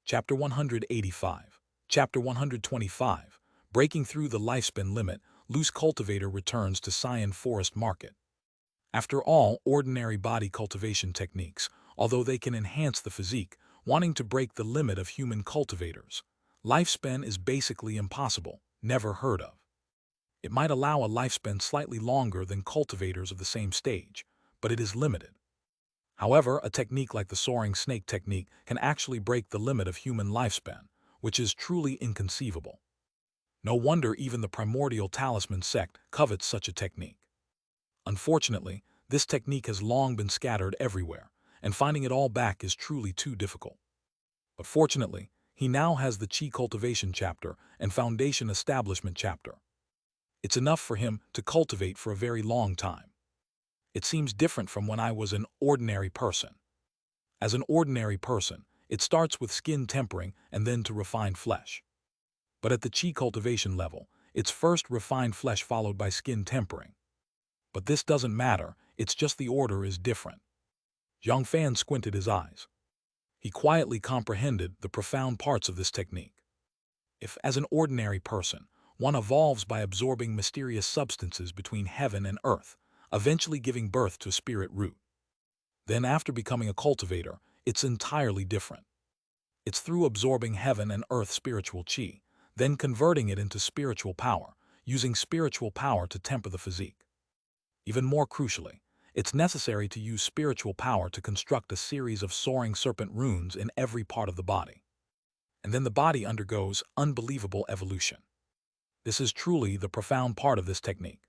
Chapter 185. Chapter 125. Breaking through the lifespan limit, loose cultivator returns to Xian Forest Market. After all, ordinary body cultivation techniques, although they can enhance the physique, wanting to break the limit of human cultivators, lifespan is basically impossible, never heard of. It might allow a lifespan slightly longer than cultivators of the same stage, but it is limited. However, a technique like the soaring snake technique can actually break the limit of human lifespan, which is truly inconceivable. No wonder even the primordial talisman sect covets such a technique. Unfortunately, this technique has long been scattered everywhere, and finding it all back is truly too difficult. But fortunately, he now has the Qi Cultivation chapter and Foundation Establishment chapter. It's enough for him to cultivate for a very long time. It seems different from when I was an ordinary person. As an ordinary person, it starts with skin tempering and then to refined flesh. But at the Qi cultivation level, it's first refined flesh followed by skin tempering. But this doesn't matter, it's just the order is different. Jiang Fan squinted his eyes. He quietly comprehended the profound parts of this technique. If, as an ordinary person, one evolves by absorbing mysterious substances between heaven and earth, eventually giving birth to a spirit root, then after becoming a cultivator, it's entirely different. It's through absorbing heaven and earth spiritual qi, then converting it into spiritual power, using spiritual power to temper the physique. Even more crucially, it's necessary to use spiritual power to construct a series of soaring serpent runes in every part of the body. And then the body undergoes unbelievable evolution. This is truly the profound part of this technique.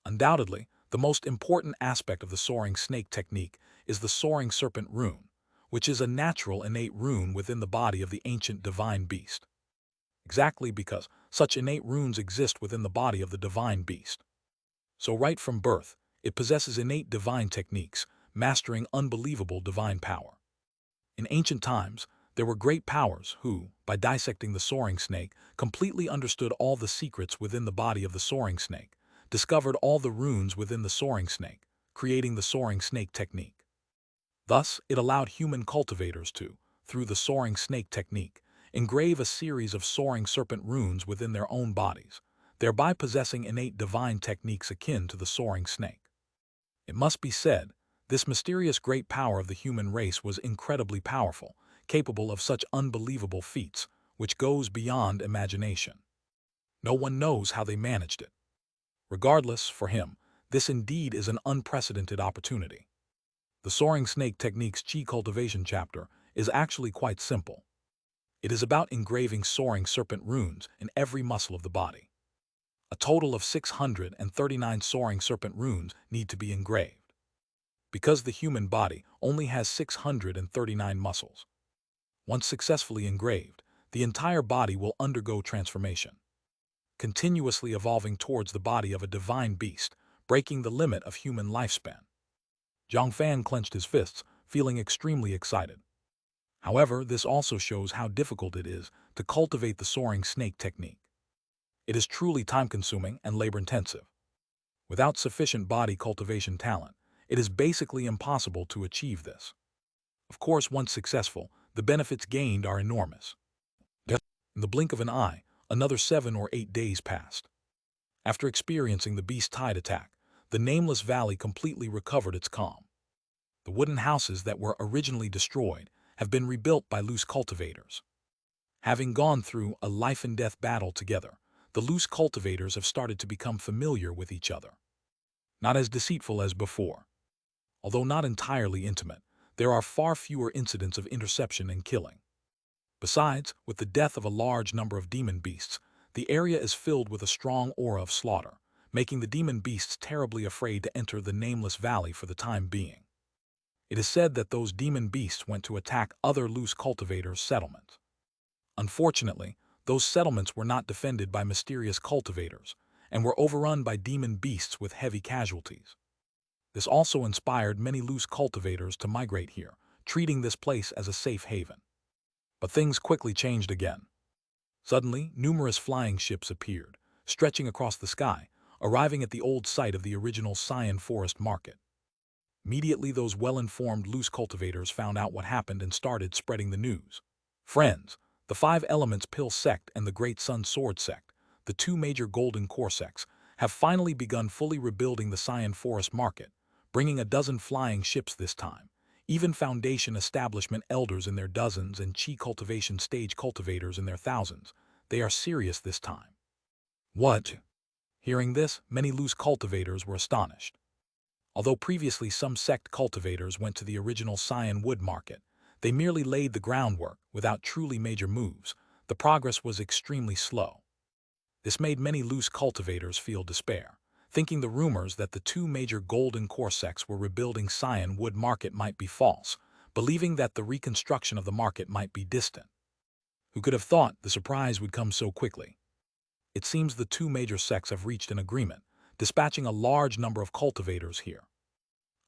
Undoubtedly, the most important aspect of the soaring snake technique is the soaring serpent rune, which is a natural innate rune within the body of the ancient divine beast. Exactly because such innate runes exist within the body of the divine beast. So right from birth, it possesses innate divine techniques, mastering unbelievable divine power. In ancient times, there were great powers who, by dissecting the soaring snake, completely understood all the secrets within the body of the soaring snake, discovered all the runes within the soaring snake, creating the soaring snake technique. Thus, it allowed human cultivators to, through the soaring snake technique, engrave a series of soaring serpent runes within their own bodies, thereby possessing innate divine techniques akin to the soaring snake. It must be said, this mysterious great power of the human race was incredibly powerful, capable of such unbelievable feats, which goes beyond imagination. No one knows how they managed it. Regardless, for him, this indeed is an unprecedented opportunity. The soaring snake technique's Qi cultivation chapter is actually quite simple. It is about engraving soaring serpent runes in every muscle of the body. A total of 639 soaring serpent runes need to be engraved. Because the human body only has 639 muscles. Once successfully engraved, the entire body will undergo transformation, continuously evolving towards the body of a divine beast, breaking the limit of human lifespan. Jiang Fan clenched his fists, feeling extremely excited. However, this also shows how difficult it is to cultivate the soaring snake technique. It is truly time-consuming and labor-intensive. Without sufficient body cultivation talent, it is basically impossible to achieve this. Of course, once successful, the benefits gained are enormous. In the blink of an eye, another 7 or 8 days passed. After experiencing the beast tide attack, the nameless valley completely recovered its calm. The wooden houses that were originally destroyed have been rebuilt by loose cultivators. Having gone through a life-and-death battle together, the loose cultivators have started to become familiar with each other. Not as deceitful as before. Although not entirely intimate, there are far fewer incidents of interception and killing. Besides, with the death of a large number of demon beasts, the area is filled with a strong aura of slaughter, making the demon beasts terribly afraid to enter the nameless valley for the time being. It is said that those demon beasts went to attack other loose cultivators' settlements. Unfortunately, those settlements were not defended by mysterious cultivators and were overrun by demon beasts with heavy casualties. This also inspired many loose cultivators to migrate here, treating this place as a safe haven. But things quickly changed again. Suddenly, numerous flying ships appeared, stretching across the sky, arriving at the old site of the original Xian Forest Market. Immediately, those well-informed loose cultivators found out what happened and started spreading the news. Friends, the Five Elements Pill sect and the Great Sun Sword sect, the two major golden core sects, have finally begun fully rebuilding the Cyan Forest market, bringing a dozen flying ships this time. Even Foundation establishment elders in their dozens and Qi cultivation stage cultivators in their thousands. They are serious this time. What? Hearing this, many loose cultivators were astonished. Although previously some sect cultivators went to the original Cyan wood market, they merely laid the groundwork without truly major moves. The progress was extremely slow. This made many loose cultivators feel despair, thinking the rumors that the two major golden core sects were rebuilding Cyan wood market might be false, believing that the reconstruction of the market might be distant. Who could have thought the surprise would come so quickly? It seems the two major sects have reached an agreement, dispatching a large number of cultivators here.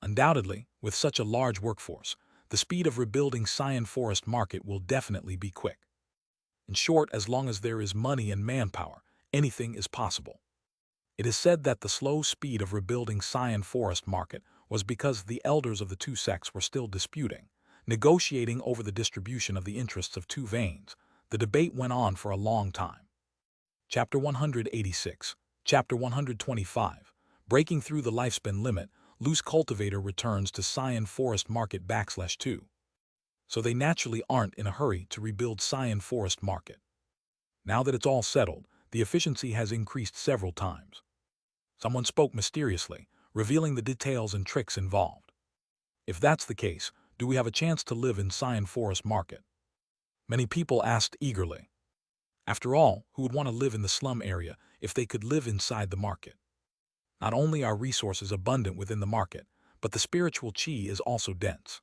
Undoubtedly, with such a large workforce, the speed of rebuilding Cyan Forest market will definitely be quick. In short, as long as there is money and manpower, anything is possible. It is said that the slow speed of rebuilding Cyan Forest market was because the elders of the two sects were still disputing, negotiating over the distribution of the interests of two veins. The debate went on for a long time. Chapter 186, Chapter 125, Breaking Through the Lifespan Limit, Loose Cultivator returns to Cyan Forest Market /2. So they naturally aren't in a hurry to rebuild Cyan Forest Market. Now that it's all settled, the efficiency has increased several times. Someone spoke mysteriously, revealing the details and tricks involved. If that's the case, do we have a chance to live in Cyan Forest Market? Many people asked eagerly. After all, who would want to live in the slum area if they could live inside the market? Not only are resources abundant within the market, but the spiritual qi is also dense.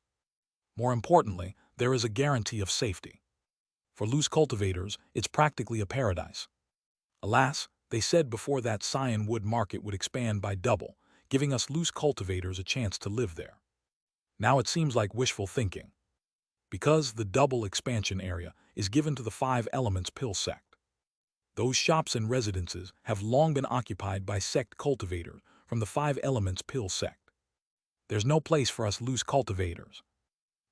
More importantly, there is a guarantee of safety. For loose cultivators, it's practically a paradise. Alas, they said before that Cyan wood market would expand by double, giving us loose cultivators a chance to live there. Now it seems like wishful thinking. Because the double expansion area is given to the Five Elements Pill sect. Those shops and residences have long been occupied by sect cultivators from the Five Elements Pill sect. There's no place for us loose cultivators.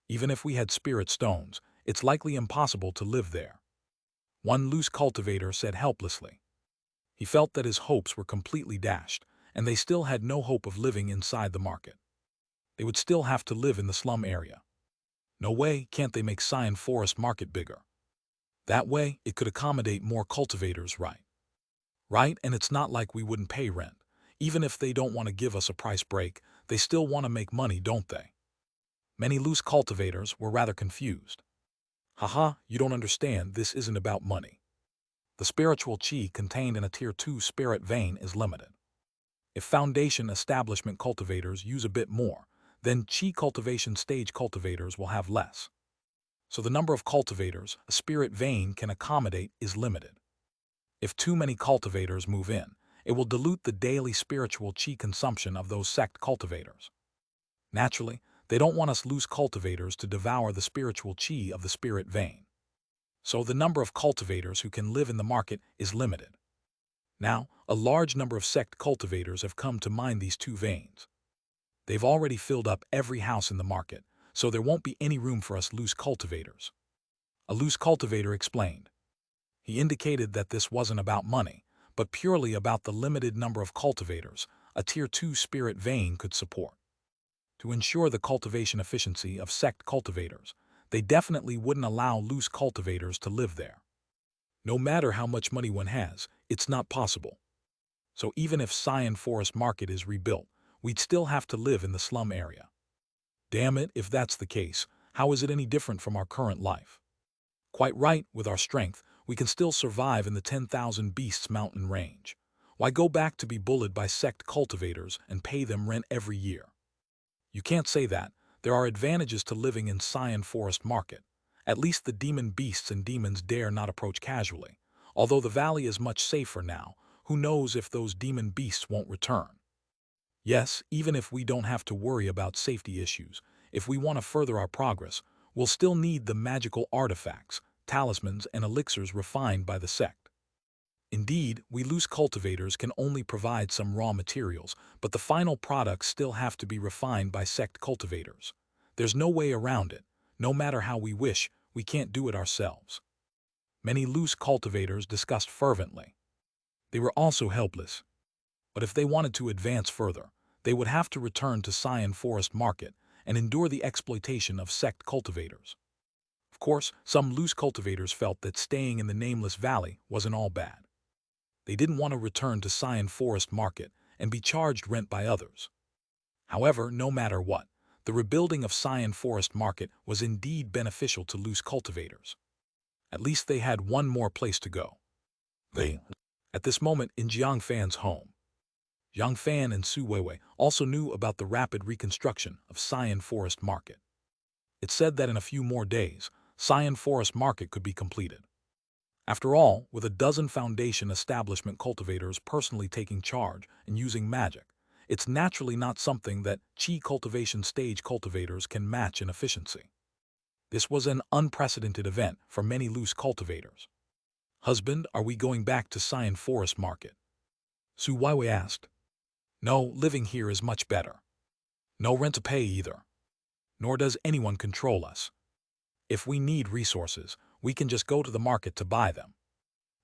Even if we had spirit stones, it's likely impossible to live there. One loose cultivator said helplessly. He felt that his hopes were completely dashed, and they still had no hope of living inside the market. They would still have to live in the slum area. No way can't they make Cyan Forest Market bigger. That way, it could accommodate more cultivators, right, and it's not like we wouldn't pay rent. Even if they don't want to give us a price break, they still want to make money, don't they? Many loose cultivators were rather confused. Haha, you don't understand, this isn't about money. The spiritual qi contained in a Tier 2 spirit vein is limited. If Foundation establishment cultivators use a bit more, then qi cultivation stage cultivators will have less. So the number of cultivators a spirit vein can accommodate is limited. If too many cultivators move in, it will dilute the daily spiritual qi consumption of those sect cultivators. Naturally, they don't want us loose cultivators to devour the spiritual qi of the spirit vein. So the number of cultivators who can live in the market is limited. Now, a large number of sect cultivators have come to mine these two veins. They've already filled up every house in the market, so there won't be any room for us loose cultivators. A loose cultivator explained. He indicated that this wasn't about money, but purely about the limited number of cultivators a Tier 2 spirit vein could support. To ensure the cultivation efficiency of sect cultivators, they definitely wouldn't allow loose cultivators to live there. No matter how much money one has, it's not possible. So even if Cyan Forest Market is rebuilt, we'd still have to live in the slum area. Damn it, if that's the case, how is it any different from our current life? Quite right, with our strength, we can still survive in the 10,000 Beasts mountain range. Why go back to be bullied by sect cultivators and pay them rent every year? You can't say that. There are advantages to living in Cyan Forest Market. At least the demon beasts and demons dare not approach casually. Although the valley is much safer now, who knows if those demon beasts won't return? Yes, even if we don't have to worry about safety issues, if we want to further our progress, we'll still need the magical artifacts, talismans, and elixirs refined by the sect. Indeed, we loose cultivators can only provide some raw materials, but the final products still have to be refined by sect cultivators. There's no way around it. No matter how we wish, we can't do it ourselves. Many loose cultivators discussed fervently. They were also helpless. But if they wanted to advance further, they would have to return to Xian Forest Market and endure the exploitation of sect cultivators. Of course, some loose cultivators felt that staying in the Nameless Valley wasn't all bad. They didn't want to return to Xian Forest Market and be charged rent by others. However, no matter what, the rebuilding of Xian Forest Market was indeed beneficial to loose cultivators. At least they had one more place to go. At this moment in Jiang Fan's home, Jiang Fan and Su Weiwei also knew about the rapid reconstruction of Xian Forest Market. It said that in a few more days, Xian Forest Market could be completed. After all, with a dozen foundation establishment cultivators personally taking charge and using magic, it's naturally not something that Qi cultivation stage cultivators can match in efficiency. This was an unprecedented event for many loose cultivators. "Husband, are we going back to Xian Forest Market?" Su Weiwei asked. "No, living here is much better. No rent to pay either. Nor does anyone control us. If we need resources, we can just go to the market to buy them.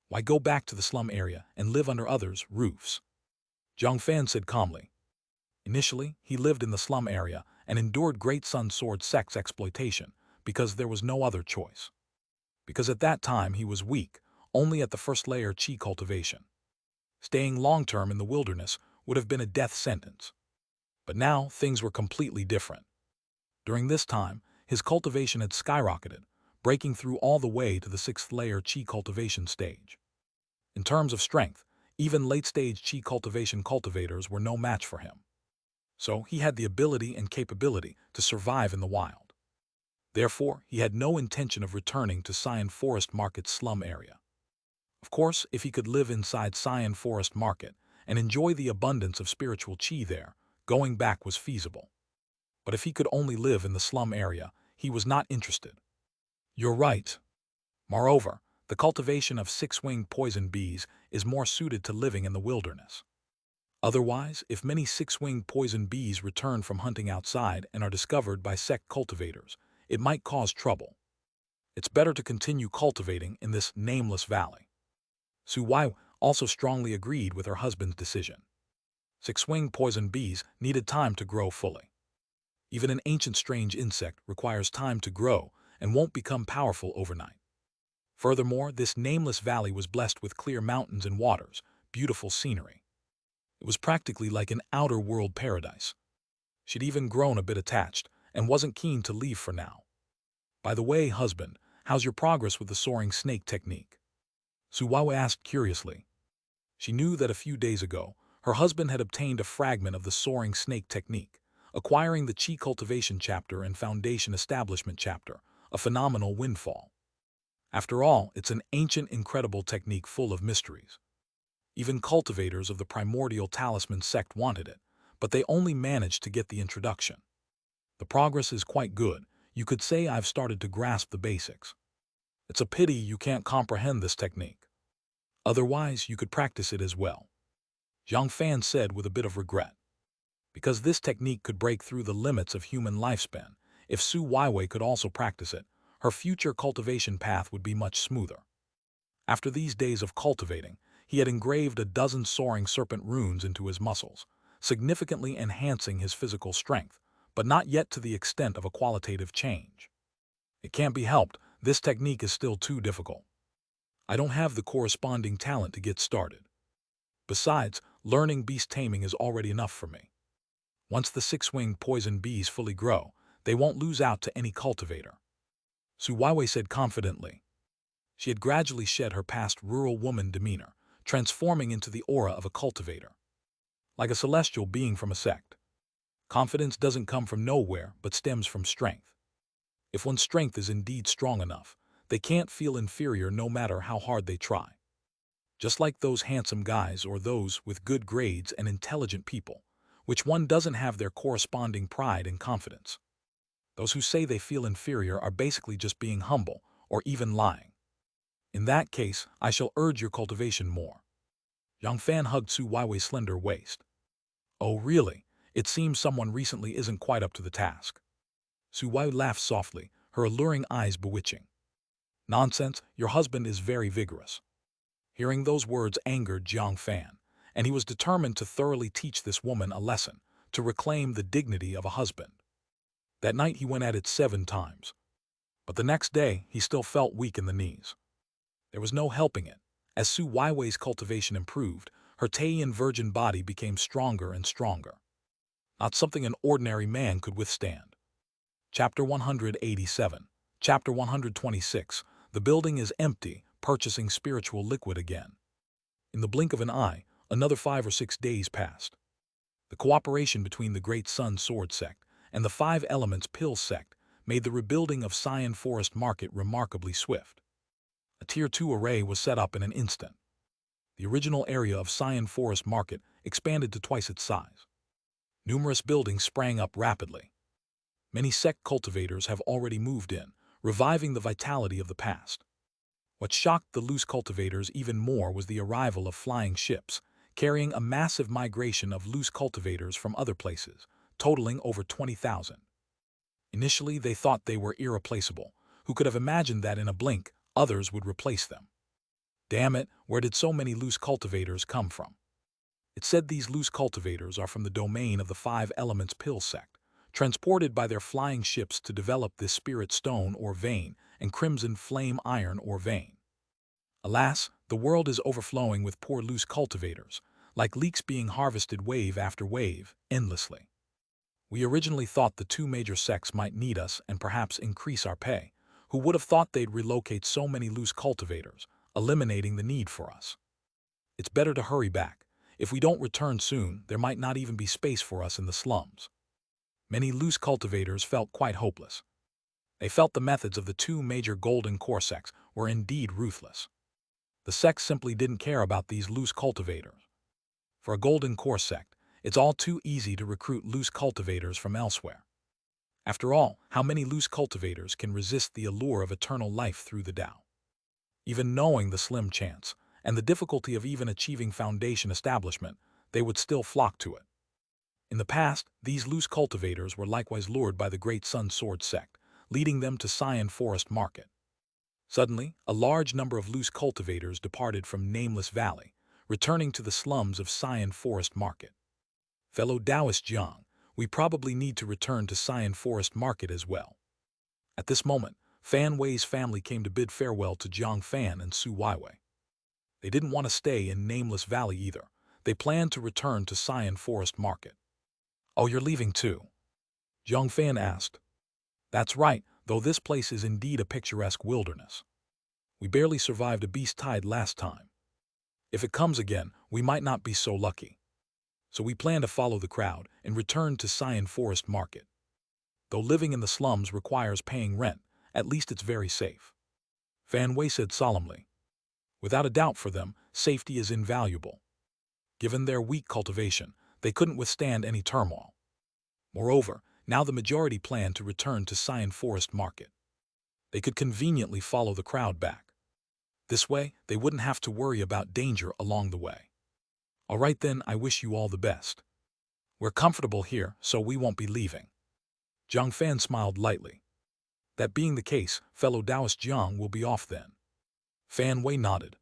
Why go back to the slum area and live under others' roofs?" Jiang Fan said calmly. Initially, he lived in the slum area and endured Great Sun Sword sect's exploitation because there was no other choice. Because at that time he was weak, only at the first layer Qi cultivation. Staying long-term in the wilderness would have been a death sentence. But now things were completely different. During this time, his cultivation had skyrocketed, breaking through all the way to the sixth layer Qi cultivation stage. In terms of strength, even late-stage Qi cultivation cultivators were no match for him. So he had the ability and capability to survive in the wild. Therefore, he had no intention of returning to Xian Forest Market's slum area. Of course, if he could live inside Xian Forest Market and enjoy the abundance of spiritual qi there, going back was feasible. But if he could only live in the slum area, he was not interested. "You're right. Moreover, the cultivation of six-winged poison bees is more suited to living in the wilderness. Otherwise, if many six-winged poison bees return from hunting outside and are discovered by sect cultivators, it might cause trouble. It's better to continue cultivating in this nameless valley." Su Wai also strongly agreed with her husband's decision. Six-winged poison bees needed time to grow fully. Even an ancient strange insect requires time to grow and won't become powerful overnight. Furthermore, this nameless valley was blessed with clear mountains and waters, beautiful scenery. It was practically like an outer world paradise. She'd even grown a bit attached and wasn't keen to leave for now. "By the way, husband, how's your progress with the soaring snake technique?" Su Weiwei asked curiously. She knew that a few days ago, her husband had obtained a fragment of the soaring snake technique, acquiring the Qi cultivation chapter and foundation establishment chapter, a phenomenal windfall. After all, it's an ancient, incredible technique full of mysteries. Even cultivators of the primordial talisman sect wanted it, but they only managed to get the introduction. The progress is quite good. You could say I've started to grasp the basics. It's a pity you can't comprehend this technique. Otherwise, you could practice it as well. Jiang Fan said with a bit of regret. Because this technique could break through the limits of human lifespan, if Su Weiwei could also practice it, her future cultivation path would be much smoother. After these days of cultivating, he had engraved a dozen soaring serpent runes into his muscles, significantly enhancing his physical strength, but not yet to the extent of a qualitative change. It can't be helped, this technique is still too difficult. I don't have the corresponding talent to get started. Besides, learning beast taming is already enough for me. Once the six-winged poison bees fully grow, they won't lose out to any cultivator. Su Weiwei said confidently. She had gradually shed her past rural woman demeanor, transforming into the aura of a cultivator. Like a celestial being from a sect. Confidence doesn't come from nowhere, but stems from strength. If one's strength is indeed strong enough, they can't feel inferior no matter how hard they try. Just like those handsome guys or those with good grades and intelligent people, which one doesn't have their corresponding pride and confidence. Those who say they feel inferior are basically just being humble or even lying. In that case, I shall urge your cultivation more. Jiang Fan hugged Su Weiwei's slender waist. Oh really? It seems someone recently isn't quite up to the task. Su Weiwei laughed softly, her alluring eyes bewitching. Nonsense, your husband is very vigorous. Hearing those words angered Jiang Fan, and he was determined to thoroughly teach this woman a lesson, to reclaim the dignity of a husband. That night he went at it 7 times. But the next day, he still felt weak in the knees. There was no helping it. As Su Weiwei's cultivation improved, her Taiyan virgin body became stronger and stronger. Not something an ordinary man could withstand. Chapter 187. Chapter 126. The building is empty, purchasing spiritual liquid again. In the blink of an eye, another 5 or 6 days passed. The cooperation between the Great Sun Sword Sect and the 5 Elements Pill Sect made the rebuilding of Xian Forest Market remarkably swift. A Tier 2 array was set up in an instant. The original area of Xian Forest Market expanded to twice its size. Numerous buildings sprang up rapidly. Many sect cultivators have already moved in, reviving the vitality of the past. What shocked the loose cultivators even more was the arrival of flying ships, carrying a massive migration of loose cultivators from other places, totaling over 20,000. Initially, they thought they were irreplaceable. Who could have imagined that in a blink, others would replace them? Damn it, where did so many loose cultivators come from? It's said these loose cultivators are from the domain of the 5 Elements Pill Sect, transported by their flying ships to develop this spirit stone or vein and crimson flame iron or vein. Alas, the world is overflowing with poor loose cultivators, like leeks being harvested wave after wave, endlessly. We originally thought the 2 major sects might need us and perhaps increase our pay. Who would have thought they'd relocate so many loose cultivators, eliminating the need for us? It's better to hurry back. If we don't return soon, there might not even be space for us in the slums. Many loose cultivators felt quite hopeless. They felt the methods of the 2 major golden core sects were indeed ruthless. The sects simply didn't care about these loose cultivators. For a golden core sect, it's all too easy to recruit loose cultivators from elsewhere. After all, how many loose cultivators can resist the allure of eternal life through the Tao? Even knowing the slim chance and the difficulty of even achieving foundation establishment, they would still flock to it. In the past, these loose cultivators were likewise lured by the Great Sun Sword Sect, leading them to Xian Forest Market. Suddenly, a large number of loose cultivators departed from Nameless Valley, returning to the slums of Xian Forest Market. Fellow Taoist Jiang, we probably need to return to Xian Forest Market as well. At this moment, Fan Wei's family came to bid farewell to Jiang Fan and Su Weiwei. They didn't want to stay in Nameless Valley either. They planned to return to Xian Forest Market. Oh, you're leaving too? Jiang Fan asked. That's right, though this place is indeed a picturesque wilderness. We barely survived a beast tide last time. If it comes again, we might not be so lucky. So we plan to follow the crowd and return to Xian Forest Market. Though living in the slums requires paying rent, at least it's very safe. Fan Wei said solemnly. Without a doubt for them, safety is invaluable. Given their weak cultivation, they couldn't withstand any turmoil. Moreover, now the majority planned to return to Xian Forest Market. They could conveniently follow the crowd back. This way, they wouldn't have to worry about danger along the way. All right then, I wish you all the best. We're comfortable here, so we won't be leaving. Jiang Fan smiled lightly. That being the case, fellow Taoist Jiang will be off then. Fan Wei nodded.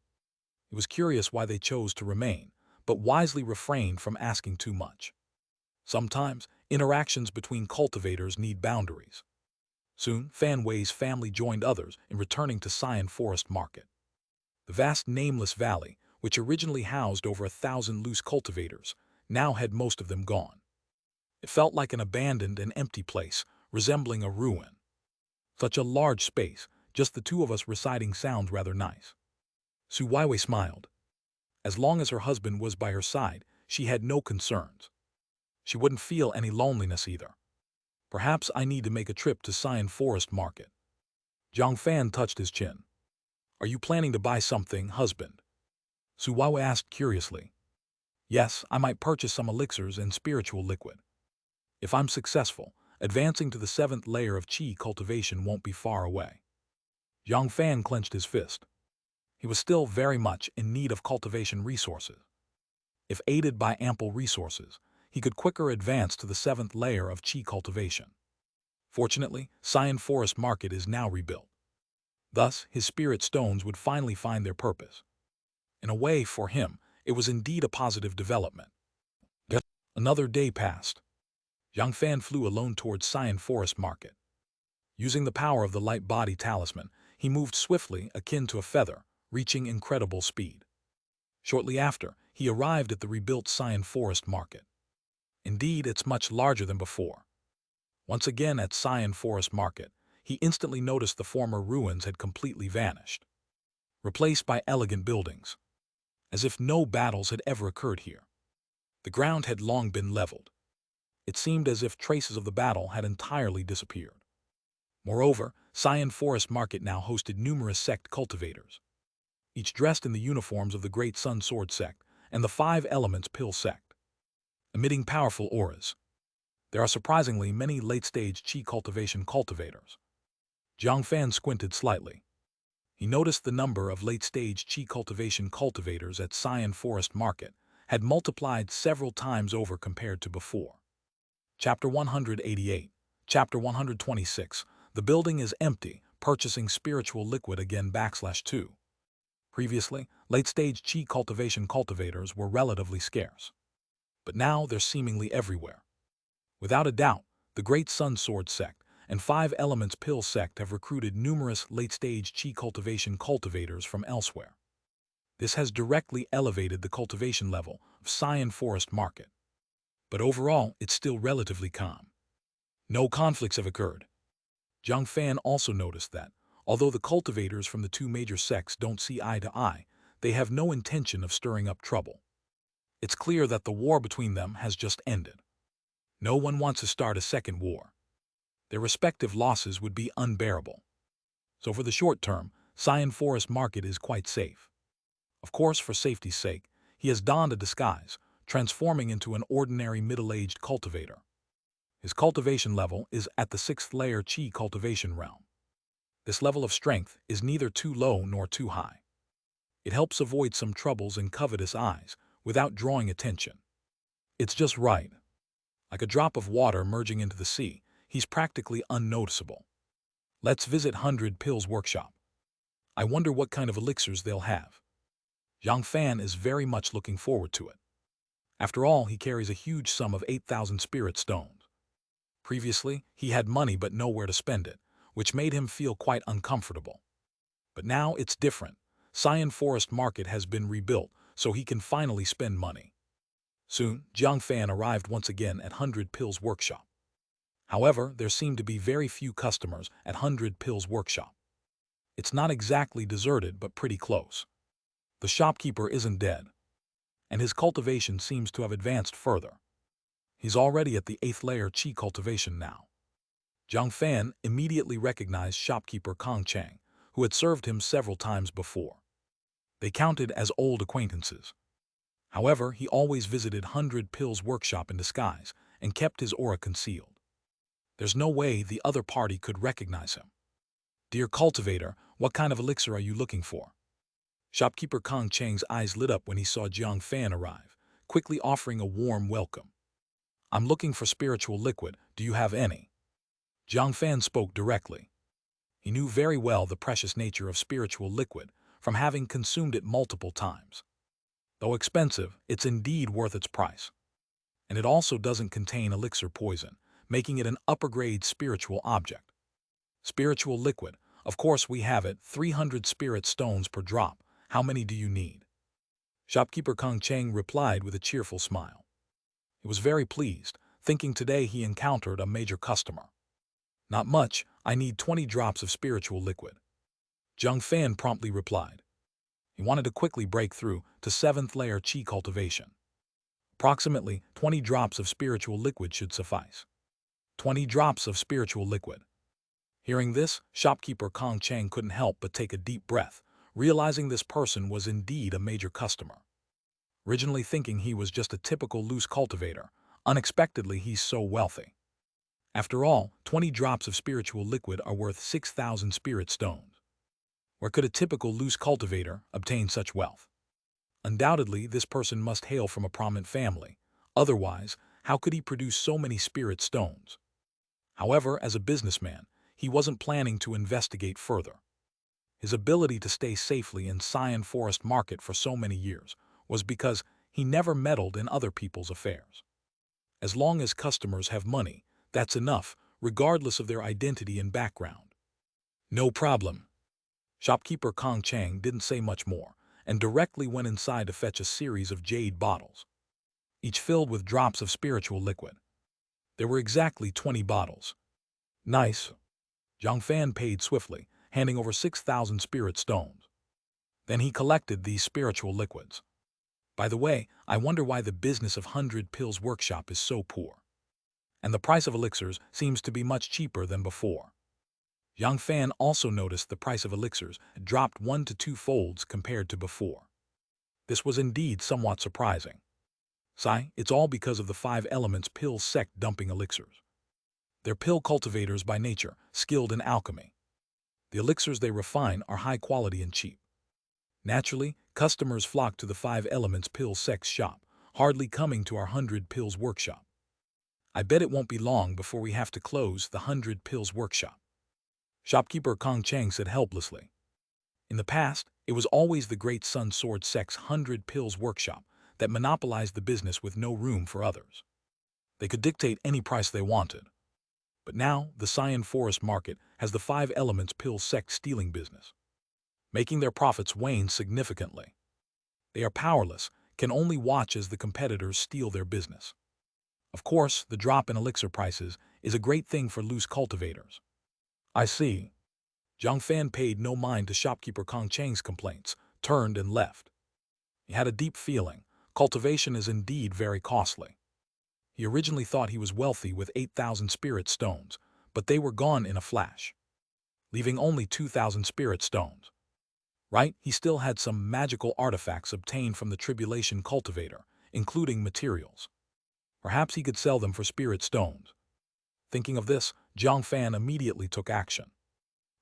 He was curious why they chose to remain, but wisely refrained from asking too much. Sometimes, interactions between cultivators need boundaries. Soon, Fan Wei's family joined others in returning to Xian Forest Market. The vast Nameless Valley, which originally housed over 1,000 loose cultivators, now had most of them gone. It felt like an abandoned and empty place, resembling a ruin. Such a large space, just the 2 of us reciting sounds rather nice. Su Weiwei smiled. As long as her husband was by her side, she had no concerns. She wouldn't feel any loneliness either. Perhaps I need to make a trip to Xian Forest Market. Jiang Fan touched his chin. Are you planning to buy something, husband? Su Weiwei asked curiously. Yes, I might purchase some elixirs and spiritual liquid. If I'm successful, advancing to the 7th layer of Qi cultivation won't be far away. Jiang Fan clenched his fist. He was still very much in need of cultivation resources. If aided by ample resources, he could quicker advance to the 7th layer of Qi cultivation. Fortunately, Xian Forest Market is now rebuilt. Thus, his spirit stones would finally find their purpose. In a way, for him, it was indeed a positive development. Yet another day passed. Jiang Fan flew alone towards Xian Forest Market. Using the power of the light body talisman, he moved swiftly, akin to a feather, reaching incredible speed. Shortly after, he arrived at the rebuilt Xian Forest Market. Indeed, it's much larger than before. Once again at Xian Forest Market, he instantly noticed the former ruins had completely vanished, replaced by elegant buildings, as if no battles had ever occurred here. The ground had long been leveled. It seemed as if traces of the battle had entirely disappeared. Moreover, Xian Forest Market now hosted numerous sect cultivators, each dressed in the uniforms of the Great Sun Sword Sect and the Five Elements Pill Sect, emitting powerful auras. There are surprisingly many late-stage Qi cultivation cultivators. Jiang Fan squinted slightly. He noticed the number of late-stage Qi cultivation cultivators at Xian Forest Market had multiplied several times over compared to before. Chapter 188, Chapter 126, The building is empty, purchasing spiritual liquid again /2. Previously, late-stage Qi cultivation cultivators were relatively scarce. But now they're seemingly everywhere. Without a doubt, the Great Sun Sword Sect and Five Elements Pill Sect have recruited numerous late-stage Qi cultivation cultivators from elsewhere. This has directly elevated the cultivation level of Xian Forest Market. But overall, it's still relatively calm. No conflicts have occurred. Jiang Fan also noticed that, although the cultivators from the two major sects don't see eye to eye, they have no intention of stirring up trouble. It's clear that the war between them has just ended. No one wants to start a second war. Their respective losses would be unbearable. So for the short term, Xian Forest Market is quite safe. Of course, for safety's sake, he has donned a disguise, transforming into an ordinary middle-aged cultivator. His cultivation level is at the 6th layer Qi cultivation realm. This level of strength is neither too low nor too high. It helps avoid some troubles in covetous eyes without drawing attention. It's just right. Like a drop of water merging into the sea, he's practically unnoticeable. Let's visit 100 Pills Workshop. I wonder what kind of elixirs they'll have. Jiang Fan is very much looking forward to it. After all, he carries a huge sum of 8,000 spirit stones. Previously, he had money but nowhere to spend it, which made him feel quite uncomfortable. But now it's different. Xian Forest Market has been rebuilt, so he can finally spend money. Soon, Jiang Fan arrived once again at 100 Pills Workshop. However, there seemed to be very few customers at 100 Pills Workshop. It's not exactly deserted, but pretty close. The shopkeeper isn't dead, and his cultivation seems to have advanced further. He's already at the 8th layer Qi cultivation now. Jiang Fan immediately recognized shopkeeper Kong Chang, who had served him several times before. They counted as old acquaintances. However, he always visited 100 Pills Workshop in disguise and kept his aura concealed. There's no way the other party could recognize him. Dear cultivator, what kind of elixir are you looking for? Shopkeeper Kong Chang's eyes lit up when he saw Jiang Fan arrive, quickly offering a warm welcome. I'm looking for spiritual liquid, do you have any? Jiang Fan spoke directly. He knew very well the precious nature of spiritual liquid from having consumed it multiple times. Though expensive, it's indeed worth its price. And it also doesn't contain elixir poison, making it an upper-grade spiritual object. Spiritual liquid, of course we have it, 300 spirit stones per drop. How many do you need? Shopkeeper Kong Chang replied with a cheerful smile. He was very pleased, thinking today he encountered a major customer. Not much, I need 20 drops of spiritual liquid. Jiang Fan promptly replied. He wanted to quickly break through to 7th layer Qi cultivation. Approximately 20 drops of spiritual liquid should suffice. 20 drops of spiritual liquid. Hearing this, shopkeeper Kong Chang couldn't help but take a deep breath, realizing this person was indeed a major customer. Originally thinking he was just a typical loose cultivator, unexpectedly he's so wealthy. After all, 20 drops of spiritual liquid are worth 6,000 spirit stones. Where could a typical loose cultivator obtain such wealth? Undoubtedly, this person must hail from a prominent family. Otherwise, how could he produce so many spirit stones? However, as a businessman, he wasn't planning to investigate further. His ability to stay safely in Xian Forest Market for so many years was because he never meddled in other people's affairs. As long as customers have money, that's enough, regardless of their identity and background. No problem. Shopkeeper Kong Chang didn't say much more, and directly went inside to fetch a series of jade bottles, each filled with drops of spiritual liquid. There were exactly 20 bottles. Nice. Jiang Fan paid swiftly, handing over 6,000 spirit stones. Then he collected these spiritual liquids. By the way, I wonder why the business of 100 Pills Workshop is so poor. And the price of elixirs seems to be much cheaper than before. Jiang Fan also noticed the price of elixirs had dropped 1 to 2 folds compared to before. This was indeed somewhat surprising. It's all because of the 5 elements pill sect dumping elixirs. They're pill cultivators by nature, skilled in alchemy. The elixirs they refine are high quality and cheap. Naturally, customers flock to the 5 elements pill sect's shop, hardly coming to our 100 Pills Workshop. I bet it won't be long before we have to close the 100 Pills Workshop. Shopkeeper Kong Chang said helplessly. In the past, it was always the Great Sun Sword sect's 100 Pills Workshop that monopolized the business with no room for others. They could dictate any price they wanted. But now, the Xian Forest Market has the 5 elements pill sect stealing business, making their profits wane significantly. They are powerless, can only watch as the competitors steal their business. Of course, the drop in elixir prices is a great thing for loose cultivators. I see. Jiang Fan paid no mind to shopkeeper Kong Chang's complaints, turned and left. He had a deep feeling. Cultivation is indeed very costly. He originally thought he was wealthy with 8,000 spirit stones, but they were gone in a flash, leaving only 2,000 spirit stones. Right, he still had some magical artifacts obtained from the Tribulation cultivator, including materials. Perhaps he could sell them for spirit stones. Thinking of this, Jiang Fan immediately took action.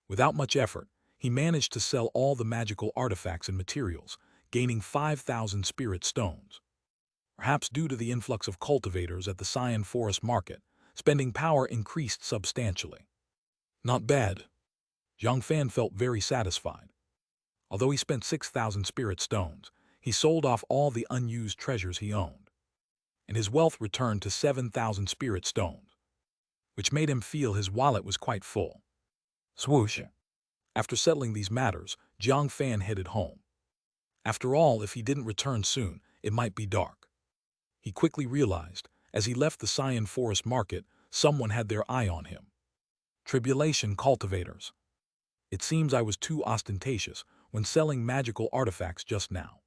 Without much effort, he managed to sell all the magical artifacts and materials, gaining 5,000 spirit stones. Perhaps due to the influx of cultivators at the Xian Forest Market, spending power increased substantially. Not bad. Jiang Fan felt very satisfied. Although he spent 6,000 spirit stones, he sold off all the unused treasures he owned, and his wealth returned to 7,000 spirit stones, which made him feel his wallet was quite full. Swoosh. After settling these matters, Jiang Fan headed home. After all, if he didn't return soon, it might be dark. He quickly realized, as he left the Xian Forest Market, someone had their eye on him. Tribulation cultivators. It seems I was too ostentatious when selling magical artifacts just now.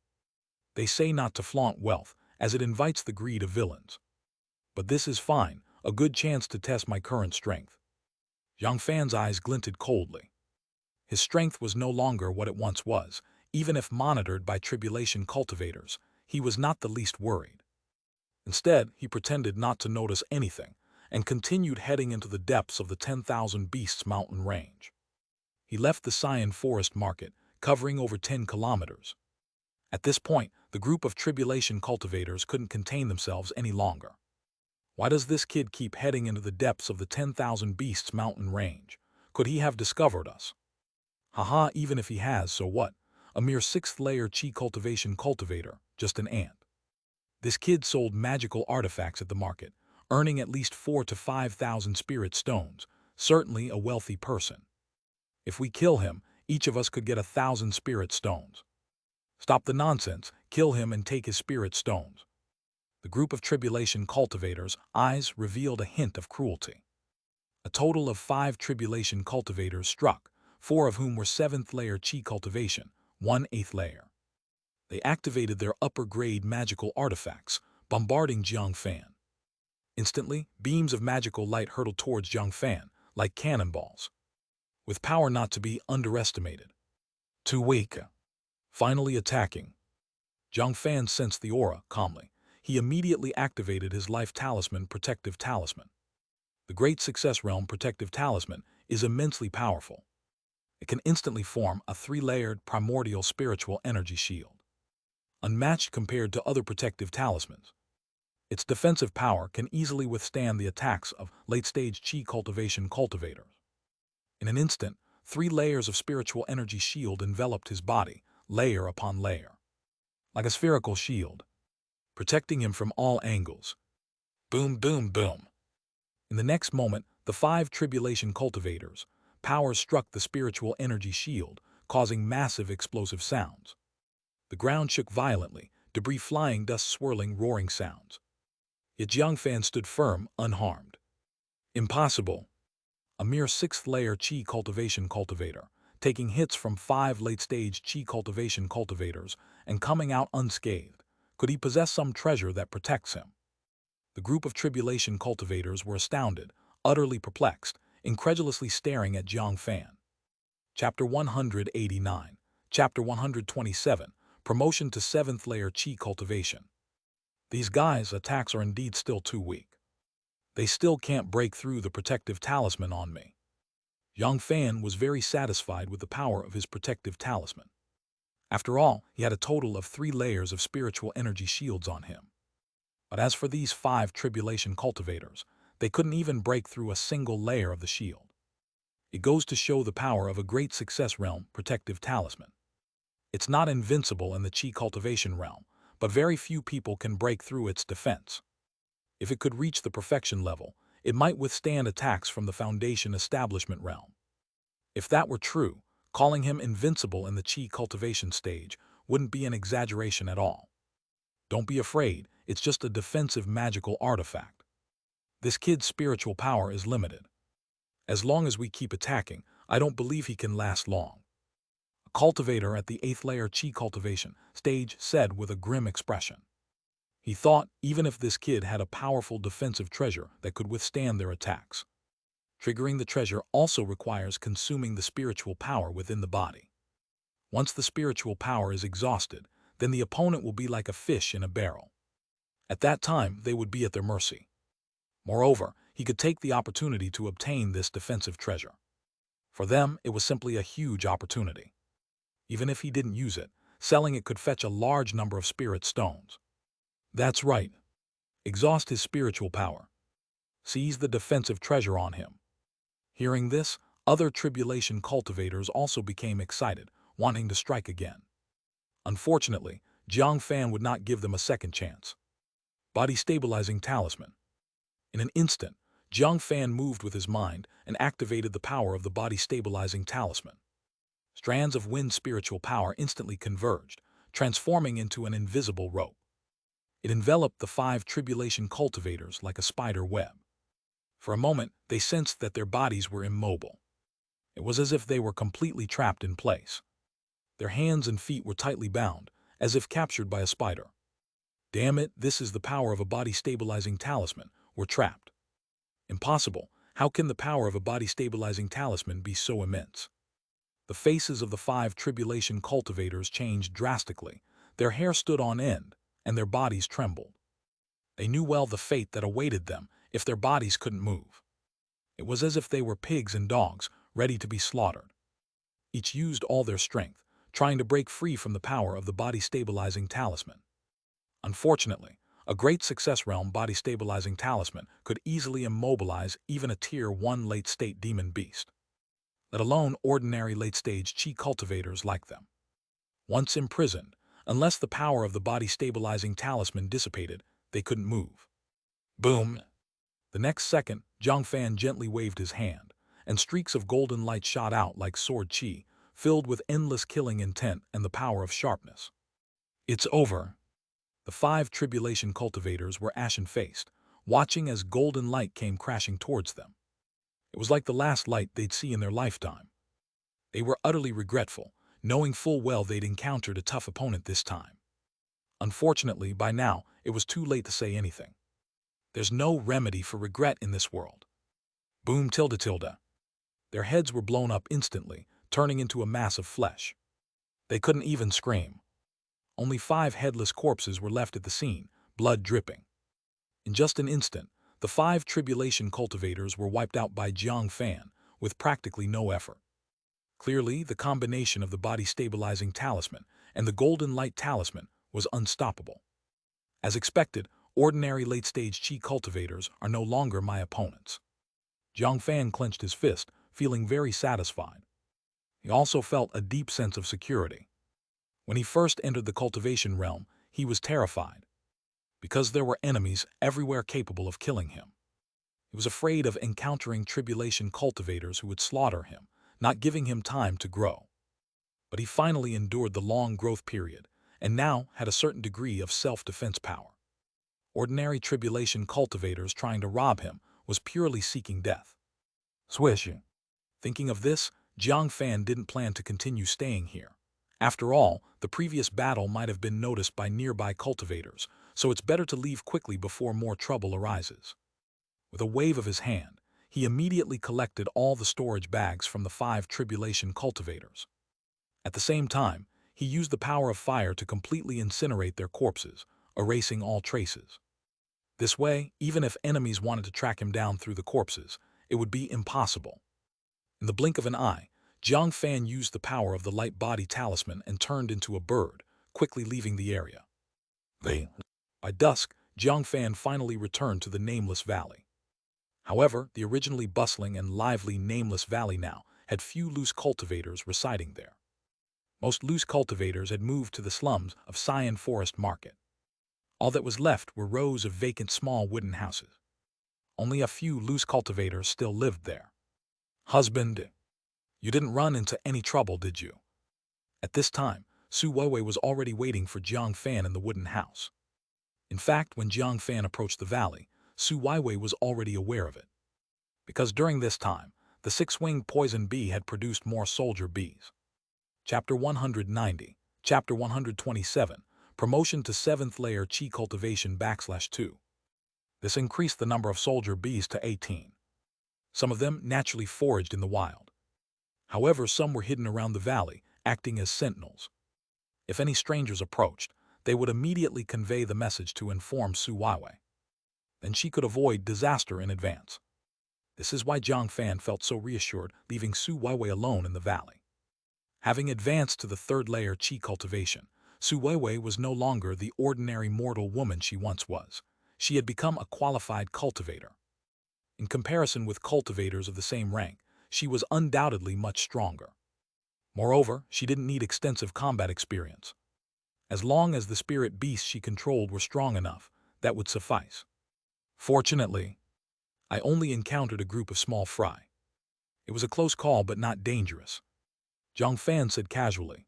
They say not to flaunt wealth, as it invites the greed of villains. But this is fine, a good chance to test my current strength. Jiang Fan's eyes glinted coldly. His strength was no longer what it once was. Even if monitored by tribulation cultivators, he was not the least worried. Instead, he pretended not to notice anything and continued heading into the depths of the 10,000 Beasts mountain range. He left the Xian Forest Market, covering over 10 kilometers. At this point, the group of tribulation cultivators couldn't contain themselves any longer. Why does this kid keep heading into the depths of the 10,000 Beasts mountain range? Could he have discovered us? Haha, even if he has, so what? A mere 6th layer Qi cultivation cultivator, just an ant. This kid sold magical artifacts at the market, earning at least 4,000 to 5,000 spirit stones, certainly a wealthy person. If we kill him, each of us could get 1,000 spirit stones. Stop the nonsense, kill him and take his spirit stones. The group of tribulation cultivators' eyes revealed a hint of cruelty. A total of 5 tribulation cultivators struck, 4 of whom were 7th layer Qi cultivation, 1 8th layer. They activated their upper-grade magical artifacts, bombarding Jiang Fan. Instantly, beams of magical light hurtled towards Jiang Fan, like cannonballs, with power not to be underestimated. Too weak. Finally attacking. Jiang Fan sensed the aura calmly. He immediately activated his life talisman protective talisman. The Great Success Realm protective talisman is immensely powerful. It can instantly form a 3-layered primordial spiritual energy shield, unmatched compared to other protective talismans. Its defensive power can easily withstand the attacks of late-stage Qi cultivation cultivators. In an instant, 3 layers of spiritual energy shield enveloped his body, layer upon layer, like a spherical shield, protecting him from all angles. Boom, boom, boom. In the next moment, the 5 tribulation cultivators' power struck the spiritual energy shield, causing massive explosive sounds. The ground shook violently, debris flying, dust swirling, roaring sounds. Yet Jiang Fan stood firm, unharmed. Impossible. A mere 6th-layer Qi cultivation cultivator, taking hits from 5 late-stage Qi cultivation cultivators and coming out unscathed. Could he possess some treasure that protects him? The group of tribulation cultivators were astounded, utterly perplexed, incredulously staring at Jiang Fan. Chapter 189. Chapter 127. Promotion to 7th-layer Qi cultivation. These guys' attacks are indeed still too weak. They still can't break through the protective talisman on me. Jiang Fan was very satisfied with the power of his protective talisman. After all, he had a total of 3 layers of spiritual energy shields on him. But as for these 5 tribulation cultivators, they couldn't even break through a single layer of the shield. It goes to show the power of a great success realm protective talisman. It's not invincible in the Qi cultivation realm, but very few people can break through its defense. If it could reach the perfection level, it might withstand attacks from the foundation establishment realm. If that were true, calling him invincible in the Qi cultivation stage wouldn't be an exaggeration at all. Don't be afraid, it's just a defensive magical artifact. This kid's spiritual power is limited. As long as we keep attacking, I don't believe he can last long. A cultivator at the 8th-layer Qi cultivation stage said with a grim expression. He thought even if this kid had a powerful defensive treasure that could withstand their attacks. Triggering the treasure also requires consuming the spiritual power within the body. Once the spiritual power is exhausted, then the opponent will be like a fish in a barrel. At that time, they would be at their mercy. Moreover, he could take the opportunity to obtain this defensive treasure. For them, it was simply a huge opportunity. Even if he didn't use it, selling it could fetch a large number of spirit stones. That's right. Exhaust his spiritual power. Seize the defensive treasure on him. Hearing this, other tribulation cultivators also became excited, wanting to strike again. Unfortunately, Jiang Fan would not give them a second chance. Body stabilizing talisman. In an instant, Jiang Fan moved with his mind and activated the power of the body stabilizing talisman. Strands of wind spiritual power instantly converged, transforming into an invisible rope. It enveloped the 5 tribulation cultivators like a spider web. For a moment, they sensed that their bodies were immobile. It was as if they were completely trapped in place. Their hands and feet were tightly bound, as if captured by a spider. Damn it, this is the power of a body-stabilizing talisman. We're trapped. Impossible. How can the power of a body-stabilizing talisman be so immense? The faces of the 5 tribulation cultivators changed drastically. Their hair stood on end, and their bodies trembled. They knew well the fate that awaited them if their bodies couldn't move. It was as if they were pigs and dogs, ready to be slaughtered. Each used all their strength, trying to break free from the power of the body-stabilizing talisman. Unfortunately, a great success realm body-stabilizing talisman could easily immobilize even a Tier 1 late-state demon beast, let alone ordinary late-stage Qi cultivators like them. Once imprisoned, unless the power of the body-stabilizing talisman dissipated, they couldn't move. Boom! The next second, Jiang Fan gently waved his hand, and streaks of golden light shot out like sword qi, filled with endless killing intent and the power of sharpness. It's over. The 5 tribulation cultivators were ashen-faced, watching as golden light came crashing towards them. It was like the last light they'd see in their lifetime. They were utterly regretful, knowing full well they'd encountered a tough opponent this time. Unfortunately, by now, it was too late to say anything. There's no remedy for regret in this world. Boom tilde tilde. Their heads were blown up instantly, turning into a mass of flesh. They couldn't even scream. Only 5 headless corpses were left at the scene, blood dripping. In just an instant, the 5 tribulation cultivators were wiped out by Jiang Fan, with practically no effort. Clearly, the combination of the body-stabilizing talisman and the golden light talisman was unstoppable. As expected, ordinary late-stage Qi cultivators are no longer my opponents. Jiang Fan clenched his fist, feeling very satisfied. He also felt a deep sense of security. When he first entered the cultivation realm, he was terrified, because there were enemies everywhere capable of killing him. He was afraid of encountering tribulation cultivators who would slaughter him, not giving him time to grow. But he finally endured the long growth period, and now had a certain degree of self-defense power. Ordinary tribulation cultivators trying to rob him was purely seeking death. Swishing. Thinking of this, Jiang Fan didn't plan to continue staying here. After all, the previous battle might have been noticed by nearby cultivators, so it's better to leave quickly before more trouble arises. With a wave of his hand, he immediately collected all the storage bags from the 5 tribulation cultivators. At the same time, he used the power of fire to completely incinerate their corpses, erasing all traces. This way, even if enemies wanted to track him down through the corpses, it would be impossible. In the blink of an eye, Jiang Fan used the power of the light body talisman and turned into a bird, quickly leaving the area. By dusk, Jiang Fan finally returned to the Nameless Valley. However, the originally bustling and lively Nameless Valley now had few loose cultivators residing there. Most loose cultivators had moved to the slums of Xian Forest Market. All that was left were rows of vacant small wooden houses. Only a few loose cultivators still lived there. Husband, you didn't run into any trouble, did you? At this time, Su Weiwei was already waiting for Jiang Fan in the wooden house. In fact, when Jiang Fan approached the valley, Su Weiwei was already aware of it. Because during this time, the 6-winged poison bee had produced more soldier bees. Chapter 190, Chapter 127, Promotion to 7th Layer Qi Cultivation /2. This increased the number of soldier bees to 18. Some of them naturally foraged in the wild. However, some were hidden around the valley, acting as sentinels. If any strangers approached, they would immediately convey the message to inform Su Weiwei. Then she could avoid disaster in advance. This is why Jiang Fan felt so reassured leaving Su Weiwei alone in the valley. Having advanced to the 3rd layer Qi cultivation, Su Weiwei was no longer the ordinary mortal woman she once was. She had become a qualified cultivator. In comparison with cultivators of the same rank, she was undoubtedly much stronger. Moreover, she didn't need extensive combat experience. As long as the spirit beasts she controlled were strong enough, that would suffice. Fortunately, I only encountered a group of small fry. It was a close call but not dangerous, Jiang Fan said casually.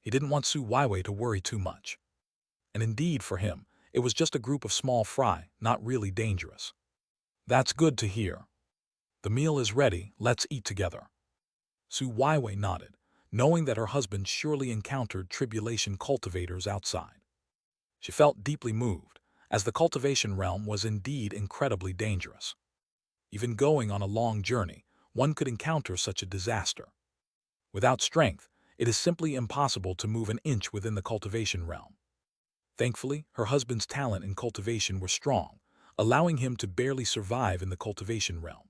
He didn't want Su Weiwei to worry too much. And indeed, for him, it was just a group of small fry, not really dangerous. That's good to hear. The meal is ready, let's eat together. Su Weiwei nodded, knowing that her husband surely encountered tribulation cultivators outside. She felt deeply moved, as the cultivation realm was indeed incredibly dangerous. Even going on a long journey, one could encounter such a disaster. Without strength, it is simply impossible to move an inch within the cultivation realm. Thankfully, her husband's talent in cultivation were strong, allowing him to barely survive in the cultivation realm.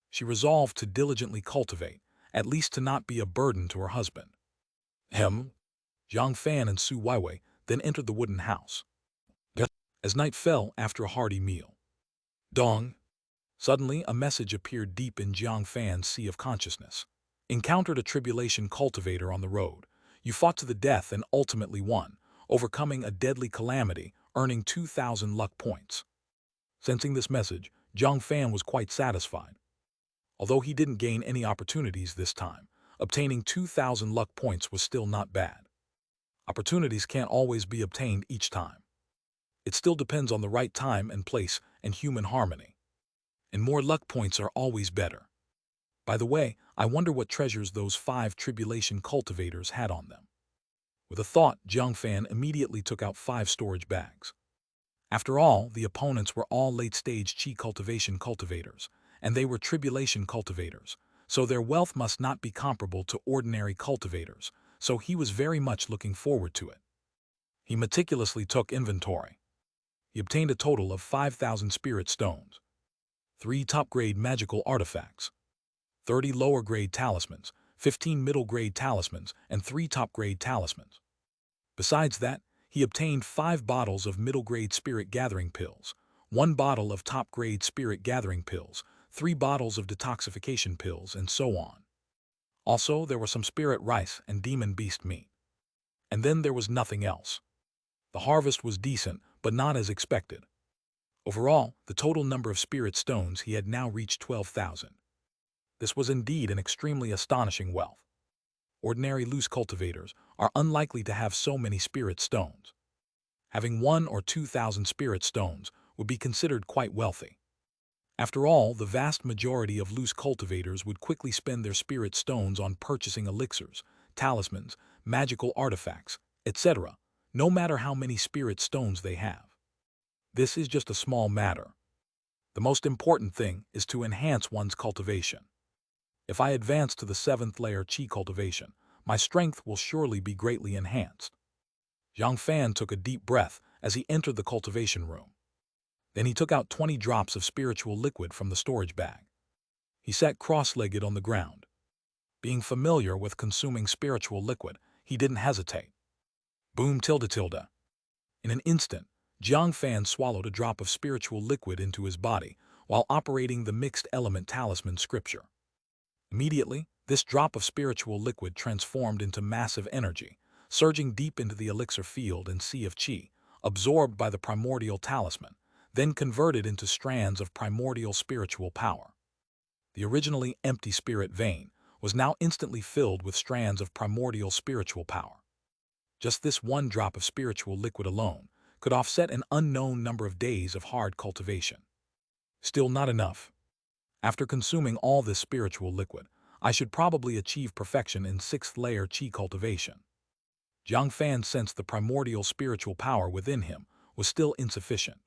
She resolved to diligently cultivate, at least to not be a burden to her husband. Jiang Fan and Su Weiwei then entered the wooden house. As night fell after a hearty meal. Dong! Suddenly, a message appeared deep in Jiang Fan's sea of consciousness. Encountered a tribulation cultivator on the road. You fought to the death and ultimately won, overcoming a deadly calamity, earning 2,000 luck points. Sensing this message, Jiang Fan was quite satisfied. Although he didn't gain any opportunities this time, obtaining 2,000 luck points was still not bad. Opportunities can't always be obtained each time. It still depends on the right time and place and human harmony. And more luck points are always better. By the way, I wonder what treasures those 5 tribulation cultivators had on them. With a thought, Jiang Fan immediately took out 5 storage bags. After all, the opponents were all late-stage Qi cultivation cultivators, and they were tribulation cultivators, so their wealth must not be comparable to ordinary cultivators, so he was very much looking forward to it. He meticulously took inventory. He obtained a total of 5,000 spirit stones, 3 top-grade magical artifacts, 30 lower-grade talismans, 15 middle-grade talismans, and 3 top-grade talismans. Besides that, he obtained 5 bottles of middle-grade spirit gathering pills, 1 bottle of top-grade spirit gathering pills, 3 bottles of detoxification pills, and so on. Also, there were some spirit rice and demon beast meat. And then there was nothing else. The harvest was decent, but not as expected. Overall, the total number of spirit stones he had now reached 12,000. This was indeed an extremely astonishing wealth. Ordinary loose cultivators are unlikely to have so many spirit stones. Having 1 or 2,000 spirit stones would be considered quite wealthy. After all, the vast majority of loose cultivators would quickly spend their spirit stones on purchasing elixirs, talismans, magical artifacts, etc., no matter how many spirit stones they have. This is just a small matter. The most important thing is to enhance one's cultivation. If I advance to the 7th layer Qi cultivation, my strength will surely be greatly enhanced. Jiang Fan took a deep breath as he entered the cultivation room. Then he took out 20 drops of spiritual liquid from the storage bag. He sat cross-legged on the ground. Being familiar with consuming spiritual liquid, he didn't hesitate. Boom tilde tilde. In an instant, Jiang Fan swallowed a drop of spiritual liquid into his body while operating the mixed element talisman scripture. Immediately, this drop of spiritual liquid transformed into massive energy, surging deep into the elixir field and sea of Qi, absorbed by the primordial talisman, then converted into strands of primordial spiritual power. The originally empty spirit vein was now instantly filled with strands of primordial spiritual power. Just this one drop of spiritual liquid alone could offset an unknown number of days of hard cultivation. Still not enough. After consuming all this spiritual liquid, I should probably achieve perfection in 6th layer Qi cultivation. Jiang Fan sensed the primordial spiritual power within him was still insufficient.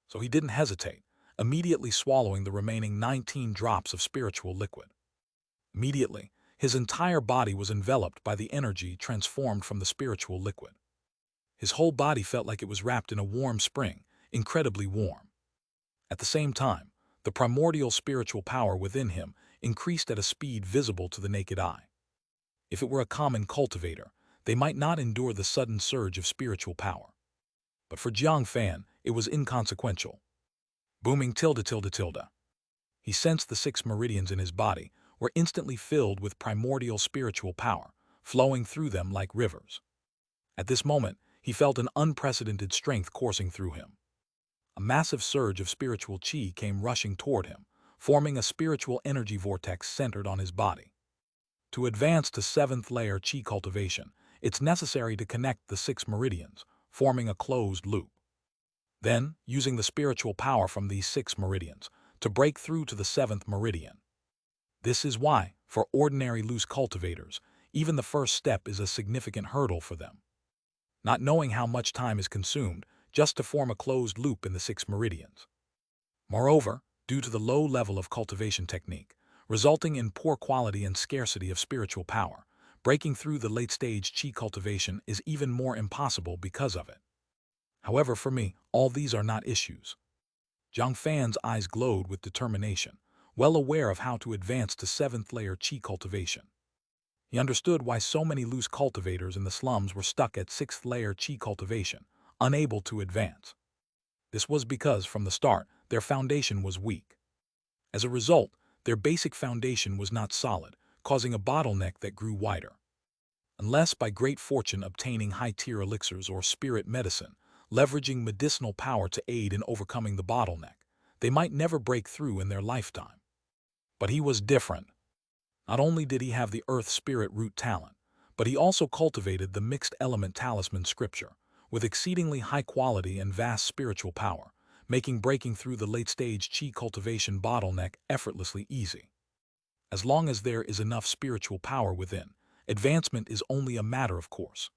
So he didn't hesitate, immediately swallowing the remaining 19 drops of spiritual liquid. Immediately, his entire body was enveloped by the energy transformed from the spiritual liquid. His whole body felt like it was wrapped in a warm spring, incredibly warm. At the same time, the primordial spiritual power within him increased at a speed visible to the naked eye. If it were a common cultivator, they might not endure the sudden surge of spiritual power. But for Jiang Fan, it was inconsequential. Booming tilde tilde tilde. He sensed the 6 meridians in his body were instantly filled with primordial spiritual power, flowing through them like rivers. At this moment, he felt an unprecedented strength coursing through him. A massive surge of spiritual Qi came rushing toward him, forming a spiritual energy vortex centered on his body. To advance to 7th layer Qi cultivation, it's necessary to connect the 6 meridians, forming a closed loop. Then, using the spiritual power from these 6 meridians to break through to the 7th meridian. This is why, for ordinary loose cultivators, even the first step is a significant hurdle for them. Not knowing how much time is consumed just to form a closed loop in the 6 meridians. Moreover, due to the low level of cultivation technique, resulting in poor quality and scarcity of spiritual power, breaking through the late-stage Qi cultivation is even more impossible because of it. However, for me, all these are not issues. Jiang Fan's eyes glowed with determination, well aware of how to advance to 7th layer Qi cultivation. He understood why so many loose cultivators in the slums were stuck at 6th layer Qi cultivation, unable to advance. This was because, from the start, their foundation was weak. As a result, their basic foundation was not solid, causing a bottleneck that grew wider. Unless by great fortune obtaining high-tier elixirs or spirit medicine, leveraging medicinal power to aid in overcoming the bottleneck, they might never break through in their lifetime. But he was different. Not only did he have the earth spirit root talent, but he also cultivated the mixed element talisman scripture, with exceedingly high quality and vast spiritual power, making breaking through the late-stage Qi cultivation bottleneck effortlessly easy. As long as there is enough spiritual power within, advancement is only a matter of course.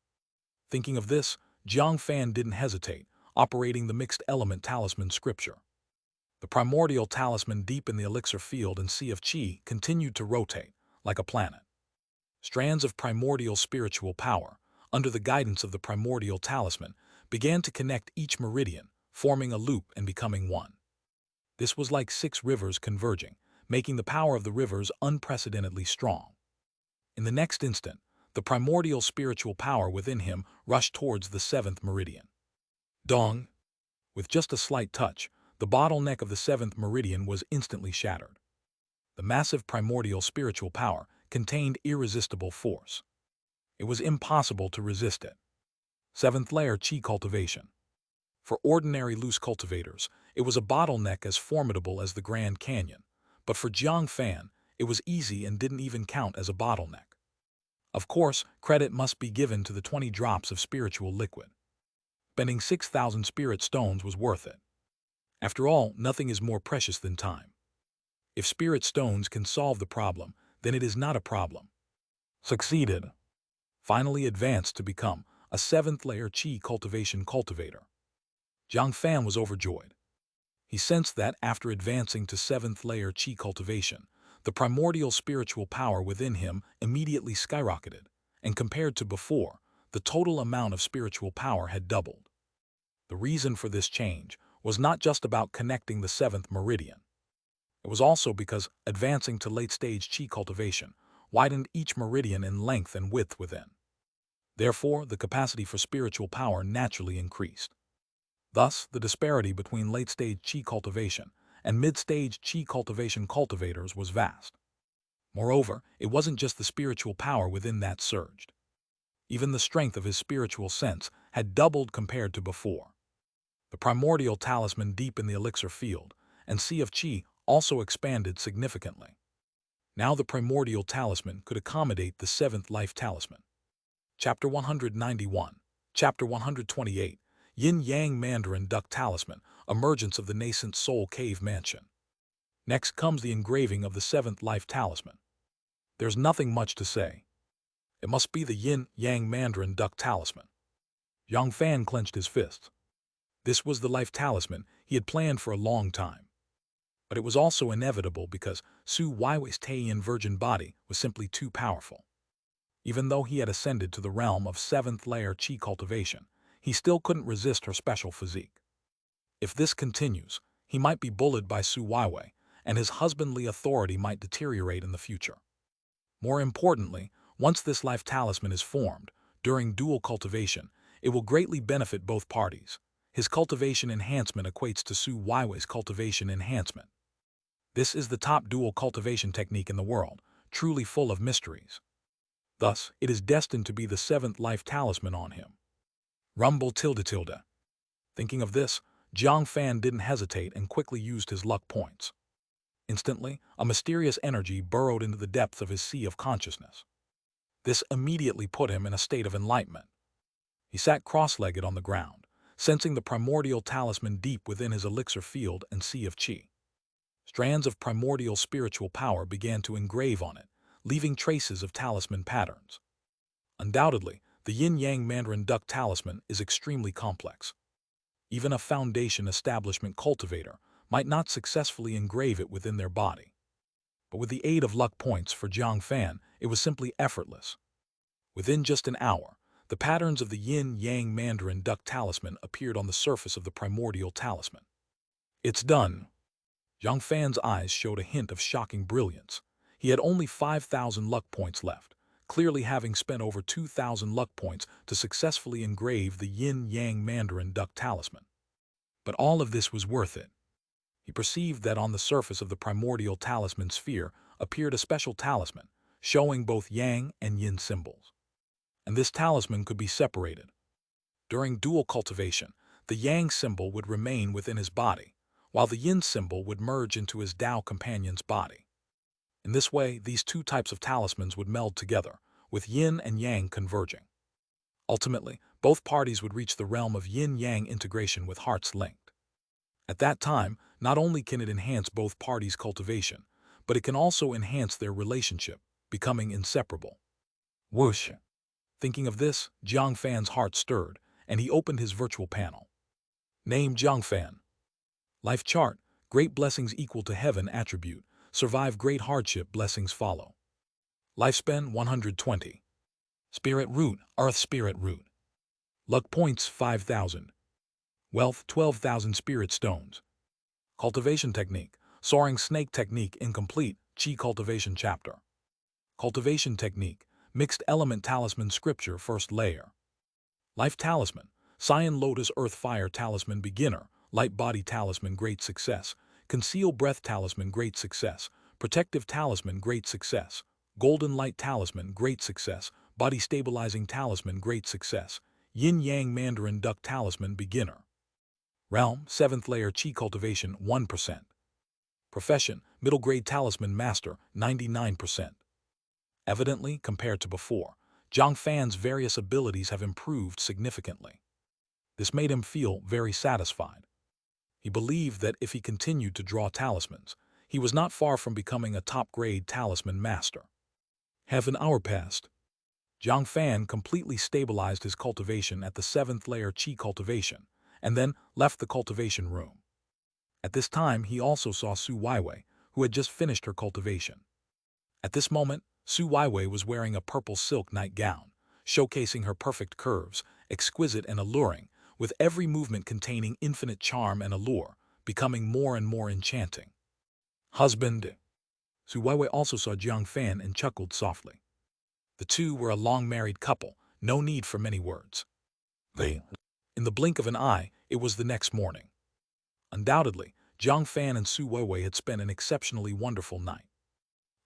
Thinking of this, Jiang Fan didn't hesitate, operating the mixed element talisman scripture. The primordial talisman deep in the elixir field and sea of Qi continued to rotate, like a planet. Strands of primordial spiritual power, under the guidance of the primordial talisman, began to connect each meridian, forming a loop and becoming one. This was like 6 rivers converging, making the power of the rivers unprecedentedly strong. In the next instant, the primordial spiritual power within him rushed towards the 7th meridian. Dong! With just a slight touch, the bottleneck of the 7th meridian was instantly shattered. The massive primordial spiritual power contained irresistible force. It was impossible to resist it. 7th layer Qi cultivation. For ordinary loose cultivators, it was a bottleneck as formidable as the Grand Canyon, but for Jiang Fan, it was easy and didn't even count as a bottleneck. Of course, credit must be given to the 20 drops of spiritual liquid. Spending 6,000 spirit stones was worth it. After all, nothing is more precious than time. If spirit stones can solve the problem, then it is not a problem. Succeeded. Finally advanced to become a 7th layer Qi cultivation cultivator. Jiang Fan was overjoyed. He sensed that after advancing to 7th layer Qi cultivation, the primordial spiritual power within him immediately skyrocketed, and compared to before, the total amount of spiritual power had doubled. The reason for this change was not just about connecting the 7th meridian. It was also because advancing to late-stage Qi cultivation widened each meridian in length and width within. Therefore, the capacity for spiritual power naturally increased. Thus, the disparity between late-stage Qi cultivation and mid-stage Qi cultivation cultivators was vast. Moreover, it wasn't just the spiritual power within that surged. Even the strength of his spiritual sense had doubled compared to before. The primordial talisman deep in the elixir field and sea of Qi also expanded significantly. Now the primordial talisman could accommodate the 7th life talisman. Chapter 191. Chapter 128. Yin-Yang Mandarin Duck Talisman, Emergence of the Nascent Soul Cave Mansion. Next comes the engraving of the 7th life talisman. There's nothing much to say. It must be the Yin-Yang Mandarin Duck Talisman. Jiang Fan clenched his fists. This was the life talisman he had planned for a long time. But it was also inevitable because Su Weiwei's Taiyin virgin body was simply too powerful. Even though he had ascended to the realm of 7th layer Qi cultivation, he still couldn't resist her special physique. If this continues, he might be bullied by Su Weiwei, and his husbandly authority might deteriorate in the future. More importantly, once this life talisman is formed, during dual cultivation, it will greatly benefit both parties. His cultivation enhancement equates to Su Weiwei's cultivation enhancement. This is the top dual cultivation technique in the world, truly full of mysteries. Thus, it is destined to be the 7th life talisman on him. Rumble tilde tilde. Thinking of this, Jiang Fan didn't hesitate and quickly used his luck points. Instantly, a mysterious energy burrowed into the depth of his sea of consciousness. This immediately put him in a state of enlightenment. He sat cross-legged on the ground, sensing the primordial talisman deep within his elixir field and sea of Qi. Strands of primordial spiritual power began to engrave on it, leaving traces of talisman patterns. Undoubtedly, the Yin-Yang Mandarin Duck Talisman is extremely complex. Even a foundation establishment cultivator might not successfully engrave it within their body. But with the aid of luck points for Jiang Fan, it was simply effortless. Within just an hour, the patterns of the Yin-Yang Mandarin Duck Talisman appeared on the surface of the primordial talisman. It's done. Jiang Fan's eyes showed a hint of shocking brilliance. He had only 5,000 luck points left, clearly having spent over 2,000 luck points to successfully engrave the Yin-Yang Mandarin Duck Talisman. But all of this was worth it. He perceived that on the surface of the primordial talisman sphere appeared a special talisman, showing both Yang and Yin symbols. And this talisman could be separated. During dual cultivation, the Yang symbol would remain within his body, while the Yin symbol would merge into his Tao companion's body. In this way, these two types of talismans would meld together, with Yin and Yang converging. Ultimately, both parties would reach the realm of Yin-Yang integration with hearts linked. At that time, not only can it enhance both parties' cultivation, but it can also enhance their relationship, becoming inseparable. Whoosh! Thinking of this, Jiang Fan's heart stirred, and he opened his virtual panel. Name Jiang Fan. Life chart, great blessings equal to heaven attribute, survive great hardship blessings follow. Lifespan 120. Spirit root, earth spirit root. Luck points 5,000. Wealth 12,000 spirit stones. Cultivation technique, soaring snake technique incomplete, Qi cultivation chapter. Cultivation technique, mixed element talisman scripture first layer. Life talisman, Cyan lotus earth fire talisman beginner, light body talisman great success, conceal breath talisman great success, protective talisman great success, Golden Light Talisman, great success. Body Stabilizing Talisman, great success. Yin Yang Mandarin Duck Talisman, beginner. Realm, 7th layer Qi Cultivation, 1%. Profession, middle grade Talisman Master, 99%. Evidently, compared to before, Jiang Fan's various abilities have improved significantly. This made him feel very satisfied. He believed that if he continued to draw talismans, he was not far from becoming a top-grade talisman master. Half an hour passed. Jiang Fan completely stabilized his cultivation at the 7th layer Qi Cultivation, and then left the cultivation room. At this time, he also saw Su Weiwei, who had just finished her cultivation. At this moment, Su Weiwei was wearing a purple silk nightgown, showcasing her perfect curves, exquisite and alluring, with every movement containing infinite charm and allure, becoming more and more enchanting. Husband. Su Weiwei also saw Jiang Fan and chuckled softly. The two were a long-married couple, no need for many words. In the blink of an eye, it was the next morning. Undoubtedly, Jiang Fan and Su Weiwei had spent an exceptionally wonderful night.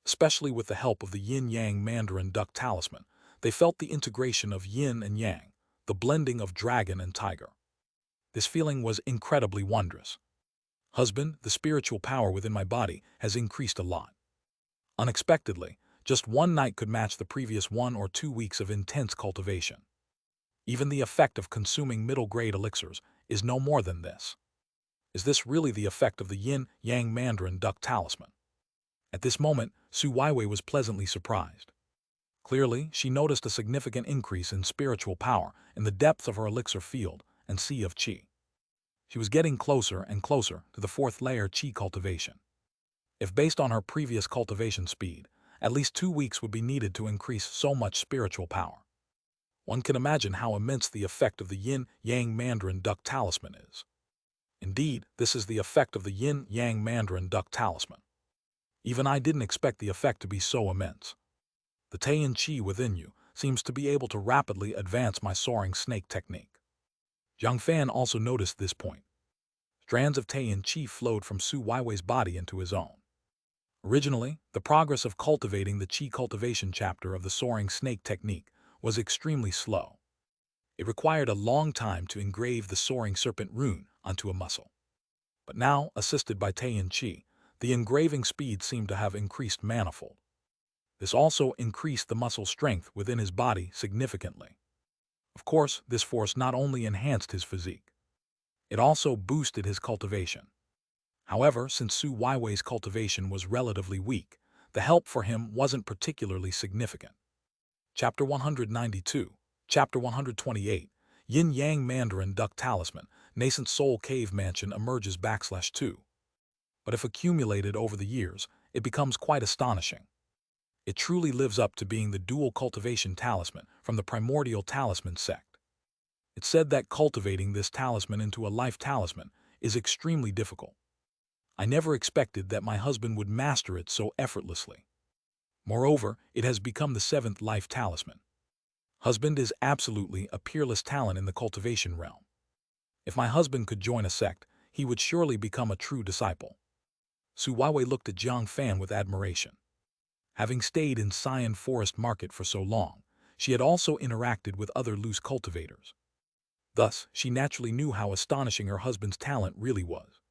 Especially with the help of the Yin-Yang Mandarin Duck Talisman, they felt the integration of yin and yang, the blending of dragon and tiger. This feeling was incredibly wondrous. Husband, the spiritual power within my body has increased a lot. Unexpectedly, just one night could match the previous 1 or 2 weeks of intense cultivation. Even the effect of consuming middle-grade elixirs is no more than this. Is this really the effect of the Yin-Yang Mandarin Duck Talisman? At this moment, Su Weiwei was pleasantly surprised. Clearly, she noticed a significant increase in spiritual power in the depths of her elixir field and sea of Qi. She was getting closer and closer to the 4th layer Qi cultivation. If based on her previous cultivation speed, at least 2 weeks would be needed to increase so much spiritual power. One can imagine how immense the effect of the Yin-Yang Mandarin Duck Talisman is. Indeed, this is the effect of the Yin-Yang Mandarin Duck Talisman. Even I didn't expect the effect to be so immense. The Taiyan Qi within you seems to be able to rapidly advance my soaring snake technique. Jiang Fan also noticed this point. Strands of Taiyan Qi flowed from Su Weiwei's body into his own. Originally, the progress of cultivating the Qi cultivation chapter of the soaring snake technique was extremely slow. It required a long time to engrave the soaring serpent rune onto a muscle. But now, assisted by Taiyan Qi, the engraving speed seemed to have increased manifold. This also increased the muscle strength within his body significantly. Of course, this force not only enhanced his physique, it also boosted his cultivation. However, since Su Weiwei's cultivation was relatively weak, the help for him wasn't particularly significant. Chapter 192, Chapter 128, Yin-Yang Mandarin Duck Talisman, Nascent Soul Cave Mansion emerges /2. But if accumulated over the years, it becomes quite astonishing. It truly lives up to being the dual cultivation talisman from the primordial talisman sect. It's said that cultivating this talisman into a life talisman is extremely difficult. I never expected that my husband would master it so effortlessly. Moreover, it has become the 7th life talisman. Husband is absolutely a peerless talent in the cultivation realm. If my husband could join a sect, he would surely become a true disciple. Su Weiwei looked at Jiang Fan with admiration. Having stayed in Xian Forest Market for so long, she had also interacted with other loose cultivators. Thus, she naturally knew how astonishing her husband's talent really was.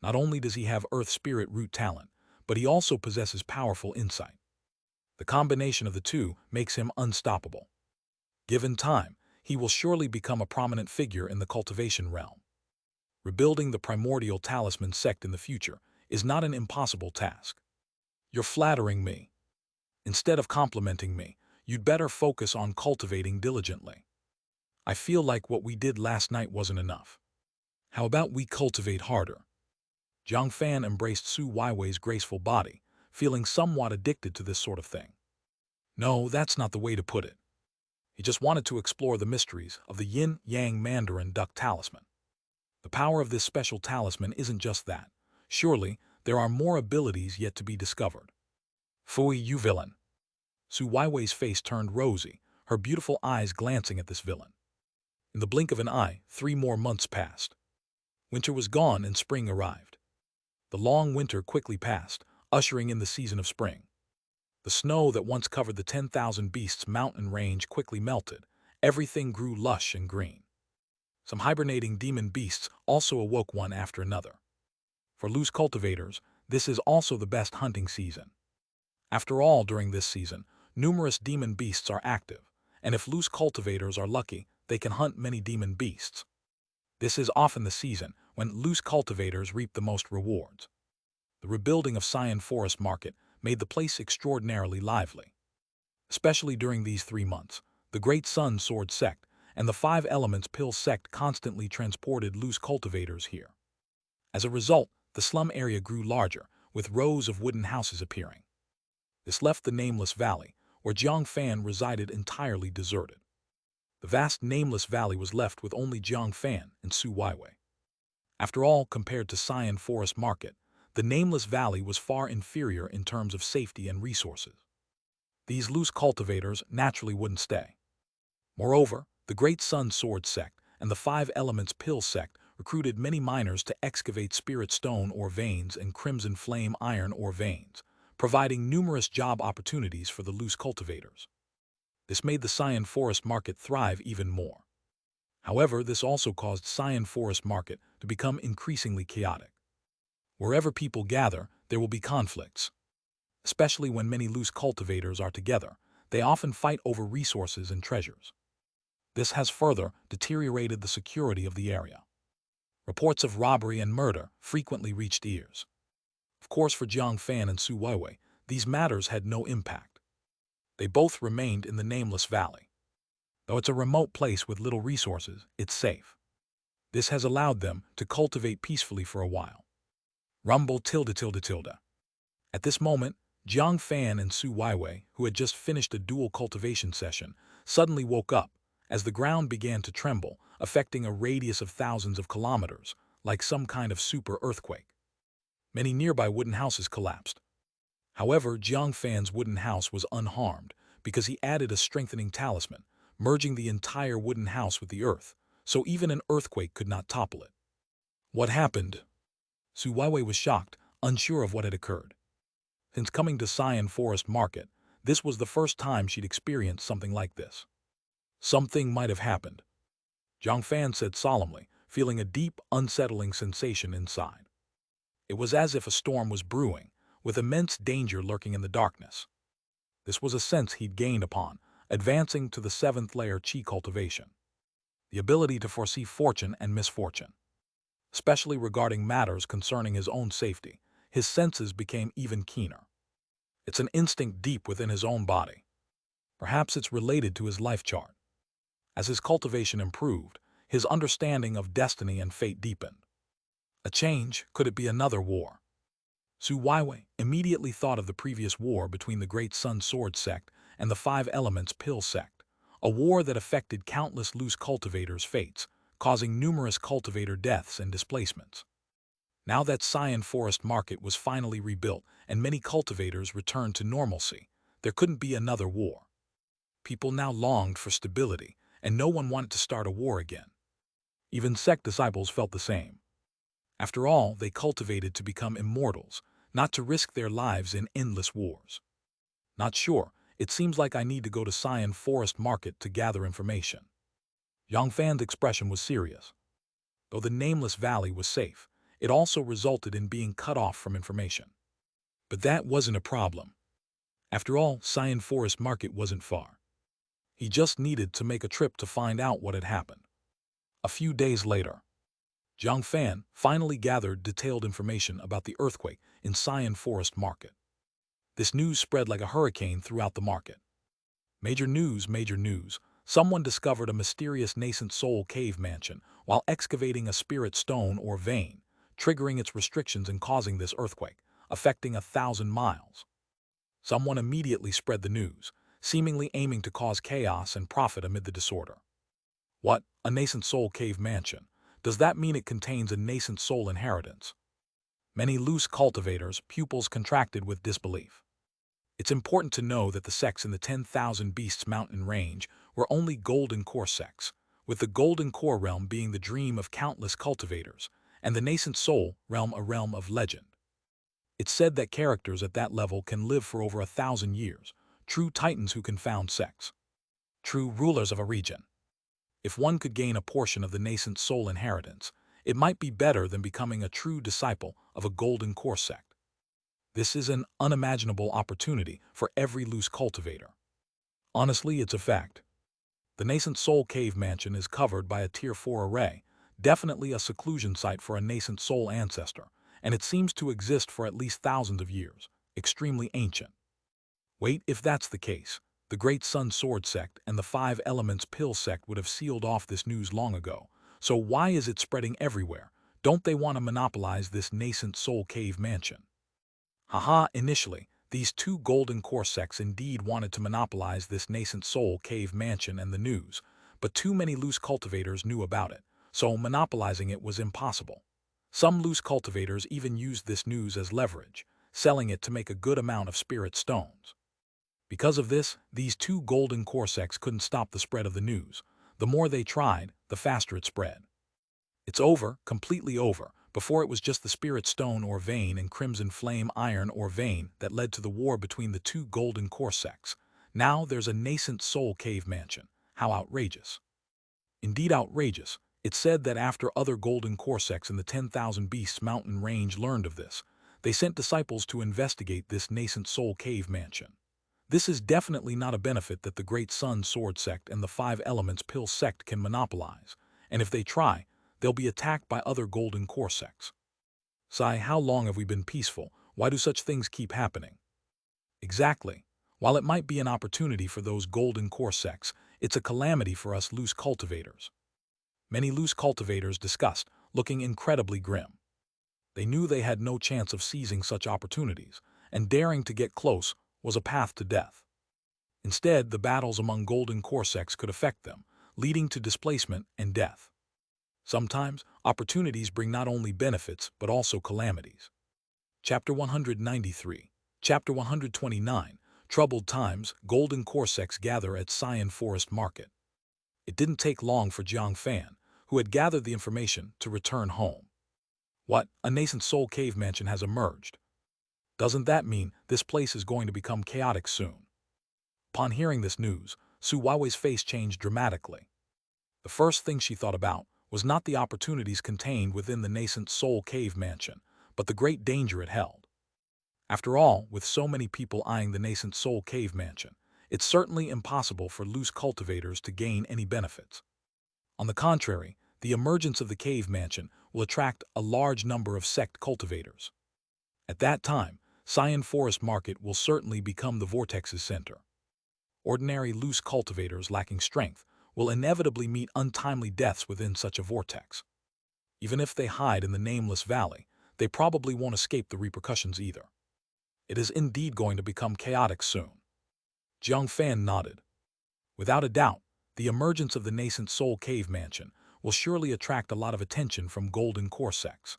Not only does he have Earth Spirit Root talent, but he also possesses powerful insight. The combination of the two makes him unstoppable. Given time, he will surely become a prominent figure in the cultivation realm. Rebuilding the primordial talisman sect in the future is not an impossible task. You're flattering me. Instead of complimenting me, you'd better focus on cultivating diligently. I feel like what we did last night wasn't enough. How about we cultivate harder? Jiang Fan embraced Su Weiwei's graceful body, feeling somewhat addicted to this sort of thing. No, that's not the way to put it. He just wanted to explore the mysteries of the Yin-Yang Mandarin Duck Talisman. The power of this special talisman isn't just that. Surely, there are more abilities yet to be discovered. Fui, you villain. Su Weiwei's face turned rosy, her beautiful eyes glancing at this villain. In the blink of an eye, 3 more months passed. Winter was gone and spring arrived. The long winter quickly passed, ushering in the season of spring. The snow that once covered the 10,000 Beasts mountain range quickly melted. Everything grew lush and green. Some hibernating demon beasts also awoke one after another. For loose cultivators, this is also the best hunting season. After all, during this season, numerous demon beasts are active, and if loose cultivators are lucky, they can hunt many demon beasts. This is often the season when loose cultivators reap the most rewards. The rebuilding of Xian Forest Market made the place extraordinarily lively. Especially during these 3 months, the Great Sun Sword Sect and the Five Elements Pill Sect constantly transported loose cultivators here. As a result, the slum area grew larger, with rows of wooden houses appearing. This left the Nameless Valley, where Jiang Fan resided, entirely deserted. The vast Nameless Valley was left with only Jiang Fan and Su Weiwei. After all, compared to Xian Forest Market, the Nameless Valley was far inferior in terms of safety and resources. These loose cultivators naturally wouldn't stay. Moreover, the Great Sun Sword Sect and the Five Elements Pill Sect recruited many miners to excavate spirit stone ore veins and crimson flame iron ore veins, providing numerous job opportunities for the loose cultivators. This made the Xian Forest Market thrive even more. However, this also caused Xian Forest Market to become increasingly chaotic. Wherever people gather, there will be conflicts. Especially when many loose cultivators are together, they often fight over resources and treasures. This has further deteriorated the security of the area. Reports of robbery and murder frequently reached ears. Of course, for Jiang Fan and Su Weiwei, these matters had no impact. They both remained in the Nameless Valley. Though it's a remote place with little resources, it's safe. This has allowed them to cultivate peacefully for a while. Rumble tilde tilde tilde. At this moment, Jiang Fan and Su Weiwei, who had just finished a dual cultivation session, suddenly woke up as the ground began to tremble, affecting a radius of thousands of kilometers, like some kind of super earthquake. Many nearby wooden houses collapsed. However, Jiang Fan's wooden house was unharmed because he added a strengthening talisman, merging the entire wooden house with the earth, so even an earthquake could not topple it. What happened? Su Weiwei was shocked, unsure of what had occurred. Since coming to Xian Forest Market, this was the first time she'd experienced something like this. Something might have happened, Jiang Fan said solemnly, feeling a deep, unsettling sensation inside. It was as if a storm was brewing, with immense danger lurking in the darkness. This was a sense he'd gained upon advancing to the 7th layer Qi cultivation. The ability to foresee fortune and misfortune. Especially regarding matters concerning his own safety, his senses became even keener. It's an instinct deep within his own body. Perhaps it's related to his life chart. As his cultivation improved, his understanding of destiny and fate deepened. A change? Could it be another war? Su Weiwei immediately thought of the previous war between the Great Sun Sword Sect and the Five Elements Pill Sect, a war that affected countless loose cultivators' fates, causing numerous cultivator deaths and displacements. Now that Xian Forest Market was finally rebuilt and many cultivators returned to normalcy, there couldn't be another war. People now longed for stability, and no one wanted to start a war again. Even sect disciples felt the same. After all, they cultivated to become immortals, not to risk their lives in endless wars. Not sure, it seems like I need to go to Xian Forest Market to gather information. Jiang Fan's expression was serious. Though the Nameless Valley was safe, it also resulted in being cut off from information. But that wasn't a problem. After all, Xian Forest Market wasn't far. He just needed to make a trip to find out what had happened. A few days later, Jiang Fan finally gathered detailed information about the earthquake in Xian Forest Market. This news spread like a hurricane throughout the market. Major news, major news. Someone discovered a mysterious nascent soul cave mansion while excavating a spirit stone or vein, triggering its restrictions and causing this earthquake, affecting 1,000 miles. Someone immediately spread the news, seemingly aiming to cause chaos and profit amid the disorder. What? A nascent soul cave mansion? Does that mean it contains a nascent soul inheritance? Many loose cultivators' pupils contracted with disbelief. It's important to know that the sects in the 10,000 Beasts mountain range were only golden core sects, with the golden core realm being the dream of countless cultivators, and the nascent soul realm a realm of legend. It's said that characters at that level can live for over 1,000 years, true titans who can found sects, true rulers of a region. If one could gain a portion of the nascent soul inheritance, it might be better than becoming a true disciple of a golden core sect. This is an unimaginable opportunity for every loose cultivator. Honestly, it's a fact. The nascent soul cave mansion is covered by a Tier 4 array, definitely a seclusion site for a nascent soul ancestor, and it seems to exist for at least thousands of years, extremely ancient. Wait, if that's the case, the Great Sun Sword sect and the Five Elements Pill sect would have sealed off this news long ago, so why is it spreading everywhere? Don't they want to monopolize this nascent soul cave mansion? Haha, initially, these two golden core sects indeed wanted to monopolize this nascent soul cave mansion and the news, but too many loose cultivators knew about it, so monopolizing it was impossible. Some loose cultivators even used this news as leverage, selling it to make a good amount of spirit stones. Because of this, these two golden core sects couldn't stop the spread of the news. The more they tried, the faster it spread. It's over, completely over. Before it was just the spirit stone or vein and crimson flame iron or vein that led to the war between the two golden core sects. Now there's a nascent soul cave mansion. How outrageous. Indeed outrageous. It's said that after other golden core sects in the 10,000 Beasts mountain range learned of this, they sent disciples to investigate this nascent soul cave mansion. This is definitely not a benefit that the Great Sun Sword sect and the Five Elements Pill sect can monopolize, and if they try, they'll be attacked by other golden core sects. Sigh, how long have we been peaceful? Why do such things keep happening? Exactly. While it might be an opportunity for those golden core sects, it's a calamity for us loose cultivators. Many loose cultivators discussed, looking incredibly grim. They knew they had no chance of seizing such opportunities, and daring to get close was a path to death. Instead, the battles among golden core sects could affect them, leading to displacement and death. Sometimes, opportunities bring not only benefits but also calamities. Chapter 193. Chapter 129. Troubled times, golden core sects gather at Xian Forest Market. It didn't take long for Jiang Fan, who had gathered the information, to return home. What? A nascent soul cave mansion has emerged. Doesn't that mean this place is going to become chaotic soon? Upon hearing this news, Su Weiwei's face changed dramatically. The first thing she thought about was not the opportunities contained within the nascent soul cave mansion, but the great danger it held. After all, with so many people eyeing the nascent soul cave mansion, it's certainly impossible for loose cultivators to gain any benefits. On the contrary, the emergence of the cave mansion will attract a large number of sect cultivators. At that time, Xian Forest Market will certainly become the vortex's center. Ordinary loose cultivators lacking strength will inevitably meet untimely deaths within such a vortex. Even if they hide in the nameless valley, they probably won't escape the repercussions either. It is indeed going to become chaotic soon. Jiang Fan nodded. Without a doubt, the emergence of the nascent soul cave mansion will surely attract a lot of attention from golden core sects.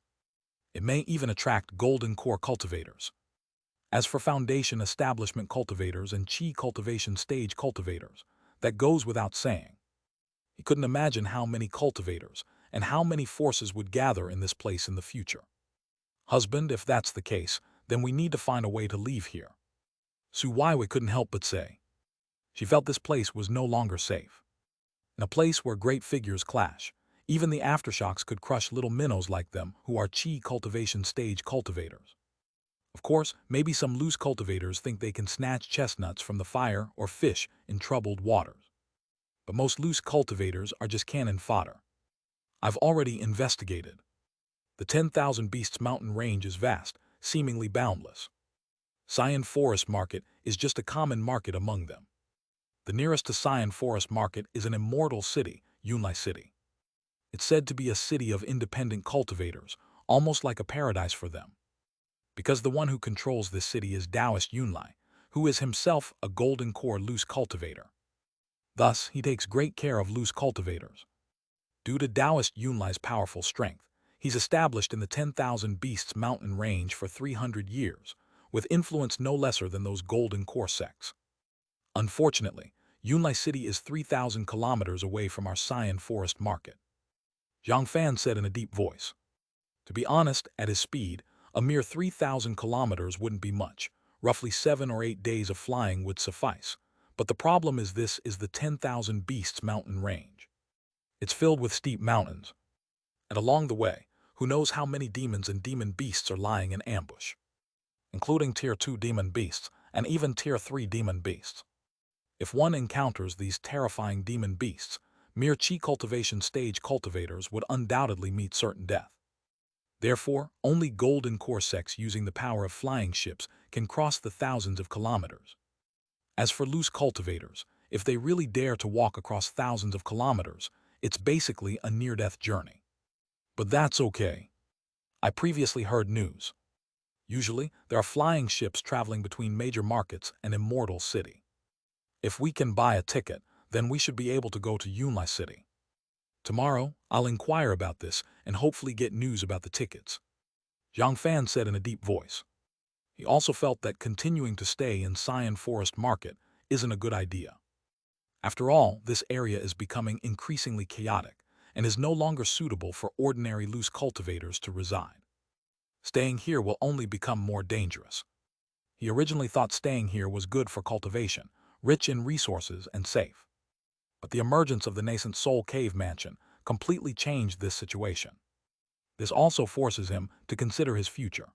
It may even attract golden core cultivators. As for foundation establishment cultivators and chi cultivation stage cultivators, that goes without saying. He couldn't imagine how many cultivators and how many forces would gather in this place in the future. Husband, if that's the case, then we need to find a way to leave here. Su Weiwei couldn't help but say. She felt this place was no longer safe. In a place where great figures clash, even the aftershocks could crush little minnows like them who are chi cultivation stage cultivators. Of course, maybe some loose cultivators think they can snatch chestnuts from the fire or fish in troubled waters. But most loose cultivators are just cannon fodder. I've already investigated. The 10,000 Beasts mountain range is vast, seemingly boundless. Xian Forest Market is just a common market among them. The nearest to Xian Forest Market is an immortal city, Yunlai City. It's said to be a city of independent cultivators, almost like a paradise for them. Because the one who controls this city is Taoist Yunlai, who is himself a golden core loose cultivator. Thus, he takes great care of loose cultivators. Due to Taoist Yunlai's powerful strength, he's established in the 10,000 Beasts mountain range for 300 years, with influence no lesser than those golden core sects. Unfortunately, Yunlai City is 3,000 kilometers away from our Xian Forest Market. Jiang Fan said in a deep voice. To be honest, at his speed, A mere 3,000 kilometers wouldn't be much. Roughly 7 or 8 days of flying would suffice. But the problem is this is the 10,000 Beasts mountain range. It's filled with steep mountains. And along the way, who knows how many demons and demon beasts are lying in ambush, including Tier 2 demon beasts and even Tier 3 demon beasts. If one encounters these terrifying demon beasts, mere chi cultivation stage cultivators would undoubtedly meet certain death. Therefore, only golden corsecs using the power of flying ships can cross the thousands of kilometers. As for loose cultivators, if they really dare to walk across thousands of kilometers, it's basically a near-death journey. But that's okay. I previously heard news. Usually, there are flying ships traveling between major markets and Immortal City. If we can buy a ticket, then we should be able to go to Yunlai City. Tomorrow, I'll inquire about this and hopefully get news about the tickets, Jiang Fan said in a deep voice. He also felt that continuing to stay in Xian Forest Market isn't a good idea. After all, this area is becoming increasingly chaotic and is no longer suitable for ordinary loose cultivators to reside. Staying here will only become more dangerous. He originally thought staying here was good for cultivation, rich in resources and safe. But the emergence of the nascent Soul Cave Mansion completely changed this situation. This also forces him to consider his future.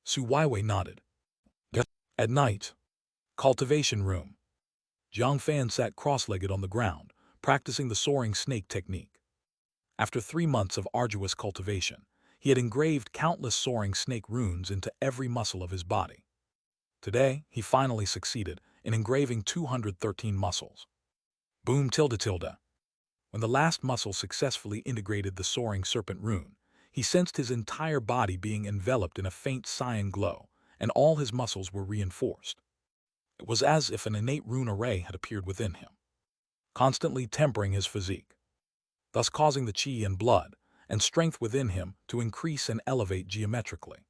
Su Weiwei nodded. At night, cultivation room. Jiang Fan sat cross-legged on the ground, practicing the soaring snake technique. After 3 months of arduous cultivation, he had engraved countless soaring snake runes into every muscle of his body. Today, he finally succeeded in engraving 213 muscles. Boom tilde tilde. When the last muscle successfully integrated the soaring serpent rune, he sensed his entire body being enveloped in a faint cyan glow, and all his muscles were reinforced. It was as if an innate rune array had appeared within him, constantly tempering his physique, thus causing the chi and blood and strength within him to increase and elevate geometrically.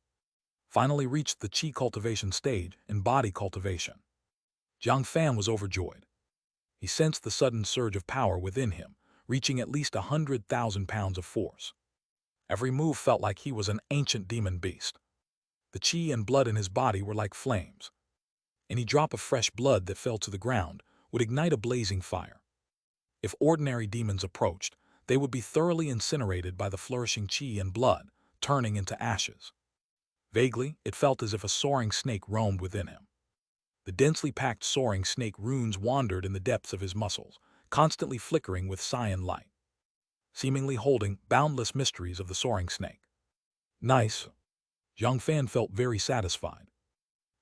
Finally reached the chi cultivation stage in body cultivation. Jiang Fan was overjoyed. He sensed the sudden surge of power within him, reaching at least 100,000 pounds of force. Every move felt like he was an ancient demon beast. The chi and blood in his body were like flames. Any drop of fresh blood that fell to the ground would ignite a blazing fire. If ordinary demons approached, they would be thoroughly incinerated by the flourishing chi and blood, turning into ashes. Vaguely, it felt as if a soaring snake roamed within him. The densely packed soaring snake runes wandered in the depths of his muscles, constantly flickering with cyan light, seemingly holding boundless mysteries of the soaring snake. Nice. Jiang Fan felt very satisfied.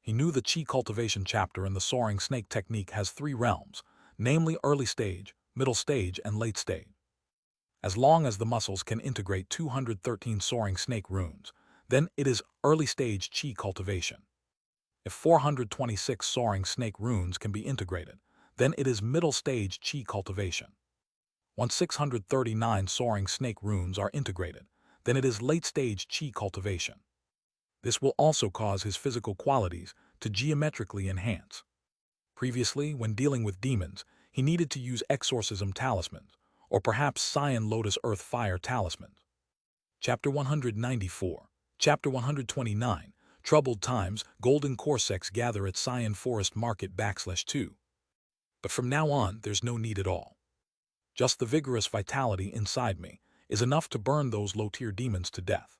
He knew the chi cultivation chapter in the soaring snake technique has 3 realms, namely early stage, middle stage, and late stage. As long as the muscles can integrate 213 soaring snake runes, then it is early stage chi cultivation. If 426 soaring snake runes can be integrated, then it is middle stage chi cultivation. Once 639 soaring snake runes are integrated, then it is late stage chi cultivation. This will also cause his physical qualities to geometrically enhance. Previously, when dealing with demons, he needed to use exorcism talismans, or perhaps Cyan Lotus Earth Fire talismans. Chapter 194. Chapter 129. Troubled Times, Golden Corsecs gather at Xian Forest Market /2. But from now on, there's no need at all. Just the vigorous vitality inside me is enough to burn those low-tier demons to death.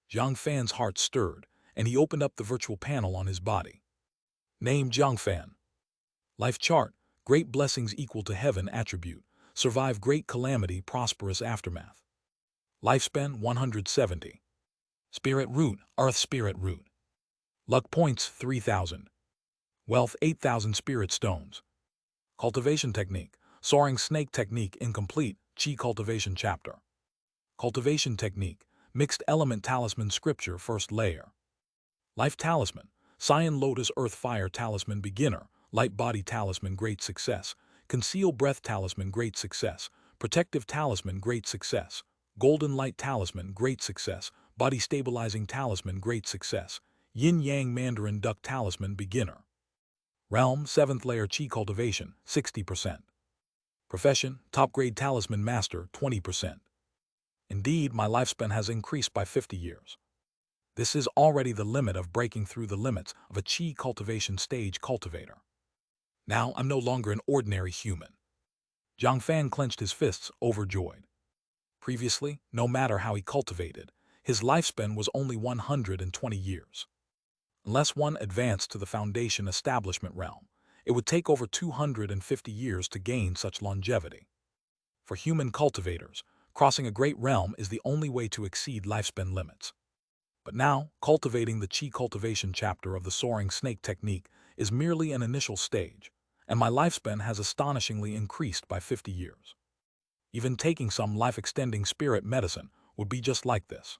Jiang Fan's heart stirred, and he opened up the virtual panel on his body. Name Jiang Fan. Life chart, great blessings equal to heaven attribute, survive great calamity, prosperous aftermath. Lifespan 170. Spirit root, earth spirit root. Luck points 3,000. Wealth 8,000 spirit stones. Cultivation technique, soaring snake technique incomplete, chi cultivation chapter. Cultivation technique, mixed element talisman scripture first layer. Life talisman, Cyan Lotus Earth Fire talisman beginner, light body talisman great success, conceal breath talisman great success, protective talisman great success, golden light talisman great success, body stabilizing talisman great success, yin yang mandarin duck talisman beginner. Realm 7th layer chi cultivation 60%. Profession top grade talisman master 20%. Indeed, my lifespan has increased by 50 years. This is already the limit of breaking through the limits of a Qi cultivation stage cultivator. Now I'm no longer an ordinary human. Jiang Fan clenched his fists, overjoyed. Previously, no matter how he cultivated, his lifespan was only 120 years. Unless one advanced to the foundation establishment realm, it would take over 250 years to gain such longevity. For human cultivators, crossing a great realm is the only way to exceed lifespan limits. But now, cultivating the Qi cultivation chapter of the soaring snake technique is merely an initial stage, and my lifespan has astonishingly increased by 50 years. Even taking some life-extending spirit medicine would be just like this.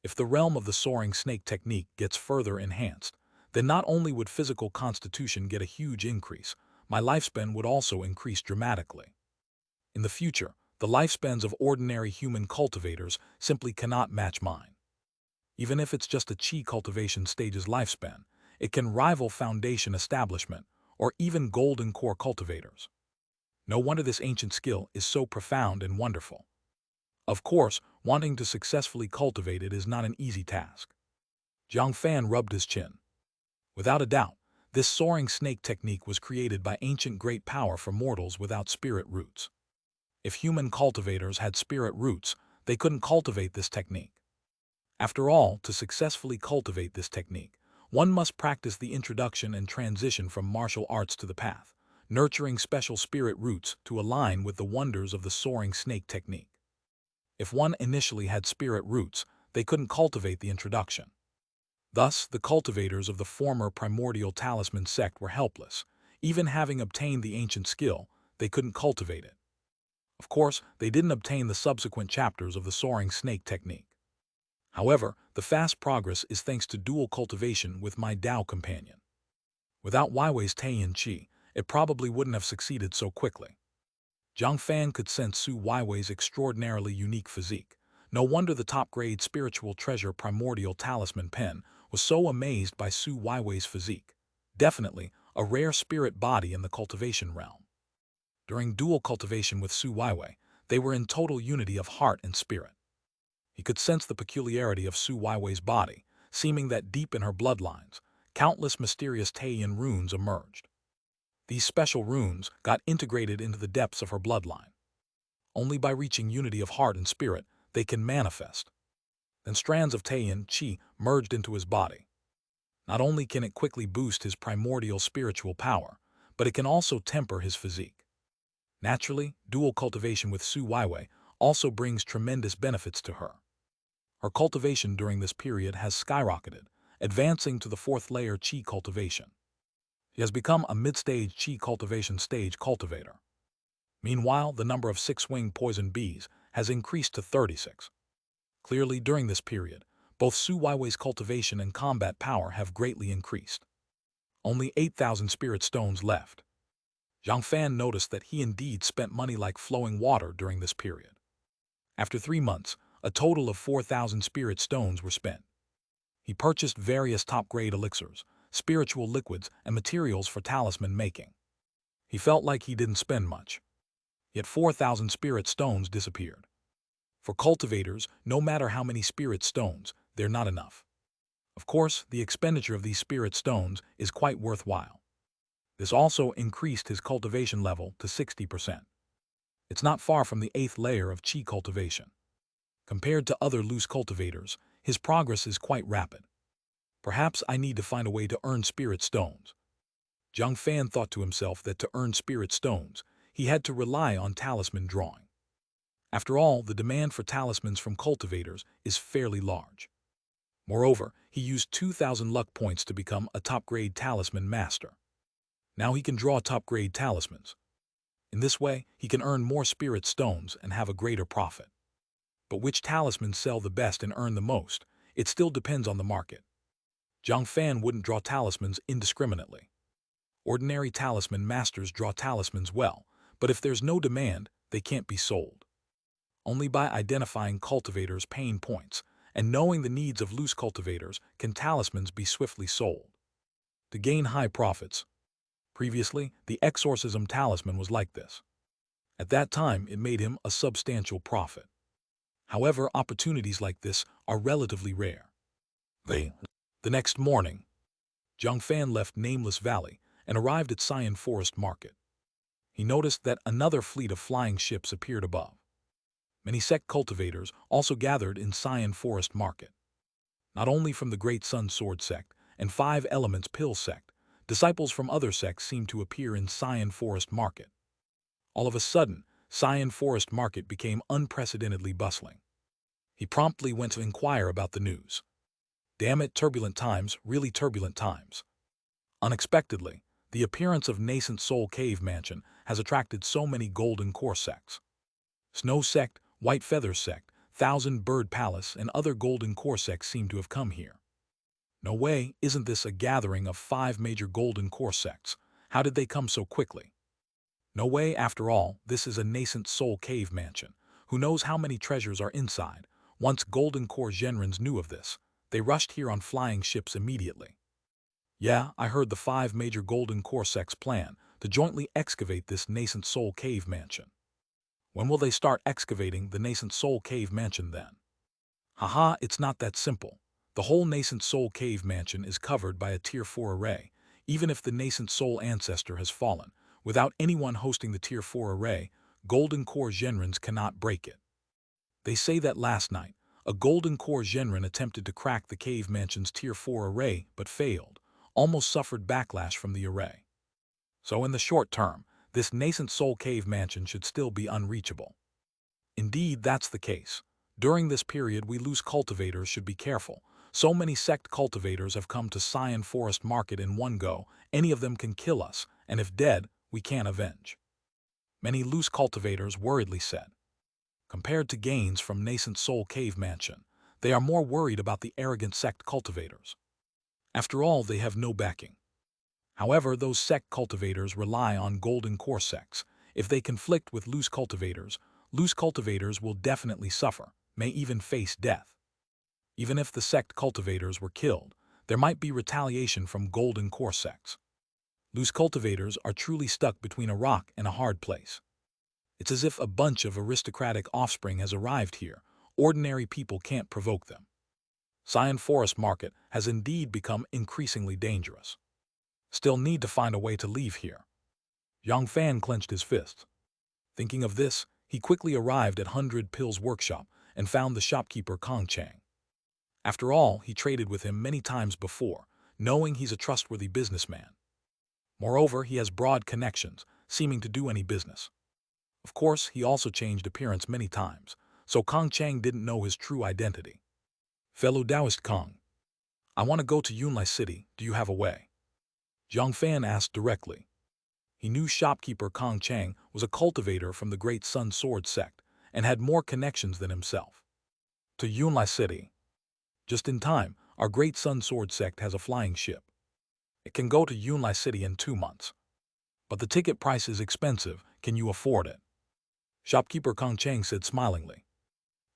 If the realm of the soaring snake technique gets further enhanced, then not only would physical constitution get a huge increase, my lifespan would also increase dramatically. In the future, the lifespans of ordinary human cultivators simply cannot match mine. Even if it's just a Qi cultivation stage's lifespan, it can rival foundation establishment or even golden core cultivators. No wonder this ancient skill is so profound and wonderful. Of course, wanting to successfully cultivate it is not an easy task. Jiang Fan rubbed his chin. Without a doubt, this soaring snake technique was created by ancient great power for mortals without spirit roots. If human cultivators had spirit roots, they couldn't cultivate this technique. After all, to successfully cultivate this technique, one must practice the introduction and transition from martial arts to the path, nurturing special spirit roots to align with the wonders of the soaring snake technique. If one initially had spirit roots, they couldn't cultivate the introduction. Thus, the cultivators of the former primordial talisman sect were helpless. Even having obtained the ancient skill, they couldn't cultivate it. Of course, they didn't obtain the subsequent chapters of the soaring snake technique. However, the fast progress is thanks to dual cultivation with my Tao companion. Without Weiwei's Taiyan Qi, it probably wouldn't have succeeded so quickly. Jiang Fan could sense Su Weiwei's extraordinarily unique physique. No wonder the top-grade spiritual treasure primordial talisman pen was so amazed by Su Weiwei's physique. Definitely a rare spirit body in the cultivation realm. During dual cultivation with Su Weiwei, they were in total unity of heart and spirit. He could sense the peculiarity of Su Weiwei's body, seeming that deep in her bloodlines, countless mysterious Taiyan runes emerged. These special runes got integrated into the depths of her bloodline. Only by reaching unity of heart and spirit, they can manifest. Then strands of Taiyan Qi merged into his body. Not only can it quickly boost his primordial spiritual power, but it can also temper his physique. Naturally, dual cultivation with Su Weiwei also brings tremendous benefits to her. Her cultivation during this period has skyrocketed, advancing to the fourth layer Qi cultivation. He has become a mid-stage Qi cultivation stage cultivator. Meanwhile, the number of six-winged poison bees has increased to 36. Clearly, during this period, both Su Weiwei's cultivation and combat power have greatly increased. Only 8,000 spirit stones left. Jiang Fan noticed that he indeed spent money like flowing water during this period. After 3 months, a total of 4,000 spirit stones were spent. He purchased various top-grade elixirs, spiritual liquids, and materials for talisman making. He felt like he didn't spend much. Yet 4,000 spirit stones disappeared. For cultivators, no matter how many spirit stones, they're not enough. Of course, the expenditure of these spirit stones is quite worthwhile. This also increased his cultivation level to 60%. It's not far from the 8th layer of Qi cultivation. Compared to other loose cultivators, his progress is quite rapid. Perhaps I need to find a way to earn spirit stones. Jiang Fan thought to himself that to earn spirit stones, he had to rely on talisman drawing. After all, the demand for talismans from cultivators is fairly large. Moreover, he used 2,000 luck points to become a top-grade talisman master. Now he can draw top-grade talismans. In this way, he can earn more spirit stones and have a greater profit. But which talismans sell the best and earn the most, it still depends on the market. Jiang Fan wouldn't draw talismans indiscriminately. Ordinary talisman masters draw talismans well, but if there's no demand, they can't be sold. Only by identifying cultivators' pain points and knowing the needs of loose cultivators can talismans be swiftly sold. To gain high profits. Previously, the exorcism talisman was like this. At that time, it made him a substantial profit. However, opportunities like this are relatively rare. The next morning, Jiang Fan left Nameless Valley and arrived at Xian Forest Market. He noticed that another fleet of flying ships appeared above. Many sect cultivators also gathered in Xian Forest Market. Not only from the Great Sun Sword sect and Five Elements Pill sect, disciples from other sects seemed to appear in Xian Forest Market. All of a sudden, Xian Forest Market became unprecedentedly bustling. He promptly went to inquire about the news. Damn it, turbulent times, really turbulent times. Unexpectedly, the appearance of nascent Soul Cave Mansion has attracted so many Golden Core sects. Snow Sect, White Feather Sect, Thousand Bird Palace, and other Golden Core sects seem to have come here. No way, isn't this a gathering of 5 major Golden Core sects? How did they come so quickly? No way, after all, this is a nascent Soul Cave Mansion. Who knows how many treasures are inside? Once Golden Core Genrens knew of this, they rushed here on flying ships immediately. Yeah, I heard the 5 major Golden Core sects plan to jointly excavate this nascent Soul Cave Mansion. When will they start excavating the nascent Soul Cave Mansion then? Haha, it's not that simple. The whole nascent Soul Cave Mansion is covered by a Tier 4 array. Even if the nascent Soul Ancestor has fallen, without anyone hosting the Tier 4 array, Golden Core Genrens cannot break it. They say that last night, a Golden Core Genren attempted to crack the Cave Mansion's Tier 4 array but failed, almost suffered backlash from the array. So in the short term, this nascent Soul Cave Mansion should still be unreachable. Indeed, that's the case. During this period, we loose cultivators should be careful. So many sect cultivators have come to Xian Forest Market in one go, any of them can kill us, and if dead, we can't avenge. Many loose cultivators worriedly said. Compared to gains from nascent Soul Cave Mansion, they are more worried about the arrogant sect cultivators. After all, they have no backing. However, those sect cultivators rely on Golden Core sects. If they conflict with loose cultivators will definitely suffer, may even face death. Even if the sect cultivators were killed, there might be retaliation from Golden Core sects. Loose cultivators are truly stuck between a rock and a hard place. It's as if a bunch of aristocratic offspring has arrived here. Ordinary people can't provoke them. Xian Forest Market has indeed become increasingly dangerous. Still need to find a way to leave here. Jiang Fan clenched his fists. Thinking of this, he quickly arrived at 100 Pills workshop and found the shopkeeper Kong Chang. After all, he traded with him many times before, knowing he's a trustworthy businessman. Moreover, he has broad connections, seeming to do any business. Of course, he also changed appearance many times, so Kong Chang didn't know his true identity. Fellow Taoist Kong, I want to go to Yunlai City, do you have a way? Jiang Fan asked directly. He knew shopkeeper Kong Chang was a cultivator from the Great Sun Sword sect and had more connections than himself. To Yunlai City. Just in time, our Great Sun Sword sect has a flying ship. It can go to Yunlai City in 2 months. But the ticket price is expensive, can you afford it? Shopkeeper Kong Chang said smilingly.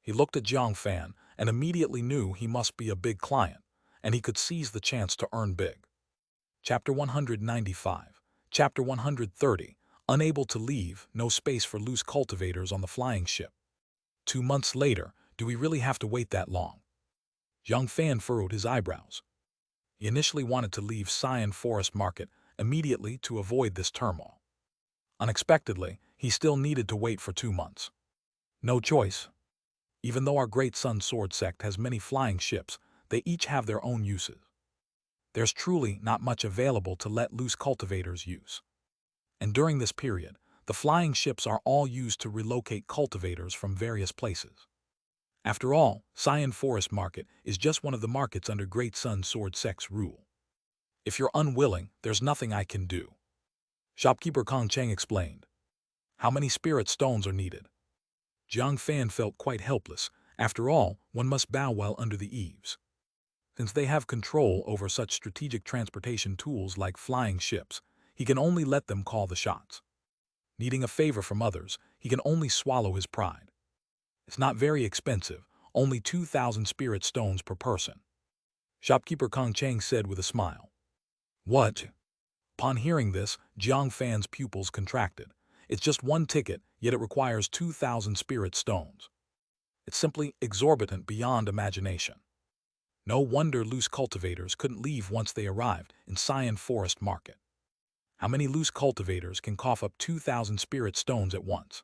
He looked at Jiang Fan and immediately knew he must be a big client, and he could seize the chance to earn big. Chapter 195. Chapter 130. Unable to leave, no space for loose cultivators on the flying ship. 2 months later, do we really have to wait that long? Jiang Fan furrowed his eyebrows. He initially wanted to leave Xian Forest Market immediately to avoid this turmoil. Unexpectedly, he still needed to wait for 2 months. No choice. Even though our Great Sun Sword sect has many flying ships, they each have their own uses. There's truly not much available to let loose cultivators use. And during this period, the flying ships are all used to relocate cultivators from various places. After all, Xian Forest Market is just one of the markets under Great Sun Sword sect's rule. If you're unwilling, there's nothing I can do. Shopkeeper Kong Chang explained. How many spirit stones are needed? Jiang Fan felt quite helpless. After all, one must bow while under the eaves. Since they have control over such strategic transportation tools like flying ships, he can only let them call the shots. Needing a favor from others, he can only swallow his pride. It's not very expensive, only 2,000 spirit stones per person. Shopkeeper Kong Chang said with a smile. What? Upon hearing this, Jiang Fan's pupils contracted. It's just one ticket, yet it requires 2,000 spirit stones. It's simply exorbitant beyond imagination. No wonder loose cultivators couldn't leave once they arrived in Xian Forest Market. How many loose cultivators can cough up 2,000 spirit stones at once?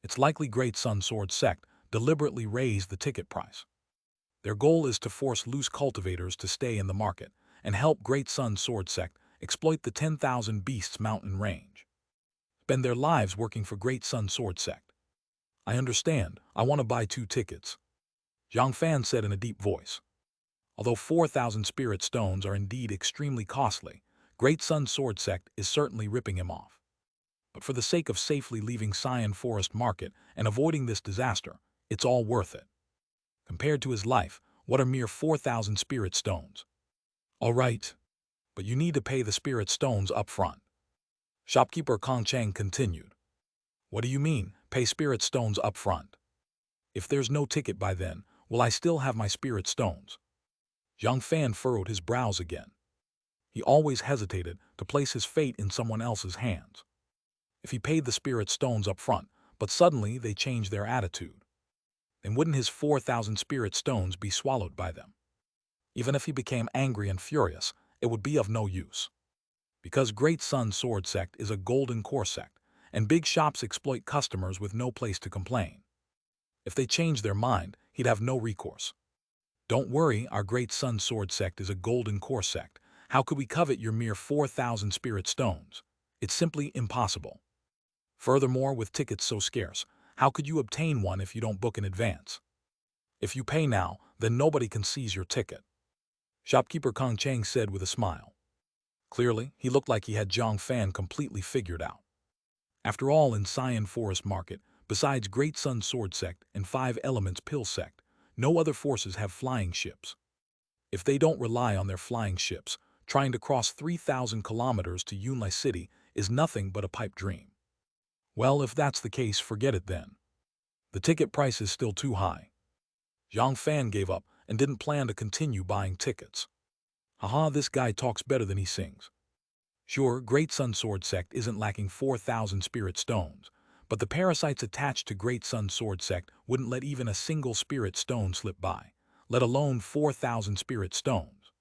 It's likely Great Sun Sword Sect deliberately raised the ticket price. Their goal is to force loose cultivators to stay in the market and help Great Sun Sword Sect exploit the 10,000 Beasts mountain range. Spend their lives working for Great Sun Sword Sect. I understand. I want to buy 2 tickets, Jiang Fan said in a deep voice. Although 4,000 spirit stones are indeed extremely costly, Great Sun Sword Sect is certainly ripping him off. But for the sake of safely leaving Xian Forest Market and avoiding this disaster, it's all worth it. Compared to his life, what are mere 4,000 spirit stones? All right, but you need to pay the spirit stones up front. Shopkeeper Kong Chang continued. What do you mean, pay spirit stones up front? If there's no ticket by then, will I still have my spirit stones? Jiang Fan furrowed his brows again. He always hesitated to place his fate in someone else's hands. If he paid the spirit stones up front, but suddenly they changed their attitude, then wouldn't his 4,000 spirit stones be swallowed by them? Even if he became angry and furious, it would be of no use. Because Great Sun Sword Sect is a golden core sect, and big shops exploit customers with no place to complain. If they changed their mind, he'd have no recourse. Don't worry, our Great Sun Sword Sect is a golden core sect. How could we covet your mere 4,000 spirit stones? It's simply impossible. Furthermore, with tickets so scarce, how could you obtain one if you don't book in advance? If you pay now, then nobody can seize your ticket, Shopkeeper Kong Chang said with a smile. Clearly, he looked like he had Jiang Fan completely figured out. After all, in Xian Forest Market, besides Great Sun Sword Sect and 5 Elements Pill Sect, no other forces have flying ships. If they don't rely on their flying ships, trying to cross 3,000 kilometers to Yunlai City is nothing but a pipe dream. Well, if that's the case, forget it then. The ticket price is still too high. Jiang Fan gave up and didn't plan to continue buying tickets. Haha, this guy talks better than he sings. Sure, Great Sun Sword Sect isn't lacking 4,000 spirit stones, but the parasites attached to Great Sun Sword Sect wouldn't let even a single spirit stone slip by, let alone 4,000 spirit stones.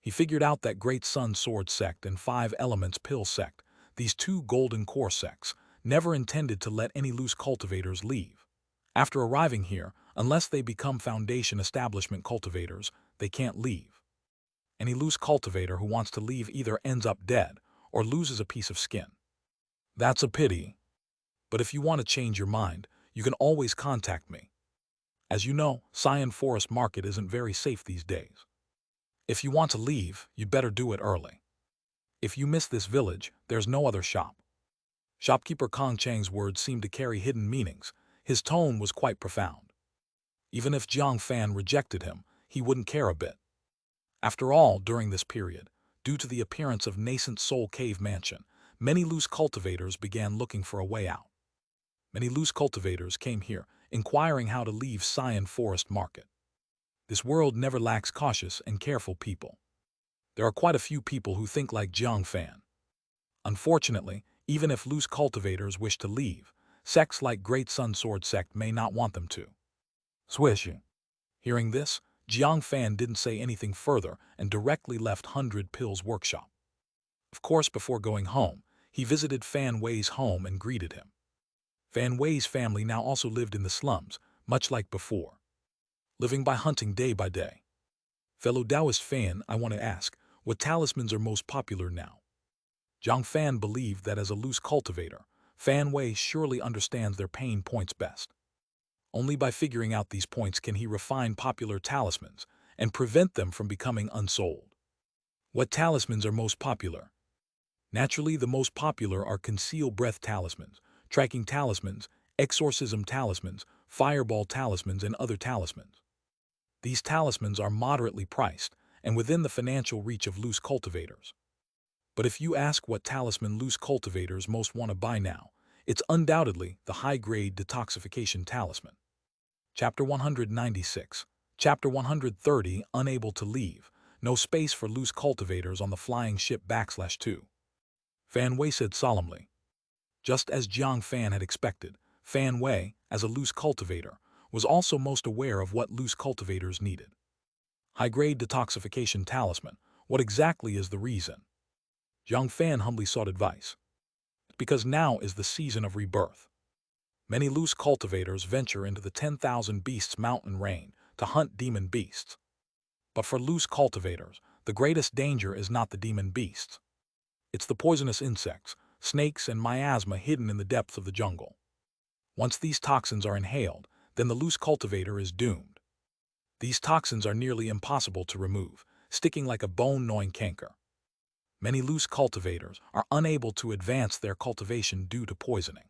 He figured out that Great Sun Sword Sect and 5 Elements Pill Sect, these 2 golden core sects, never intended to let any loose cultivators leave. After arriving here, unless they become Foundation Establishment cultivators, they can't leave. Any loose cultivator who wants to leave either ends up dead or loses a piece of skin. That's a pity. But if you want to change your mind, you can always contact me. As you know, Xian Forest Market isn't very safe these days. If you want to leave, you'd better do it early. If you miss this village, there's no other shop. Shopkeeper Kong Chang's words seemed to carry hidden meanings. His tone was quite profound. Even if Jiang Fan rejected him, he wouldn't care a bit. After all, during this period, due to the appearance of nascent Soul Cave Mansion, many loose cultivators began looking for a way out. Many loose cultivators came here, inquiring how to leave Xian Forest Market. This world never lacks cautious and careful people. There are quite a few people who think like Jiang Fan. Unfortunately, even if loose cultivators wish to leave, sects like Great Sun Sword Sect may not want them to. Swish. Hearing this, Jiang Fan didn't say anything further and directly left 100 Pills workshop. Of course, before going home, he visited Fan Wei's home and greeted him. Fan Wei's family now also lived in the slums, much like before, living by hunting day by day. Fellow Taoist Fan, I want to ask, what talismans are most popular now? Jiang Fan believed that as a loose cultivator, Fan Wei surely understands their pain points best. Only by figuring out these points can he refine popular talismans and prevent them from becoming unsold. What talismans are most popular? Naturally, the most popular are conceal breath talismans, tracking talismans, exorcism talismans, fireball talismans, and other talismans. These talismans are moderately priced and within the financial reach of loose cultivators. But if you ask what talisman loose cultivators most want to buy now, it's undoubtedly the high-grade detoxification talisman. Chapter 196. Chapter 130. Unable to leave. No space for loose cultivators on the flying ship /2. Fan Wei said solemnly. Just as Jiang Fan had expected, Fan Wei, as a loose cultivator, was also most aware of what loose cultivators needed. High-grade detoxification talisman. What exactly is the reason? Jiang Fan humbly sought advice. Because now is the season of rebirth. Many loose cultivators venture into the 10,000 Beasts mountain range to hunt demon beasts. But for loose cultivators, the greatest danger is not the demon beasts. It's the poisonous insects, snakes, and miasma hidden in the depths of the jungle. Once these toxins are inhaled, then the loose cultivator is doomed. These toxins are nearly impossible to remove, sticking like a bone-gnawing canker. Many loose cultivators are unable to advance their cultivation due to poisoning.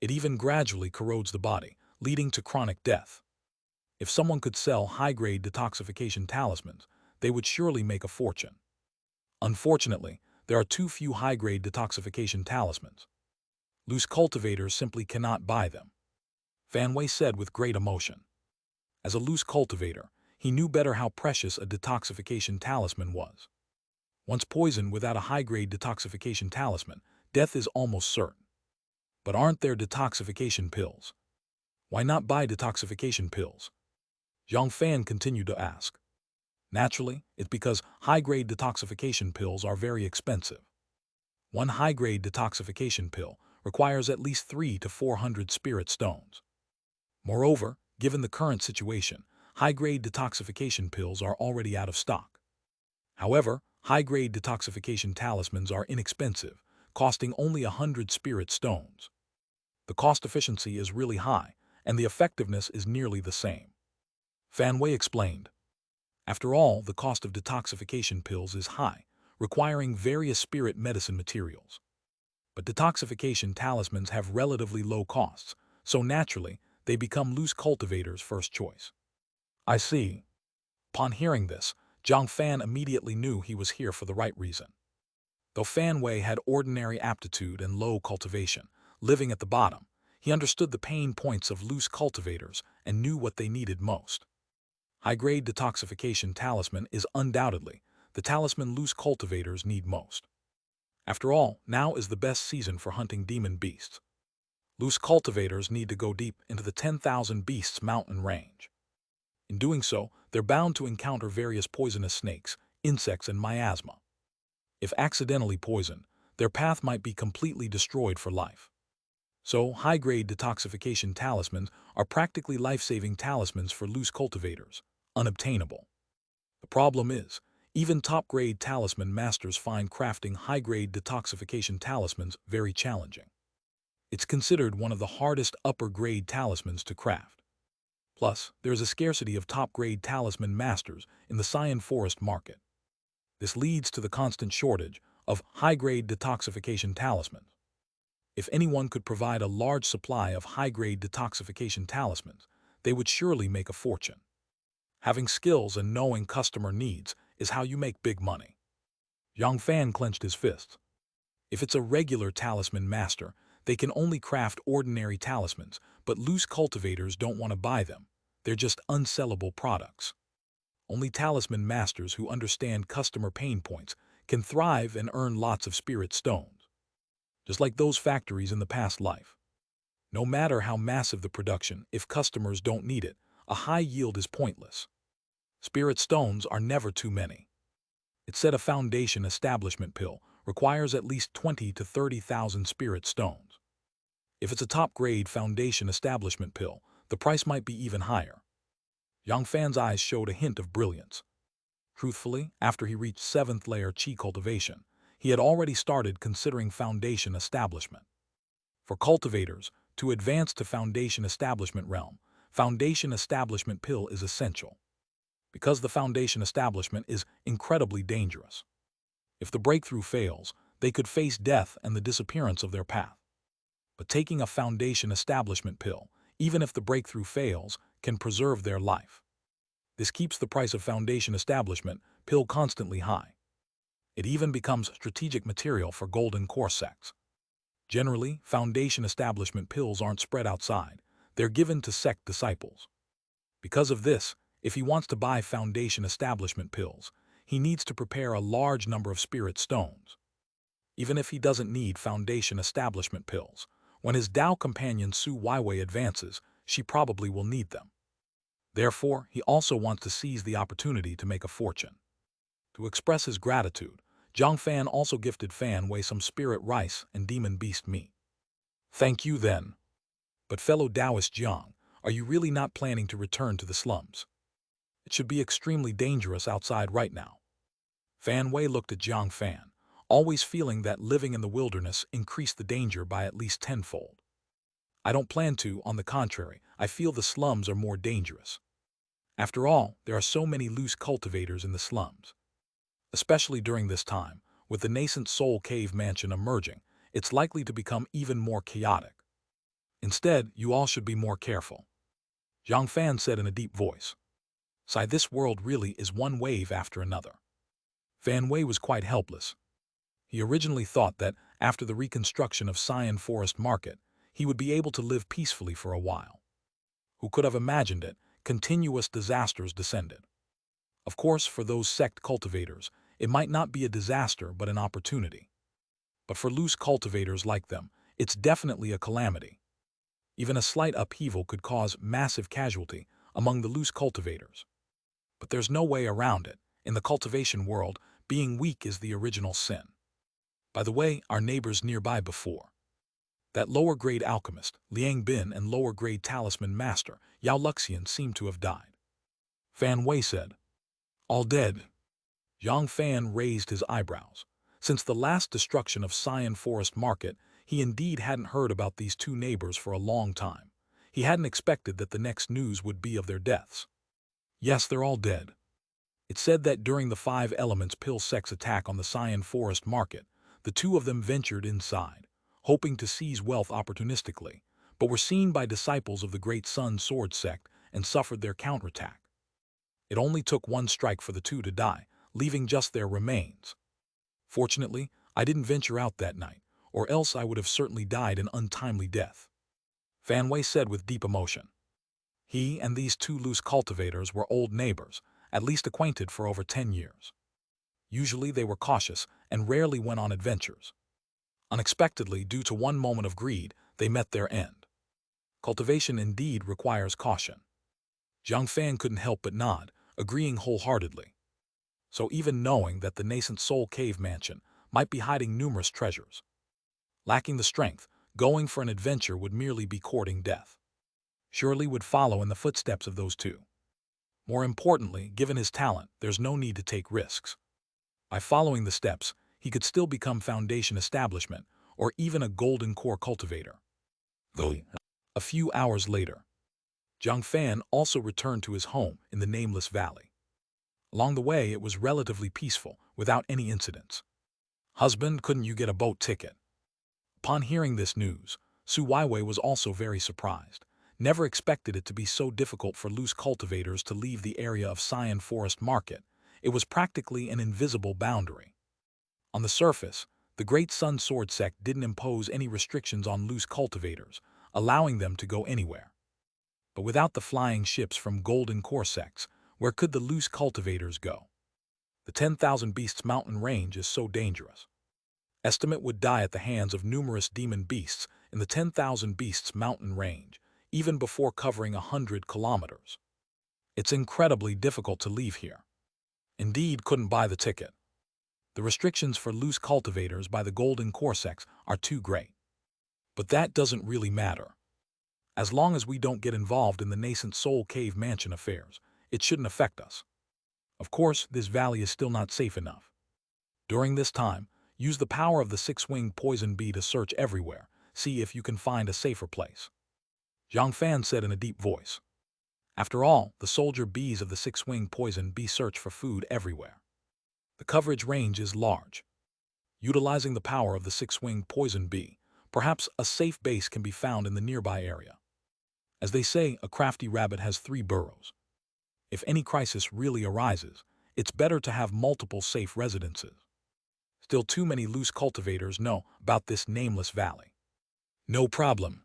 It even gradually corrodes the body, leading to chronic death. If someone could sell high-grade detoxification talismans, they would surely make a fortune. Unfortunately, there are too few high-grade detoxification talismans. Loose cultivators simply cannot buy them. Fan Wei said with great emotion. As a loose cultivator, he knew better how precious a detoxification talisman was. Once poisoned without a high-grade detoxification talisman, death is almost certain. But aren't there detoxification pills? Why not buy detoxification pills? Jiang Fan continued to ask. Naturally, it's because high-grade detoxification pills are very expensive. One high-grade detoxification pill requires at least 300 to 400 spirit stones. Moreover, given the current situation, high-grade detoxification pills are already out of stock. However, high-grade detoxification talismans are inexpensive, costing only 100 spirit stones. The cost efficiency is really high, and the effectiveness is nearly the same. Fan Wei explained. After all, the cost of detoxification pills is high, requiring various spirit medicine materials. But detoxification talismans have relatively low costs, so naturally, they become loose cultivators' first choice. I see. Upon hearing this, Jiang Fan immediately knew he was here for the right reason. Though Fan Wei had ordinary aptitude and low cultivation, living at the bottom, he understood the pain points of loose cultivators and knew what they needed most. High-grade detoxification talisman is undoubtedly the talisman loose cultivators need most. After all, now is the best season for hunting demon beasts. Loose cultivators need to go deep into the 10,000 Beasts mountain range. In doing so, they're bound to encounter various poisonous snakes, insects, and miasma. If accidentally poisoned, their path might be completely destroyed for life. So, high-grade detoxification talismans are practically life-saving talismans for loose cultivators, unobtainable. The problem is, even top-grade talisman masters find crafting high-grade detoxification talismans very challenging. It's considered one of the hardest upper-grade talismans to craft. Plus, there is a scarcity of top-grade talisman masters in the Xian forest market. This leads to the constant shortage of high-grade detoxification talismans. If anyone could provide a large supply of high-grade detoxification talismans, they would surely make a fortune. Having skills and knowing customer needs is how you make big money. Jiang Fan clenched his fists. If it's a regular talisman master, they can only craft ordinary talismans, but loose cultivators don't want to buy them. They're just unsellable products. Only talisman masters who understand customer pain points can thrive and earn lots of spirit stones. Just like those factories in the past life. No matter how massive the production, if customers don't need it, a high yield is pointless. Spirit stones are never too many. It said a foundation establishment pill requires at least 20 to 30,000 spirit stones. If it's a top-grade foundation establishment pill, the price might be even higher. Jiang Fan's eyes showed a hint of brilliance. Truthfully, after he reached 7th layer Qi cultivation, he had already started considering foundation establishment. For cultivators, to advance to foundation establishment realm, foundation establishment pill is essential. Because the foundation establishment is incredibly dangerous. If the breakthrough fails, they could face death and the disappearance of their path. But taking a foundation establishment pill, even if the breakthrough fails, can preserve their life. This keeps the price of foundation establishment pill constantly high. It even becomes strategic material for golden core sects. Generally, foundation establishment pills aren't spread outside, they're given to sect disciples. Because of this, if he wants to buy foundation establishment pills, he needs to prepare a large number of spirit stones. Even if he doesn't need foundation establishment pills, when his Tao companion Su Weiwei advances, she probably will need them. Therefore, he also wants to seize the opportunity to make a fortune. To express his gratitude, Jiang Fan also gifted Fan Wei some spirit rice and demon beast meat. Thank you then. But fellow Taoist Jiang, are you really not planning to return to the slums? It should be extremely dangerous outside right now. Fan Wei looked at Jiang Fan, always feeling that living in the wilderness increased the danger by at least tenfold. I don't plan to, on the contrary, I feel the slums are more dangerous. After all, there are so many loose cultivators in the slums. Especially during this time, with the nascent Soul Cave Mansion emerging, it's likely to become even more chaotic. Instead, you all should be more careful. Jiang Fan said in a deep voice. Sigh, this world really is one wave after another. Fan Wei was quite helpless. He originally thought that, after the reconstruction of Xian Forest Market, he would be able to live peacefully for a while. Who could have imagined it? Continuous disasters descended. Of course, for those sect cultivators, it might not be a disaster but an opportunity. But for loose cultivators like them, it's definitely a calamity. Even a slight upheaval could cause massive casualty among the loose cultivators. But there's no way around it. In the cultivation world, being weak is the original sin. By the way, our neighbors nearby before. That lower-grade alchemist, Liang Bin, and lower-grade talisman master, Yao Luxian, seem to have died. Fan Wei said. All dead? Jiang Fan raised his eyebrows. Since the last destruction of Xian Forest Market, he indeed hadn't heard about these two neighbors for a long time. He hadn't expected that the next news would be of their deaths. Yes, they're all dead. It's said that during the 5 Elements Pill Sect's attack on the Xian Forest Market, the two of them ventured inside, hoping to seize wealth opportunistically, but were seen by disciples of the Great Sun Sword Sect and suffered their counterattack. It only took one strike for the two to die, leaving just their remains. Fortunately, I didn't venture out that night, or else I would have certainly died an untimely death. Fan Wei said with deep emotion. He and these two loose cultivators were old neighbors, at least acquainted for over 10 years. Usually they were cautious and rarely went on adventures. Unexpectedly, due to one moment of greed, they met their end. Cultivation indeed requires caution. Jiang Fan couldn't help but nod, agreeing wholeheartedly. So even knowing that the nascent Soul Cave Mansion might be hiding numerous treasures. Lacking the strength, going for an adventure would merely be courting death. Surely would follow in the footsteps of those two. More importantly, given his talent, there's no need to take risks. By following the steps, he could still become Foundation Establishment or even a Golden Core cultivator. A few hours later, Jiang Fan also returned to his home in the Nameless Valley. Along the way, it was relatively peaceful, without any incidents. Husband, couldn't you get a boat ticket? Upon hearing this news, Su Weiwei was also very surprised. Never expected it to be so difficult for loose cultivators to leave the area of Xian Forest Market. It was practically an invisible boundary. On the surface, the Great Sun Sword Sect didn't impose any restrictions on loose cultivators, allowing them to go anywhere. But without the flying ships from Golden Core sects, where could the loose cultivators go? The 10,000 Beasts mountain range is so dangerous. Estimate would die at the hands of numerous demon beasts in the 10,000 Beasts mountain range, even before covering 100 kilometers. It's incredibly difficult to leave here. Indeed, couldn't buy the ticket. The restrictions for loose cultivators by the Golden Core sects are too great. But that doesn't really matter. As long as we don't get involved in the nascent Soul Cave Mansion affairs, it shouldn't affect us. Of course, this valley is still not safe enough. During this time, use the power of the 6-winged poison bee to search everywhere, see if you can find a safer place. Jiang Fan said in a deep voice. After all, the soldier bees of the 6-winged poison bee search for food everywhere. The coverage range is large. Utilizing the power of the 6-winged poison bee, perhaps a safe base can be found in the nearby area. As they say, a crafty rabbit has 3 burrows. If any crisis really arises, it's better to have multiple safe residences. Still too many loose cultivators know about this nameless valley. No problem.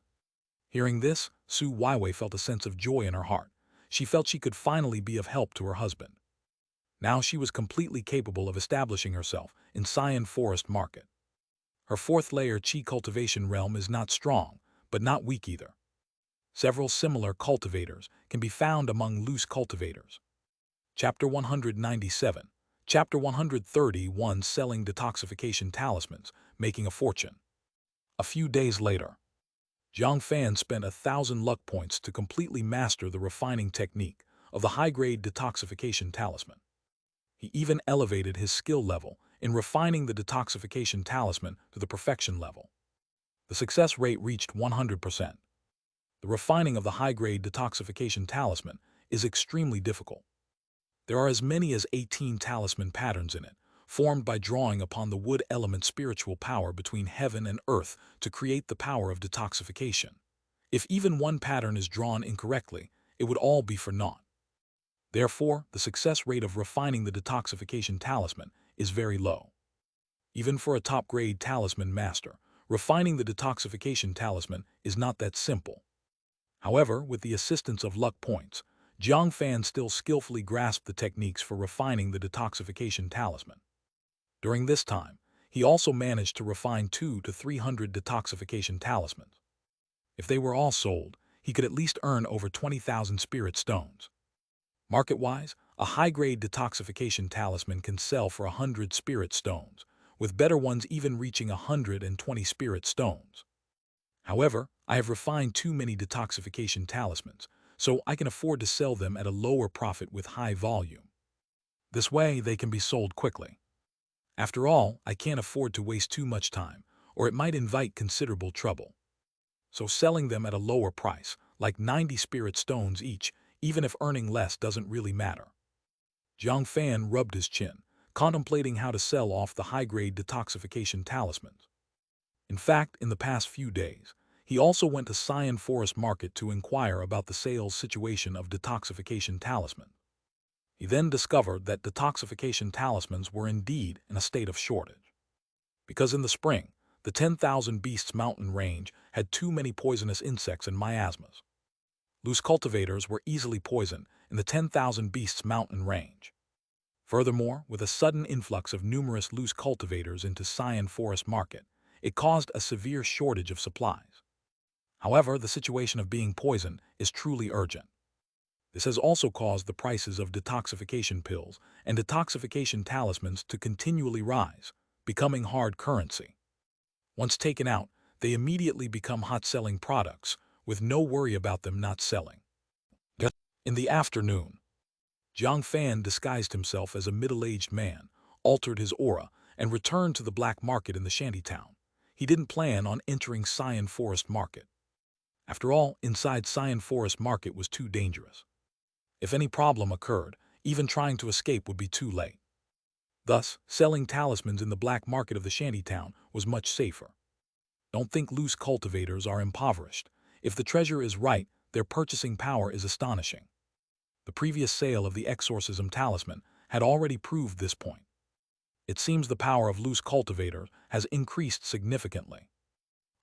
Hearing this, Su Weiwei felt a sense of joy in her heart. She felt she could finally be of help to her husband. Now she was completely capable of establishing herself in Xian Forest Market. Her 4th layer Qi cultivation realm is not strong, but not weak either. Several similar cultivators can be found among loose cultivators. Chapter 197. Chapter 131. Selling detoxification talismans, making a fortune. A few days later, Jiang Fan spent 1,000 luck points to completely master the refining technique of the high-grade detoxification talisman. He even elevated his skill level in refining the detoxification talisman to the perfection level. The success rate reached 100%. The refining of the high-grade detoxification talisman is extremely difficult. There are as many as 18 talisman patterns in it, formed by drawing upon the wood element's spiritual power between heaven and earth to create the power of detoxification. If even one pattern is drawn incorrectly, it would all be for naught. Therefore, the success rate of refining the detoxification talisman is very low. Even for a top-grade talisman master, refining the detoxification talisman is not that simple. However, with the assistance of luck points, Jiang Fan still skillfully grasped the techniques for refining the detoxification talisman. During this time, he also managed to refine 200 to 300 detoxification talismans. If they were all sold, he could at least earn over 20,000 spirit stones. Market-wise, a high-grade detoxification talisman can sell for 100 spirit stones, with better ones even reaching 120 spirit stones. However, I have refined too many detoxification talismans, so I can afford to sell them at a lower profit with high volume. This way, they can be sold quickly. After all, I can't afford to waste too much time, or it might invite considerable trouble. So selling them at a lower price, like 90 spirit stones each, even if earning less doesn't really matter. Jiang Fan rubbed his chin, contemplating how to sell off the high-grade detoxification talismans. In fact, in the past few days, he also went to Xian Forest Market to inquire about the sales situation of detoxification talismans. He then discovered that detoxification talismans were indeed in a state of shortage. Because in the spring, the 10,000 Beasts mountain range had too many poisonous insects and miasmas. Loose cultivators were easily poisoned in the 10,000 Beasts mountain range. Furthermore, with a sudden influx of numerous loose cultivators into Xian Forest Market, it caused a severe shortage of supplies. However, the situation of being poisoned is truly urgent. This has also caused the prices of detoxification pills and detoxification talismans to continually rise, becoming hard currency. Once taken out, they immediately become hot-selling products, with no worry about them not selling. In the afternoon, Jiang Fan disguised himself as a middle-aged man, altered his aura, and returned to the black market in the shantytown. He didn't plan on entering Xian Forest Market. After all, inside Xian Forest Market was too dangerous. If any problem occurred, even trying to escape would be too late. Thus, selling talismans in the black market of the shantytown was much safer. Don't think loose cultivators are impoverished. If the treasure is right, their purchasing power is astonishing. The previous sale of the exorcism talisman had already proved this point. It seems the power of loose cultivators has increased significantly.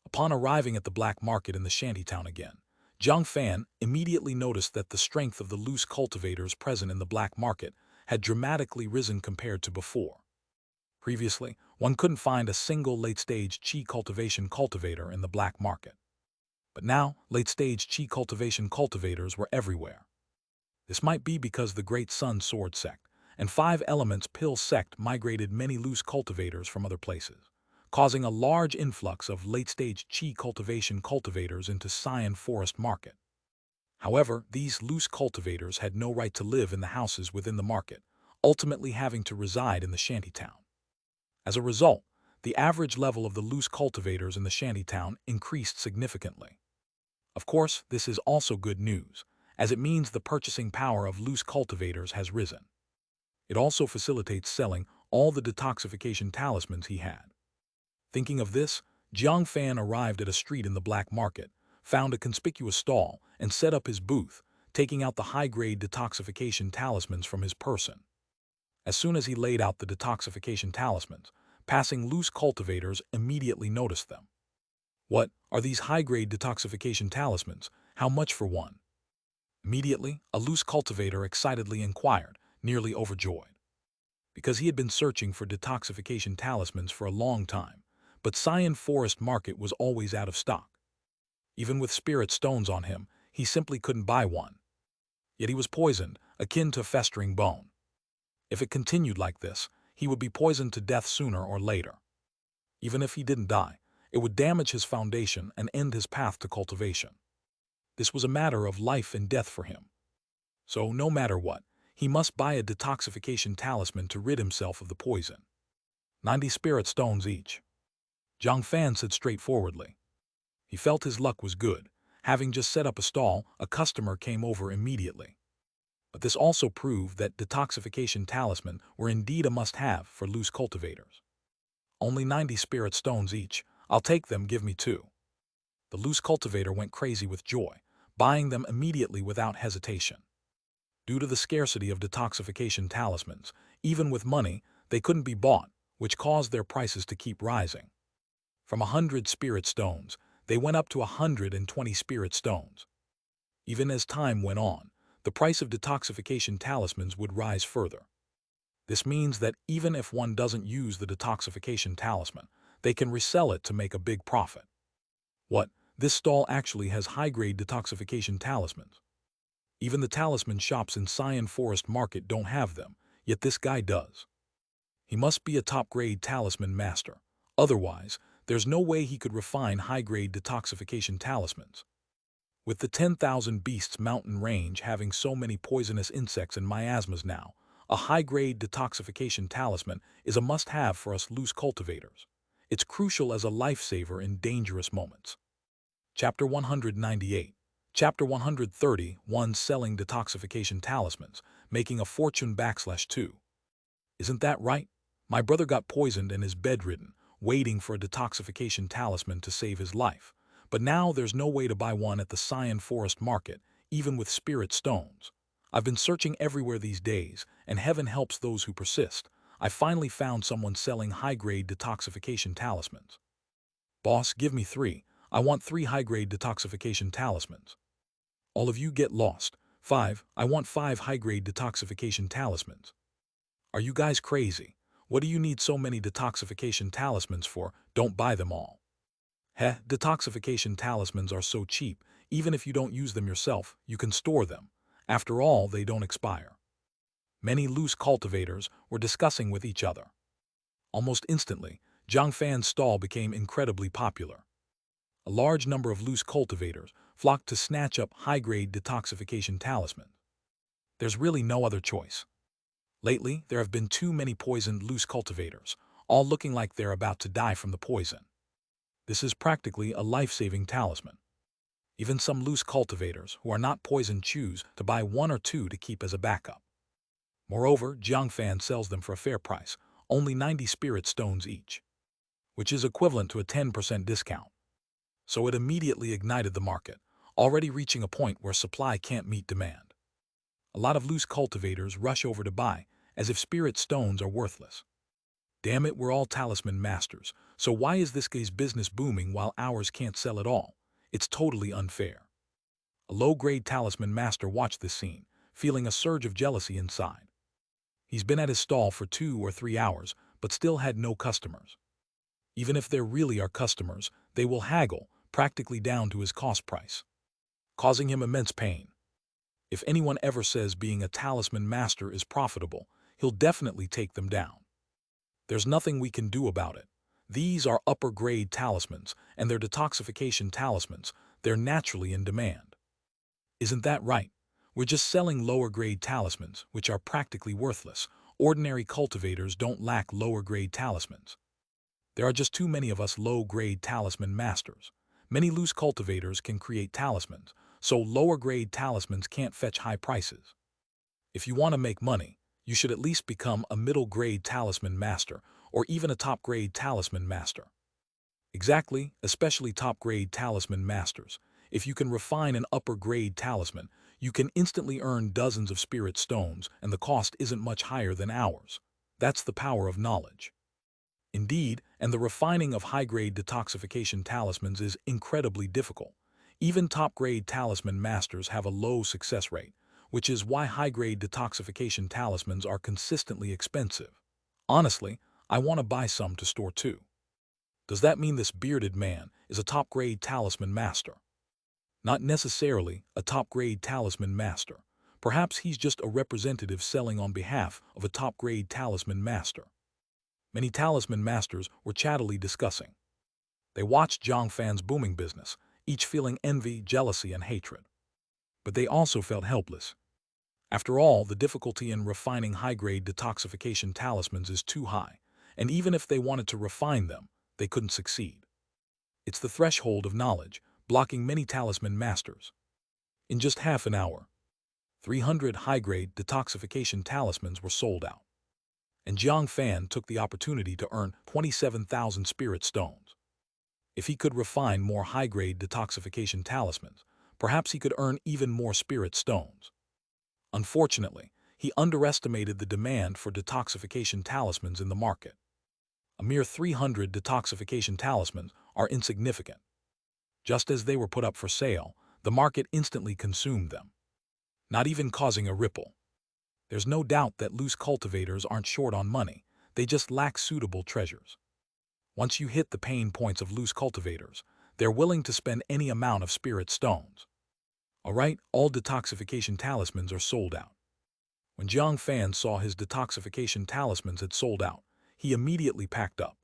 Upon arriving at the black market in the shantytown again, Jiang Fan immediately noticed that the strength of the loose cultivators present in the black market had dramatically risen compared to before. Previously, one couldn't find a single late-stage qi cultivation cultivator in the black market. But now, late-stage qi cultivation cultivators were everywhere. This might be because the Great Sun Sword sect and Five Elements Pill sect migrated many loose cultivators from other places, causing a large influx of late-stage qi cultivation cultivators into Xian Forest Market. However, these loose cultivators had no right to live in the houses within the market, ultimately having to reside in the shantytown. As a result, the average level of the loose cultivators in the shantytown increased significantly. Of course, this is also good news, as it means the purchasing power of loose cultivators has risen. It also facilitates selling all the detoxification talismans he had. Thinking of this, Jiang Fan arrived at a street in the black market, found a conspicuous stall, and set up his booth, taking out the high-grade detoxification talismans from his person. As soon as he laid out the detoxification talismans, passing loose cultivators immediately noticed them. "What are these high-grade detoxification talismans? How much for one?" Immediately, a loose cultivator excitedly inquired, nearly overjoyed. Because he had been searching for detoxification talismans for a long time, but Xian Forest Market was always out of stock. Even with spirit stones on him, he simply couldn't buy one. Yet he was poisoned, akin to festering bone. If it continued like this, he would be poisoned to death sooner or later. Even if he didn't die, it would damage his foundation and end his path to cultivation. This was a matter of life and death for him. So, no matter what, he must buy a detoxification talisman to rid himself of the poison. 90 spirit stones each. Jiang Fan said straightforwardly. He felt his luck was good. Having just set up a stall, a customer came over immediately. But this also proved that detoxification talisman were indeed a must-have for loose cultivators. Only 90 spirit stones each. I'll take them, give me 2. The loose cultivator went crazy with joy, buying them immediately without hesitation. Due to the scarcity of detoxification talismans, even with money, they couldn't be bought, which caused their prices to keep rising. From 100 spirit stones, they went up to 120 spirit stones. Even as time went on, the price of detoxification talismans would rise further. This means that even if one doesn't use the detoxification talisman, they can resell it to make a big profit. What? This stall actually has high-grade detoxification talismans. Even the talisman shops in Xianxia Forest Market don't have them, yet this guy does. He must be a top-grade talisman master. Otherwise, there's no way he could refine high-grade detoxification talismans. With the 10,000 Beasts mountain range having so many poisonous insects and miasmas now, a high-grade detoxification talisman is a must-have for us loose cultivators. It's crucial as a lifesaver in dangerous moments. Chapter 198. Chapter 130. 1. Selling detoxification talismans, making a fortune /2. Isn't that right? My brother got poisoned and is bedridden, waiting for a detoxification talisman to save his life. But now there's no way to buy one at the Xianxia Forest Market, even with spirit stones. I've been searching everywhere these days, and heaven helps those who persist. I finally found someone selling high-grade detoxification talismans. Boss, give me 3. I want 3 high-grade detoxification talismans. All of you get lost. 5. I want 5 high-grade detoxification talismans. Are you guys crazy? What do you need so many detoxification talismans for? Don't buy them all. Detoxification talismans are so cheap, even if you don't use them yourself, you can store them. After all, they don't expire. Many loose cultivators were discussing with each other. Almost instantly, Jiang Fan's stall became incredibly popular. A large number of loose cultivators flocked to snatch up high-grade detoxification talismans. There's really no other choice. Lately, there have been too many poisoned loose cultivators, all looking like they're about to die from the poison. This is practically a life-saving talisman. Even some loose cultivators who are not poisoned choose to buy 1 or 2 to keep as a backup. Moreover, Jiang Fan sells them for a fair price, only 90 spirit stones each, which is equivalent to a 10% discount. So it immediately ignited the market, already reaching a point where supply can't meet demand. A lot of loose cultivators rush over to buy, as if spirit stones are worthless. Damn it, we're all talisman masters, so why is this guy's business booming while ours can't sell at all? It's totally unfair. A low-grade talisman master watched this scene, feeling a surge of jealousy inside. He's been at his stall for 2 or 3 hours, but still had no customers. Even if there really are customers, they will haggle, practically down to his cost price, causing him immense pain. If anyone ever says being a talisman master is profitable, he'll definitely take them down. There's nothing we can do about it. These are upper-grade talismans, and they're detoxification talismans. They're naturally in demand. Isn't that right? We're just selling lower-grade talismans, which are practically worthless. Ordinary cultivators don't lack lower-grade talismans. There are just too many of us low-grade talisman masters. Many loose cultivators can create talismans, so lower-grade talismans can't fetch high prices. If you want to make money, you should at least become a middle-grade talisman master or even a top-grade talisman master. Exactly, especially top-grade talisman masters. If you can refine an upper-grade talisman, you can instantly earn dozens of spirit stones and the cost isn't much higher than ours. That's the power of knowledge. Indeed, and the refining of high-grade detoxification talismans is incredibly difficult. Even top-grade talisman masters have a low success rate, which is why high-grade detoxification talismans are consistently expensive. Honestly, I want to buy some to store too. Does that mean this bearded man is a top-grade talisman master? Not necessarily a top-grade talisman master. Perhaps he's just a representative selling on behalf of a top-grade talisman master. Many talisman masters were chattily discussing. They watched Jiang Fan's booming business, each feeling envy, jealousy, and hatred. But they also felt helpless. After all, the difficulty in refining high-grade detoxification talismans is too high, and even if they wanted to refine them, they couldn't succeed. It's the threshold of knowledge, blocking many talisman masters. In just half an hour, 300 high-grade detoxification talismans were sold out. And Jiang Fan took the opportunity to earn 27,000 spirit stones. If he could refine more high-grade detoxification talismans, perhaps he could earn even more spirit stones. Unfortunately, he underestimated the demand for detoxification talismans in the market. A mere 300 detoxification talismans are insignificant. Just as they were put up for sale, the market instantly consumed them, not even causing a ripple. There's no doubt that loose cultivators aren't short on money, they just lack suitable treasures. Once you hit the pain points of loose cultivators, they're willing to spend any amount of spirit stones. Alright, all detoxification talismans are sold out. When Jiang Fan saw his detoxification talismans had sold out, he immediately packed up.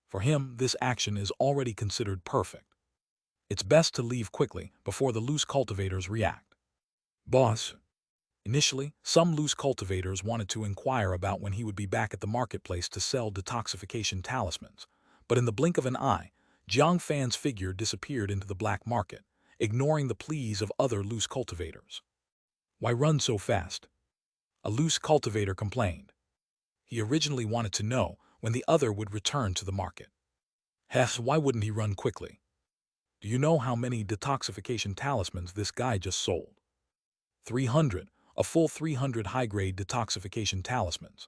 For him, this action is already considered perfect. It's best to leave quickly before the loose cultivators react. Boss. Initially, some loose cultivators wanted to inquire about when he would be back at the marketplace to sell detoxification talismans, but in the blink of an eye, Jiang Fan's figure disappeared into the black market, ignoring the pleas of other loose cultivators. Why run so fast? A loose cultivator complained. He originally wanted to know when the other would return to the market. Hess, why wouldn't he run quickly? Do you know how many detoxification talismans this guy just sold? 300, a full 300 high-grade detoxification talismans.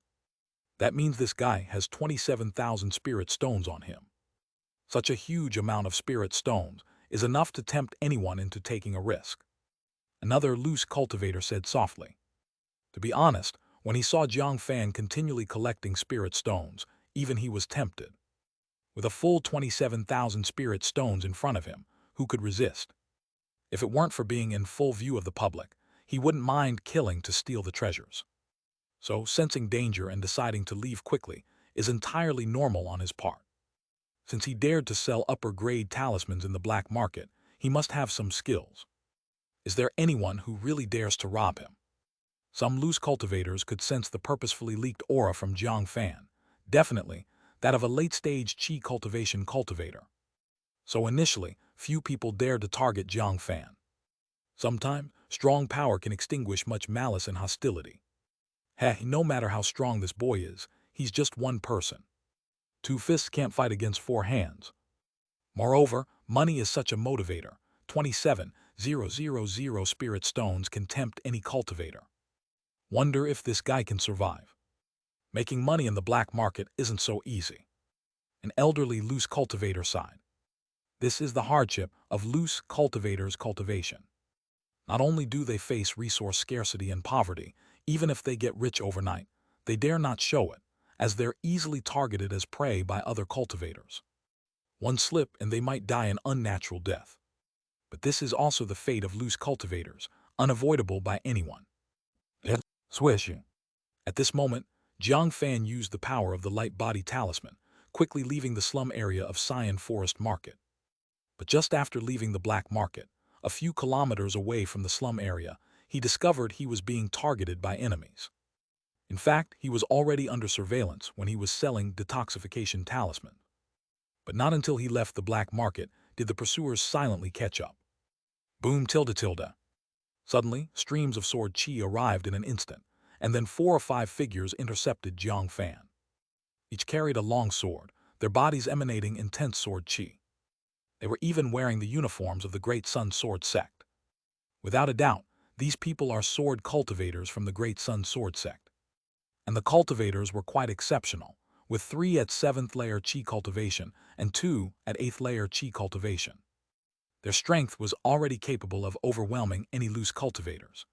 That means this guy has 27,000 spirit stones on him. Such a huge amount of spirit stones is enough to tempt anyone into taking a risk. Another loose cultivator said softly. To be honest, when he saw Jiang Fan continually collecting spirit stones, even he was tempted. With a full 27,000 spirit stones in front of him, who could resist? If it weren't for being in full view of the public, he wouldn't mind killing to steal the treasures. So, sensing danger and deciding to leave quickly is entirely normal on his part. Since he dared to sell upper-grade talismans in the black market, he must have some skills. Is there anyone who really dares to rob him? Some loose cultivators could sense the purposefully leaked aura from Jiang Fan, definitely that of a late-stage Qi cultivation cultivator. So initially, few people dared to target Jiang Fan. Sometimes, strong power can extinguish much malice and hostility. No matter how strong this boy is, he's just one person. Two fists can't fight against four hands. Moreover, money is such a motivator. 27,000 spirit stones can tempt any cultivator. Wonder if this guy can survive. Making money in the black market isn't so easy. An elderly loose cultivator sighed. This is the hardship of loose cultivators' cultivation. Not only do they face resource scarcity and poverty, even if they get rich overnight, they dare not show it, as they're easily targeted as prey by other cultivators. One slip and they might die an unnatural death. But this is also the fate of loose cultivators, unavoidable by anyone. Swish. At this moment, Jiang Fan used the power of the light body talisman, quickly leaving the slum area of Xian Forest Market. But just after leaving the black market, a few kilometers away from the slum area, he discovered he was being targeted by enemies. In fact, he was already under surveillance when he was selling detoxification talisman. But not until he left the black market did the pursuers silently catch up. Boom tilde tilde. Suddenly, streams of sword chi arrived in an instant, and then 4 or 5 figures intercepted Jiang Fan. Each carried a long sword, their bodies emanating intense sword chi. They were even wearing the uniforms of the Great Sun Sword Sect. Without a doubt, these people are sword cultivators from the Great Sun Sword Sect. And the cultivators were quite exceptional, with 3 at 7th layer Qi cultivation and 2 at 8th layer Qi cultivation. Their strength was already capable of overwhelming any loose cultivators.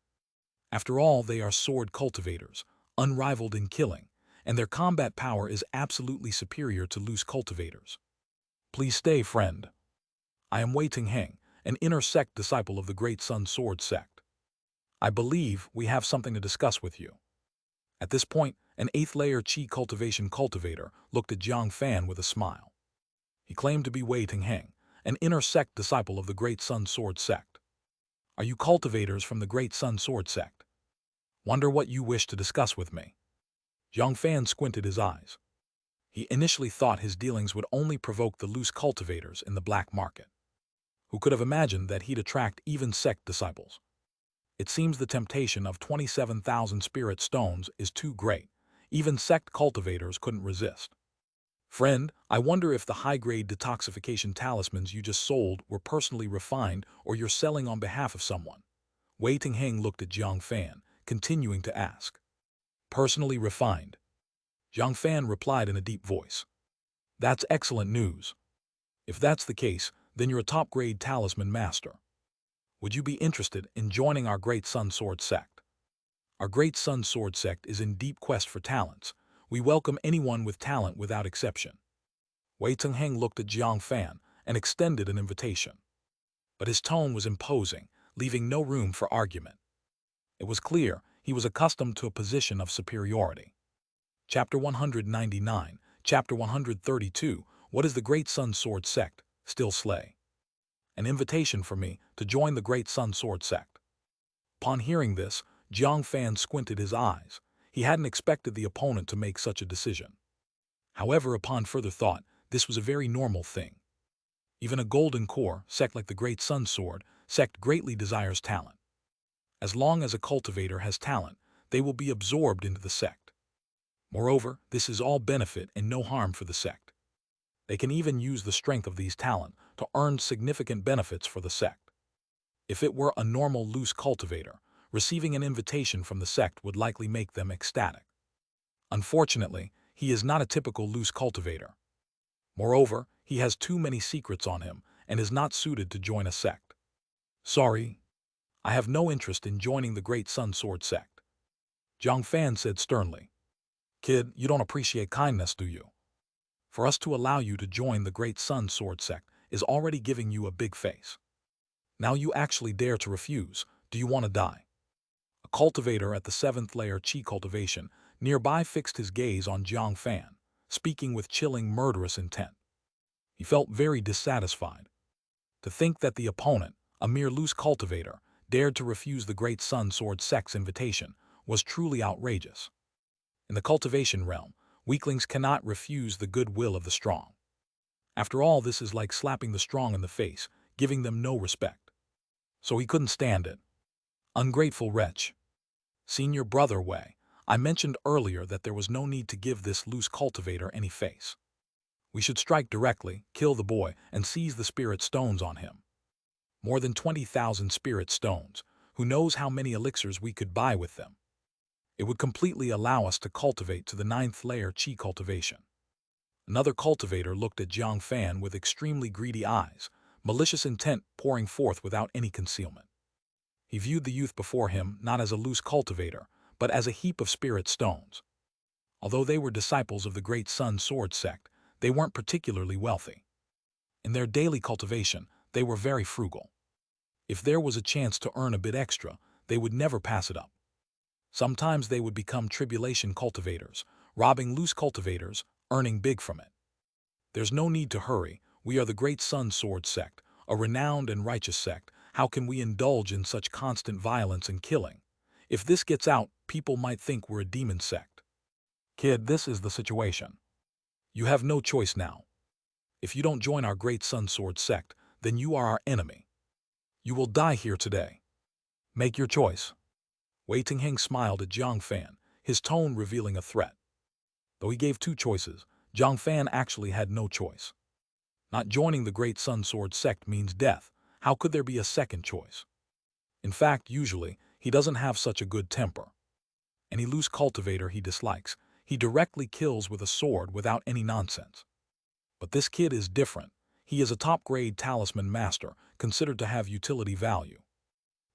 After all, they are sword cultivators, unrivaled in killing, and their combat power is absolutely superior to loose cultivators. Please stay, friend. I am waiting, Heng, an inner sect disciple of the Great Sun Sword sect. I believe we have something to discuss with you. At this point, an 8th-layer Qi cultivation cultivator looked at Jiang Fan with a smile. He claimed to be Wei Tingheng, an inner sect disciple of the Great Sun Sword sect. Are you cultivators from the Great Sun Sword sect? Wonder what you wish to discuss with me. Jiang Fan squinted his eyes. He initially thought his dealings would only provoke the loose cultivators in the black market. Who could have imagined that he'd attract even sect disciples? It seems the temptation of 27,000 spirit stones is too great. Even sect cultivators couldn't resist. Friend, I wonder if the high-grade detoxification talismans you just sold were personally refined or you're selling on behalf of someone. Wei Tingheng looked at Jiang Fan, continuing to ask. Personally refined. Jiang Fan replied in a deep voice. That's excellent news. If that's the case, then you're a top-grade talisman master. Would you be interested in joining our Great Sun Sword sect? Our Great Sun Sword sect is in deep quest for talents. We welcome anyone with talent without exception. Wei Tingheng looked at Jiang Fan and extended an invitation. But his tone was imposing, leaving no room for argument. It was clear he was accustomed to a position of superiority. Chapter 199, Chapter 132, What is the Great Sun Sword sect? Still slay. An invitation for me to join the Great Sun Sword sect. Upon hearing this, Jiang Fan squinted his eyes. He hadn't expected the opponent to make such a decision. However, upon further thought, this was a very normal thing. Even a golden core sect like the Great Sun Sword sect greatly desires talent. As long as a cultivator has talent, they will be absorbed into the sect. Moreover, this is all benefit and no harm for the sect. They can even use the strength of these talent to earn significant benefits for the sect. If it were a normal loose cultivator, receiving an invitation from the sect would likely make them ecstatic. Unfortunately, he is not a typical loose cultivator. Moreover, he has too many secrets on him and is not suited to join a sect. Sorry, I have no interest in joining the Great Sun Sword sect. Jiang Fan said sternly. Kid, you don't appreciate kindness, do you? For us to allow you to join the Great Sun Sword sect is already giving you a big face. Now you actually dare to refuse. Do you want to die? A cultivator at the 7th-layer Qi cultivation nearby fixed his gaze on Jiang Fan, speaking with chilling, murderous intent. He felt very dissatisfied. To think that the opponent, a mere loose cultivator, dared to refuse the Great Sun Sword sect's invitation was truly outrageous. In the cultivation realm, weaklings cannot refuse the goodwill of the strong. After all, this is like slapping the strong in the face, giving them no respect. So he couldn't stand it. Ungrateful wretch. Senior brother Wei, I mentioned earlier that there was no need to give this loose cultivator any face. We should strike directly, kill the boy, and seize the spirit stones on him. More than 20,000 spirit stones. Who knows how many elixirs we could buy with them. It would completely allow us to cultivate to the 9th-layer Qi cultivation. Another cultivator looked at Jiang Fan with extremely greedy eyes, malicious intent pouring forth without any concealment. He viewed the youth before him not as a loose cultivator, but as a heap of spirit stones. Although they were disciples of the Great Sun Sword sect, they weren't particularly wealthy. In their daily cultivation, they were very frugal. If there was a chance to earn a bit extra, they would never pass it up. Sometimes they would become tribulation cultivators, robbing loose cultivators, earning big from it. There's no need to hurry. We are the Great Sun Sword sect, a renowned and righteous sect. How can we indulge in such constant violence and killing? If this gets out, people might think we're a demon sect. Kid, this is the situation. You have no choice now. If you don't join our Great Sun Sword sect, then you are our enemy. You will die here today. Make your choice. Wei Tingheng smiled at Jiang Fan, his tone revealing a threat. Though he gave two choices, Jiang Fan actually had no choice. Not joining the Great Sun Sword sect means death. How could there be a second choice? In fact, usually, he doesn't have such a good temper. Any loose cultivator he dislikes, he directly kills with a sword without any nonsense. But this kid is different. He is a top-grade talisman master, considered to have utility value.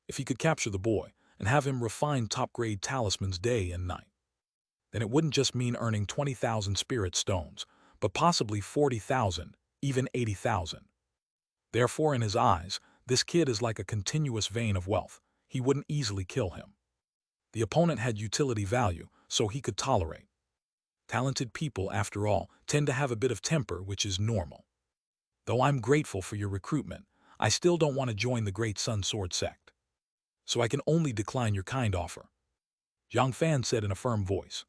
If he could capture the boy and have him refine top-grade talismans day and night, then it wouldn't just mean earning 20,000 spirit stones, but possibly 40,000, even 80,000. Therefore, in his eyes, This kid is like a continuous vein of wealth. He wouldn't easily kill him. The opponent had utility value, so he could tolerate. Talented people, after all, tend to have a bit of temper, which is normal. Though I'm grateful for your recruitment, I still don't want to join the Great Sun Sword sect. So I can only decline your kind offer. Jiang Fan said in a firm voice.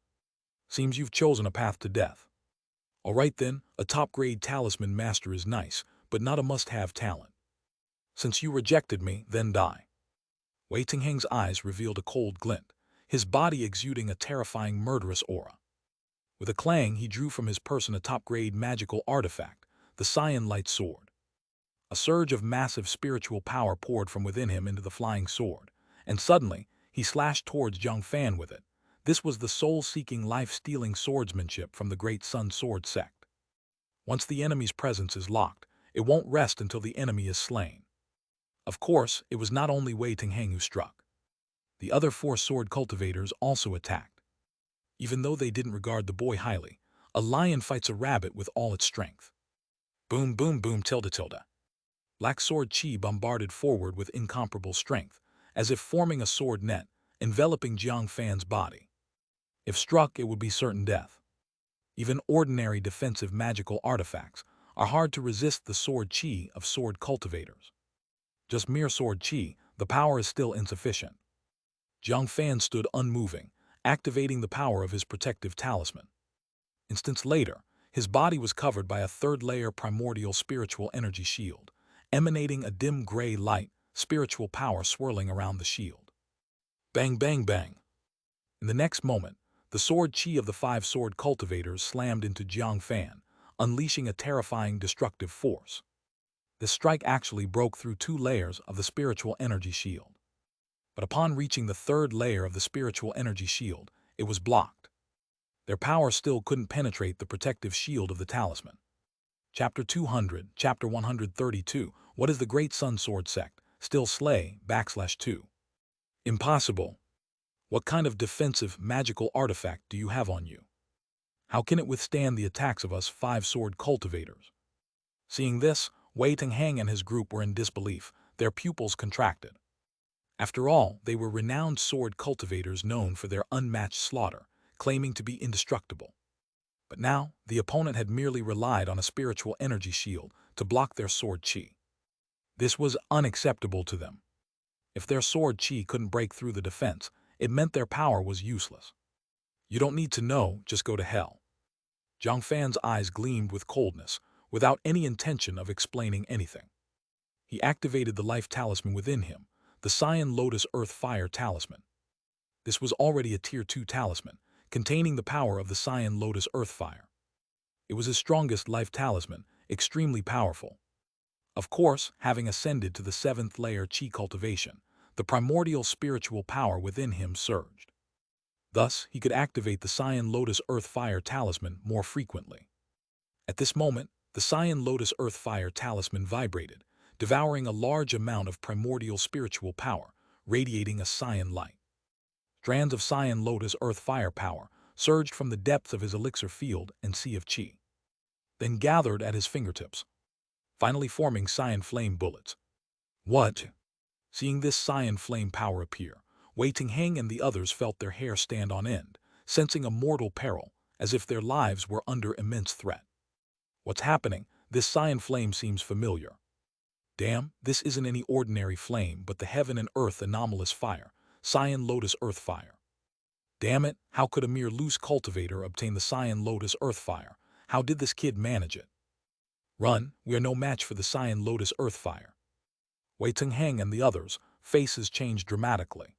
Seems you've chosen a path to death. All right then, a top-grade talisman master is nice, but not a must-have talent. Since you rejected me, then die. Wei Tingheng's eyes revealed a cold glint, his body exuding a terrifying murderous aura. With a clang, he drew from his person a top-grade magical artifact, the Xian Light Sword. A surge of massive spiritual power poured from within him into the flying sword, and suddenly, he slashed towards Jiang Fan with it. This was the soul-seeking, life-stealing swordsmanship from the Great Sun Sword sect. Once the enemy's presence is locked, it won't rest until the enemy is slain. Of course, it was not only Wei Tingheng who struck. The other 4 sword cultivators also attacked. Even though they didn't regard the boy highly, a lion fights a rabbit with all its strength. Boom, boom, boom, tilde, tilde. Black Sword Chi bombarded forward with incomparable strength, as if forming a sword net, enveloping Jiang Fan's body. If struck, it would be certain death. Even ordinary defensive magical artifacts are hard to resist the sword chi of sword cultivators. Just mere sword chi, the power is still insufficient. Jiang Fan stood unmoving, activating the power of his protective talisman. Instants later, his body was covered by a third-layer primordial spiritual energy shield, emanating a dim gray light, spiritual power swirling around the shield. Bang, bang, bang. In the next moment, the sword chi of the 5 sword cultivators slammed into Jiang Fan, unleashing a terrifying destructive force. This strike actually broke through 2 layers of the spiritual energy shield. But upon reaching the 3rd layer of the spiritual energy shield, it was blocked. Their power still couldn't penetrate the protective shield of the talisman. Chapter 200, Chapter 132, What is the Great Sun Sword Sect? Still slay, /2. Impossible. What kind of defensive, magical artifact do you have on you? How can it withstand the attacks of us 5 sword cultivators? Seeing this, Wei Tingheng and his group were in disbelief, their pupils contracted. After all, they were renowned sword cultivators known for their unmatched slaughter, claiming to be indestructible. But now, the opponent had merely relied on a spiritual energy shield to block their sword chi. This was unacceptable to them. If their sword chi couldn't break through the defense, it meant their power was useless. You don't need to know, just go to hell. Jiang Fan's eyes gleamed with coldness, without any intention of explaining anything. He activated the life talisman within him, the Xian Lotus Earth Fire Talisman. This was already a Tier 2 talisman, containing the power of the Xian Lotus Earth Fire. It was his strongest life talisman, extremely powerful. Of course, having ascended to the 7th layer Qi cultivation, the primordial spiritual power within him surged. Thus, he could activate the Xian Lotus Earth Fire Talisman more frequently. At this moment, the Xian Lotus Earth Fire Talisman vibrated, devouring a large amount of primordial spiritual power, radiating a Xian light. Strands of Xian Lotus Earth Fire power surged from the depths of his elixir field and sea of Qi, then gathered at his fingertips, finally forming Xian Flame bullets. What? Seeing this Xian Flame power appear, Wei Tingheng and the others felt their hair stand on end, sensing a mortal peril, as if their lives were under immense threat. What's happening? This Xian Flame seems familiar. Damn, this isn't any ordinary flame but the heaven and earth anomalous fire, Xian Lotus Earth Fire. Damn it, how could a mere loose cultivator obtain the Xian Lotus Earth Fire? How did this kid manage it? Run, we are no match for the Xian Lotus Earth Fire. Wei Tingheng and the others' faces changed dramatically.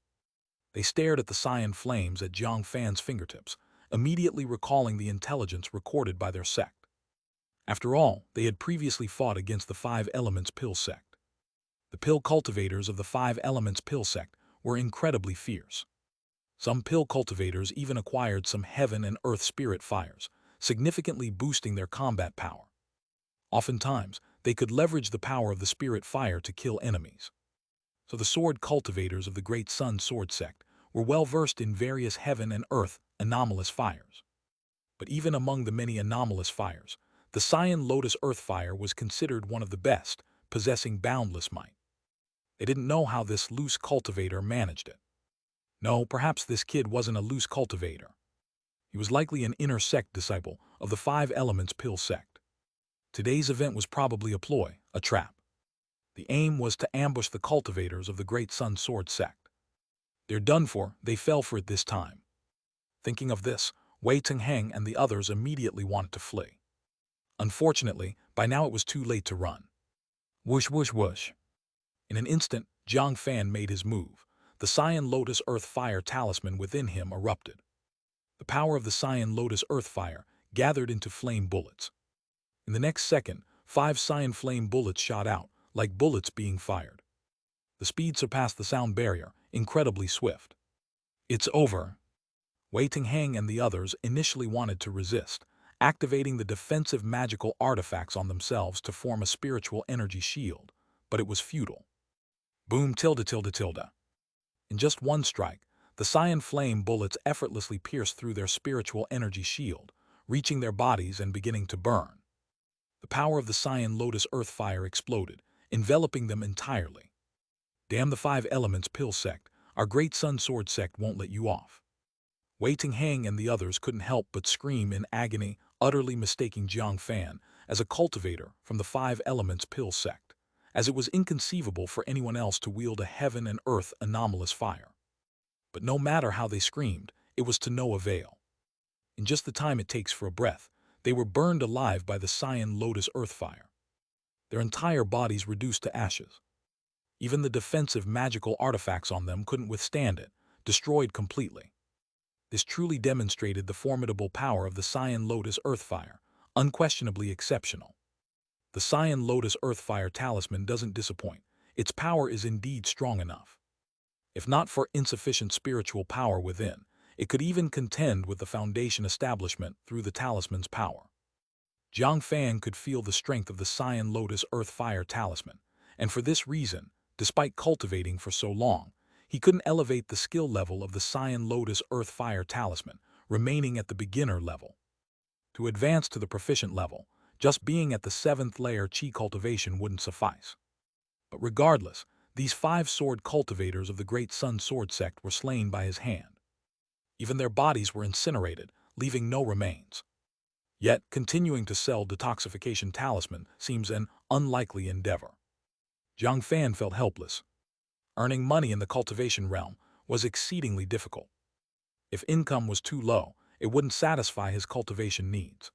They stared at the Xian flames at Jiang Fan's fingertips, immediately recalling the intelligence recorded by their sect. After all, they had previously fought against the 5 Elements Pill sect. The pill cultivators of the 5 Elements Pill sect were incredibly fierce. Some pill cultivators even acquired some heaven and earth spirit fires, significantly boosting their combat power. Oftentimes, they could leverage the power of the spirit fire to kill enemies. So the sword cultivators of the Great Sun Sword sect were well versed in various heaven and earth anomalous fires. But even among the many anomalous fires, the Xian Lotus Earth Fire was considered one of the best, possessing boundless might. They didn't know how this loose cultivator managed it. No, perhaps this kid wasn't a loose cultivator. He was likely an inner sect disciple of the Five Elements Pill sect. Today's event was probably a ploy, a trap. The aim was to ambush the cultivators of the Great Sun Sword sect. They're done for, they fell for it this time. Thinking of this, Wei Tengheng and the others immediately wanted to flee. Unfortunately, by now it was too late to run. Whoosh, whoosh, whoosh. In an instant, Jiang Fan made his move. The Cyan Lotus Earth Fire talisman within him erupted. The power of the Cyan Lotus Earth Fire gathered into flame bullets. In the next second, 5 cyan flame bullets shot out, like bullets being fired. The speed surpassed the sound barrier, incredibly swift. It's over. Wei Tengheng and the others initially wanted to resist, activating the defensive magical artifacts on themselves to form a spiritual energy shield, but it was futile. Boom, tilde, tilde, tilde. In just one strike, the cyan flame bullets effortlessly pierced through their spiritual energy shield, reaching their bodies and beginning to burn. The power of the Cyan Lotus Earth Fire exploded, enveloping them entirely. Damn the Five Elements Pill sect, our Great Sun Sword sect won't let you off. Wei Tengheng and the others couldn't help but scream in agony, utterly mistaking Jiang Fan as a cultivator from the Five Elements Pill sect, as it was inconceivable for anyone else to wield a heaven and earth anomalous fire. But no matter how they screamed, it was to no avail. In just the time it takes for a breath, they were burned alive by the Cyan Lotus Earth Fire. Their entire bodies reduced to ashes. Even the defensive magical artifacts on them couldn't withstand it, destroyed completely. This truly demonstrated the formidable power of the Cyan Lotus Earth Fire, unquestionably exceptional. The Cyan Lotus Earth Fire talisman doesn't disappoint. Its power is indeed strong enough. If not for insufficient spiritual power within, it could even contend with the Foundation establishment through the talisman's power. Jiang Fan could feel the strength of the Cyan Lotus Earth Fire talisman, and for this reason, despite cultivating for so long, he couldn't elevate the skill level of the Cyan Lotus Earth Fire talisman, remaining at the beginner level. To advance to the proficient level, just being at the 7th layer Qi cultivation wouldn't suffice. But regardless, these 5 sword cultivators of the Great Sun Sword sect were slain by his hand. Even their bodies were incinerated, leaving no remains. Yet, continuing to sell detoxification talisman seems an unlikely endeavor. Jiang Fan felt helpless. Earning money in the cultivation realm was exceedingly difficult. If income was too low, it wouldn't satisfy his cultivation needs.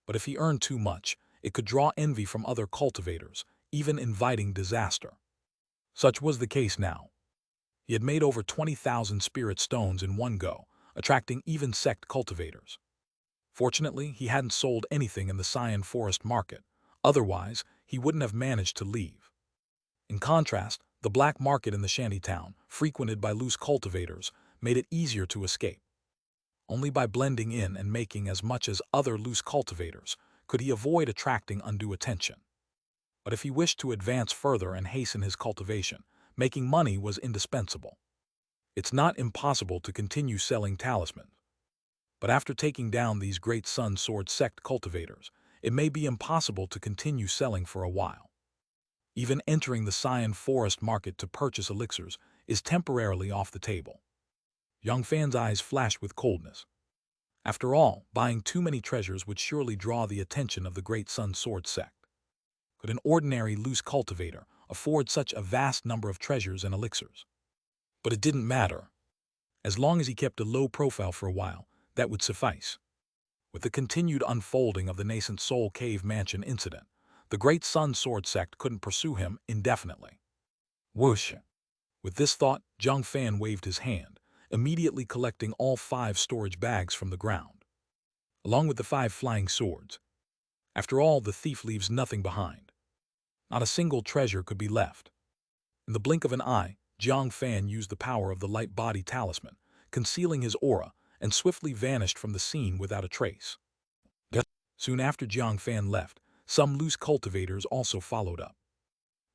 But if he earned too much, it could draw envy from other cultivators, even inviting disaster. Such was the case now. He had made over 20,000 spirit stones in one go, attracting even sect cultivators. Fortunately, he hadn't sold anything in the Cyan Forest market, otherwise he wouldn't have managed to leave. In contrast, the black market in the shanty town, frequented by loose cultivators, made it easier to escape. Only by blending in and making as much as other loose cultivators could he avoid attracting undue attention. But if he wished to advance further and hasten his cultivation, making money was indispensable. It's not impossible to continue selling talismans. But after taking down these Great Sun Sword sect cultivators, it may be impossible to continue selling for a while. Even entering the Cyan Forest market to purchase elixirs is temporarily off the table. Jiang Fan's eyes flashed with coldness. After all, buying too many treasures would surely draw the attention of the Great Sun Sword sect. Could an ordinary loose cultivator afford such a vast number of treasures and elixirs? But it didn't matter. As long as he kept a low profile for a while, that would suffice. With the continued unfolding of the nascent Soul Cave Mansion incident, the Great Sun Sword sect couldn't pursue him indefinitely. Whoosh! With this thought, Jiang Fan waved his hand, immediately collecting all 5 storage bags from the ground, along with the 5 flying swords. After all, the thief leaves nothing behind. Not a single treasure could be left. In the blink of an eye, Jiang Fan used the power of the light body talisman, concealing his aura, and swiftly vanished from the scene without a trace. Soon after Jiang Fan left, some loose cultivators also followed up.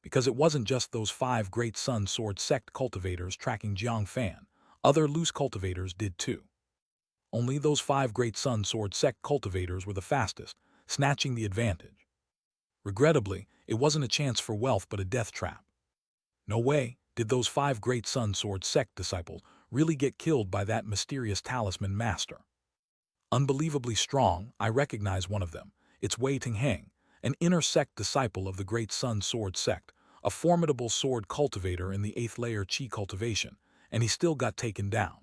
Because it wasn't just those 5 Great Sun Sword sect cultivators tracking Jiang Fan, other loose cultivators did too. Only those 5 Great Sun Sword sect cultivators were the fastest, snatching the advantage. Regrettably, it wasn't a chance for wealth but a death trap. No way did those 5 Great Sun Sword sect disciples really get killed by that mysterious talisman master. Unbelievably strong, I recognize one of them. It's Wei Tingheng, an inner sect disciple of the Great Sun Sword sect, a formidable sword cultivator in the 8th layer Qi cultivation, and he still got taken down.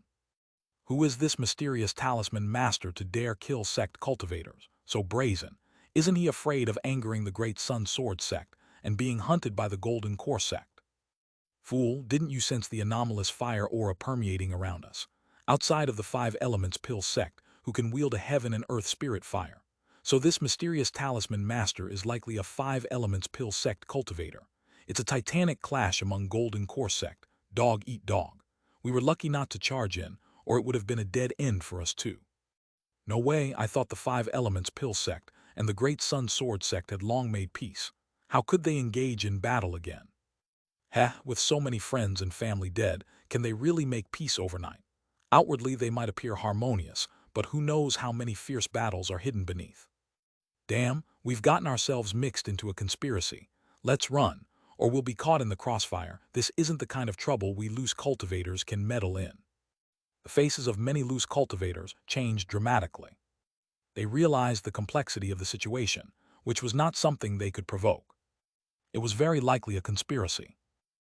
Who is this mysterious talisman master to dare kill sect cultivators? So brazen. Isn't he afraid of angering the Great Sun Sword sect and being hunted by the Golden Core sect? Fool, didn't you sense the anomalous fire aura permeating around us? Outside of the 5 elements pill sect, who can wield a heaven and earth spirit fire. So this mysterious talisman master is likely a 5 elements pill sect cultivator. It's a titanic clash among Golden Core sect, dog eat dog. We were lucky not to charge in, or it would have been a dead end for us too. No way, I thought the 5 elements pill sect and the Great Sun Sword sect had long made peace. How could they engage in battle again? Heh, with so many friends and family dead, can they really make peace overnight? Outwardly they might appear harmonious, but who knows how many fierce battles are hidden beneath. Damn, we've gotten ourselves mixed into a conspiracy. Let's run, or we'll be caught in the crossfire. This isn't the kind of trouble we loose cultivators can meddle in. The faces of many loose cultivators changed dramatically. They realized the complexity of the situation, which was not something they could provoke. It was very likely a conspiracy.